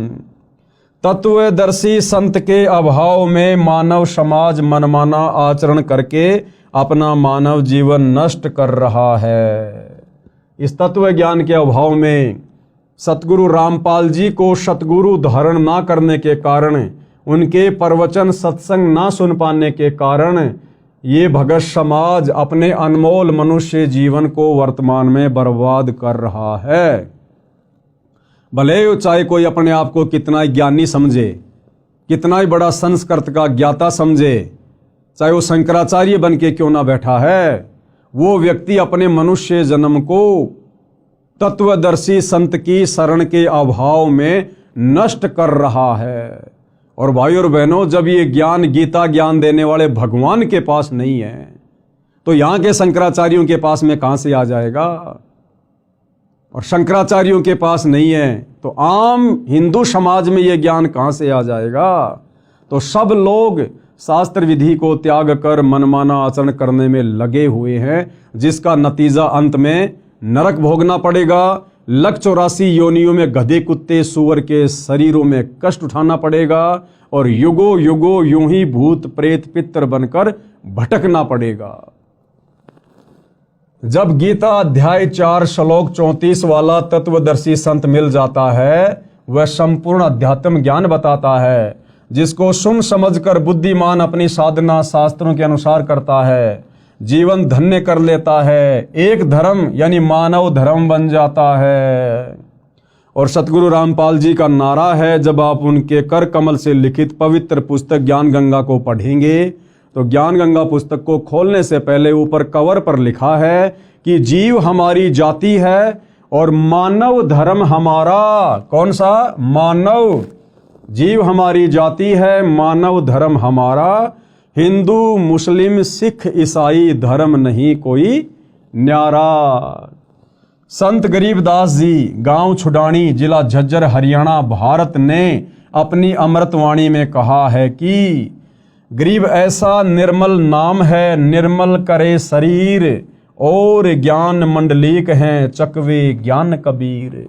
तत्वदर्शी संत के अभाव में मानव समाज मनमाना आचरण करके अपना मानव जीवन नष्ट कर रहा है। इस तत्व ज्ञान के अभाव में सतगुरु रामपाल जी को सतगुरु धारण ना करने के कारण, उनके प्रवचन सत्संग ना सुन पाने के कारण ये भगत समाज अपने अनमोल मनुष्य जीवन को वर्तमान में बर्बाद कर रहा है। भले चाहे कोई अपने आप को कितना ही ज्ञानी समझे, कितना ही बड़ा संस्कृत का ज्ञाता समझे, चाहे वो शंकराचार्य बन के क्यों ना बैठा है, वो व्यक्ति अपने मनुष्य जन्म को तत्वदर्शी संत की शरण के अभाव में नष्ट कर रहा है। और भाई और बहनों, जब ये ज्ञान गीता ज्ञान देने वाले भगवान के पास नहीं है तो यहाँ के शंकराचार्यों के पास में कहाँ से आ जाएगा। और शंकराचार्यों के पास नहीं है तो आम हिंदू समाज में ये ज्ञान कहाँ से आ जाएगा। तो सब लोग शास्त्र विधि को त्याग कर मनमाना आचरण करने में लगे हुए हैं, जिसका नतीजा अंत में नरक भोगना पड़ेगा। 184 योनियों में गधे कुत्ते सूअर के शरीरों में कष्ट उठाना पड़ेगा और युगों युगों यूं ही भूत प्रेत पितर बनकर भटकना पड़ेगा। जब गीता अध्याय 4 श्लोक 34 वाला तत्वदर्शी संत मिल जाता है, वह संपूर्ण अध्यात्म ज्ञान बताता है, जिसको सुन समझकर बुद्धिमान अपनी साधना शास्त्रों के अनुसार करता है, जीवन धन्य कर लेता है, एक धर्म यानी मानव धर्म बन जाता है। और सतगुरु रामपाल जी का नारा है, जब आप उनके कर कमल से लिखित पवित्र पुस्तक ज्ञान गंगा को पढ़ेंगे तो ज्ञान गंगा पुस्तक को खोलने से पहले ऊपर कवर पर लिखा है कि जीव हमारी जाति है और मानव धर्म हमारा। कौन सा? मानव। जीव हमारी जाति है, मानव धर्म हमारा। हिंदू मुस्लिम सिख ईसाई धर्म नहीं कोई न्यारा। संत गरीबदास जी, गांव छुडानी, जिला झज्जर, हरियाणा, भारत ने अपनी अमृतवाणी में कहा है कि गरीब ऐसा निर्मल नाम है, निर्मल करे शरीर, और ज्ञान मंडलीक हैं चकवे ज्ञान कबीर।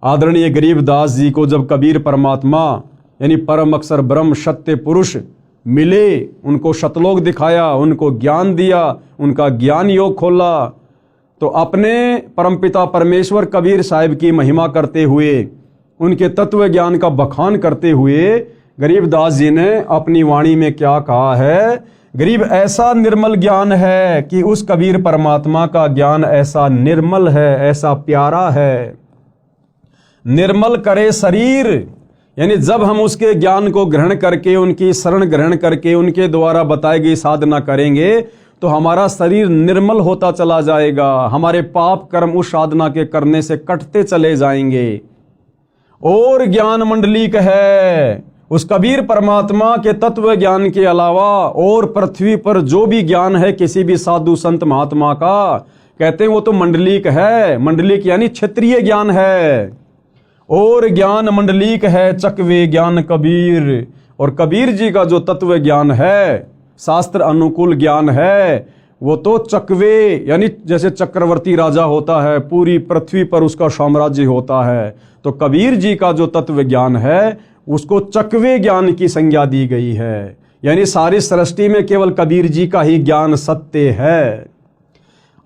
आदरणीय गरीबदास जी को जब कबीर परमात्मा यानी परम अक्षर ब्रह्म सत्य पुरुष मिले, उनको शतलोक दिखाया, उनको ज्ञान दिया, उनका ज्ञान योग खोला, तो अपने परमपिता परमेश्वर कबीर साहिब की महिमा करते हुए, उनके तत्व ज्ञान का बखान करते हुए गरीबदास जी ने अपनी वाणी में क्या कहा है? गरीब ऐसा निर्मल ज्ञान है कि उस कबीर परमात्मा का ज्ञान ऐसा निर्मल है, ऐसा प्यारा है। निर्मल करे शरीर, यानी जब हम उसके ज्ञान को ग्रहण करके, उनकी शरण ग्रहण करके, उनके द्वारा बताई गई साधना करेंगे तो हमारा शरीर निर्मल होता चला जाएगा, हमारे पाप कर्म उस साधना के करने से कटते चले जाएंगे। और ज्ञान मंडलिक है, उस कबीर परमात्मा के तत्व ज्ञान के अलावा और पृथ्वी पर जो भी ज्ञान है किसी भी साधु संत महात्मा का, कहते हैं वो तो मंडलिक है। मंडलिक यानी क्षेत्रीय ज्ञान है। और ज्ञान मंडलिक है चकवे ज्ञान कबीर। और कबीर जी का जो तत्व ज्ञान है, शास्त्र अनुकूल ज्ञान है, वो तो चकवे यानी जैसे चक्रवर्ती राजा होता है, पूरी पृथ्वी पर उसका साम्राज्य होता है, तो कबीर जी का जो तत्व ज्ञान है उसको चकवे ज्ञान की संज्ञा दी गई है। यानी सारी सृष्टि में केवल कबीर जी का ही ज्ञान सत्य है।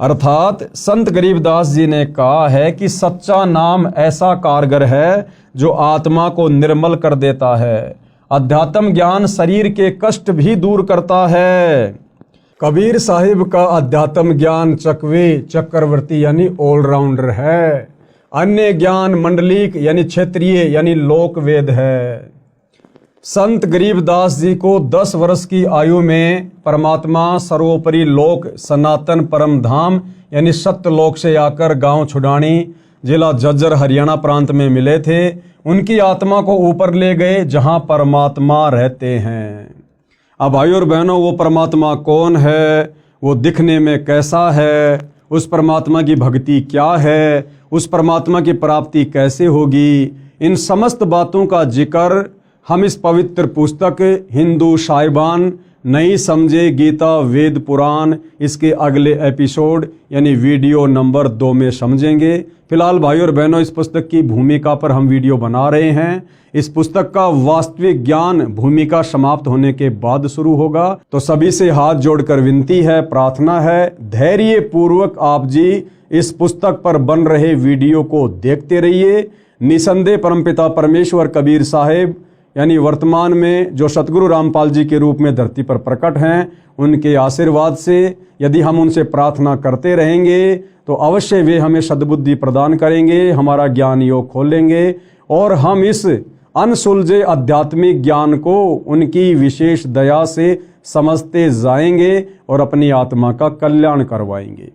अर्थात संत गरीबदास जी ने कहा है कि सच्चा नाम ऐसा कारगर है जो आत्मा को निर्मल कर देता है। अध्यात्म ज्ञान शरीर के कष्ट भी दूर करता है। कबीर साहिब का अध्यात्म ज्ञान चकवे चक्रवर्ती यानी ऑलराउंडर है। अन्य ज्ञान मंडलिक यानी क्षेत्रीय यानी लोक वेद है। संत गरीबदास जी को 10 वर्ष की आयु में परमात्मा सर्वोपरि लोक सनातन परम धाम यानी सत्यलोक से आकर गांव छुडानी, जिला झज्जर, हरियाणा प्रांत में मिले थे। उनकी आत्मा को ऊपर ले गए जहां परमात्मा रहते हैं। अब भाई और बहनों, वो परमात्मा कौन है, वो दिखने में कैसा है, उस परमात्मा की भक्ति क्या है, उस परमात्मा की प्राप्ति कैसे होगी, इन समस्त बातों का जिक्र हम इस पवित्र पुस्तक हिंदू साहिबान नहीं समझे गीता वेद पुराण इसके अगले एपिसोड यानी वीडियो नंबर 2 में समझेंगे। फिलहाल भाई और बहनों, इस पुस्तक की भूमिका पर हम वीडियो बना रहे हैं। इस पुस्तक का वास्तविक ज्ञान भूमिका समाप्त होने के बाद शुरू होगा। तो सभी से हाथ जोड़कर विनती है, प्रार्थना है, धैर्य पूर्वक आप जी इस पुस्तक पर बन रहे वीडियो को देखते रहिए। निसंदेह परमपिता परमेश्वर कबीर साहेब यानी वर्तमान में जो सतगुरु रामपाल जी के रूप में धरती पर प्रकट हैं, उनके आशीर्वाद से यदि हम उनसे प्रार्थना करते रहेंगे तो अवश्य वे हमें सद्बुद्धि प्रदान करेंगे, हमारा ज्ञान योग खोलेंगे और हम इस अनसुलझे आध्यात्मिक ज्ञान को उनकी विशेष दया से समझते जाएंगे और अपनी आत्मा का कल्याण करवाएंगे।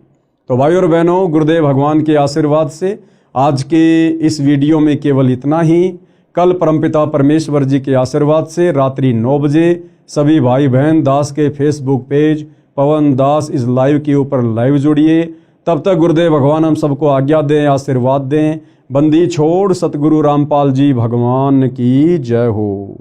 तो भाई और बहनों, गुरुदेव भगवान के आशीर्वाद से आज के इस वीडियो में केवल इतना ही। कल परमपिता परमेश्वर जी के आशीर्वाद से रात्रि 9 बजे सभी भाई बहन दास के फेसबुक पेज पवन दास इस लाइव के ऊपर लाइव जुड़िए। तब तक गुरुदेव भगवान हम सबको आज्ञा दें, आशीर्वाद दें। बंदी छोड़ सतगुरु रामपाल जी भगवान की जय हो।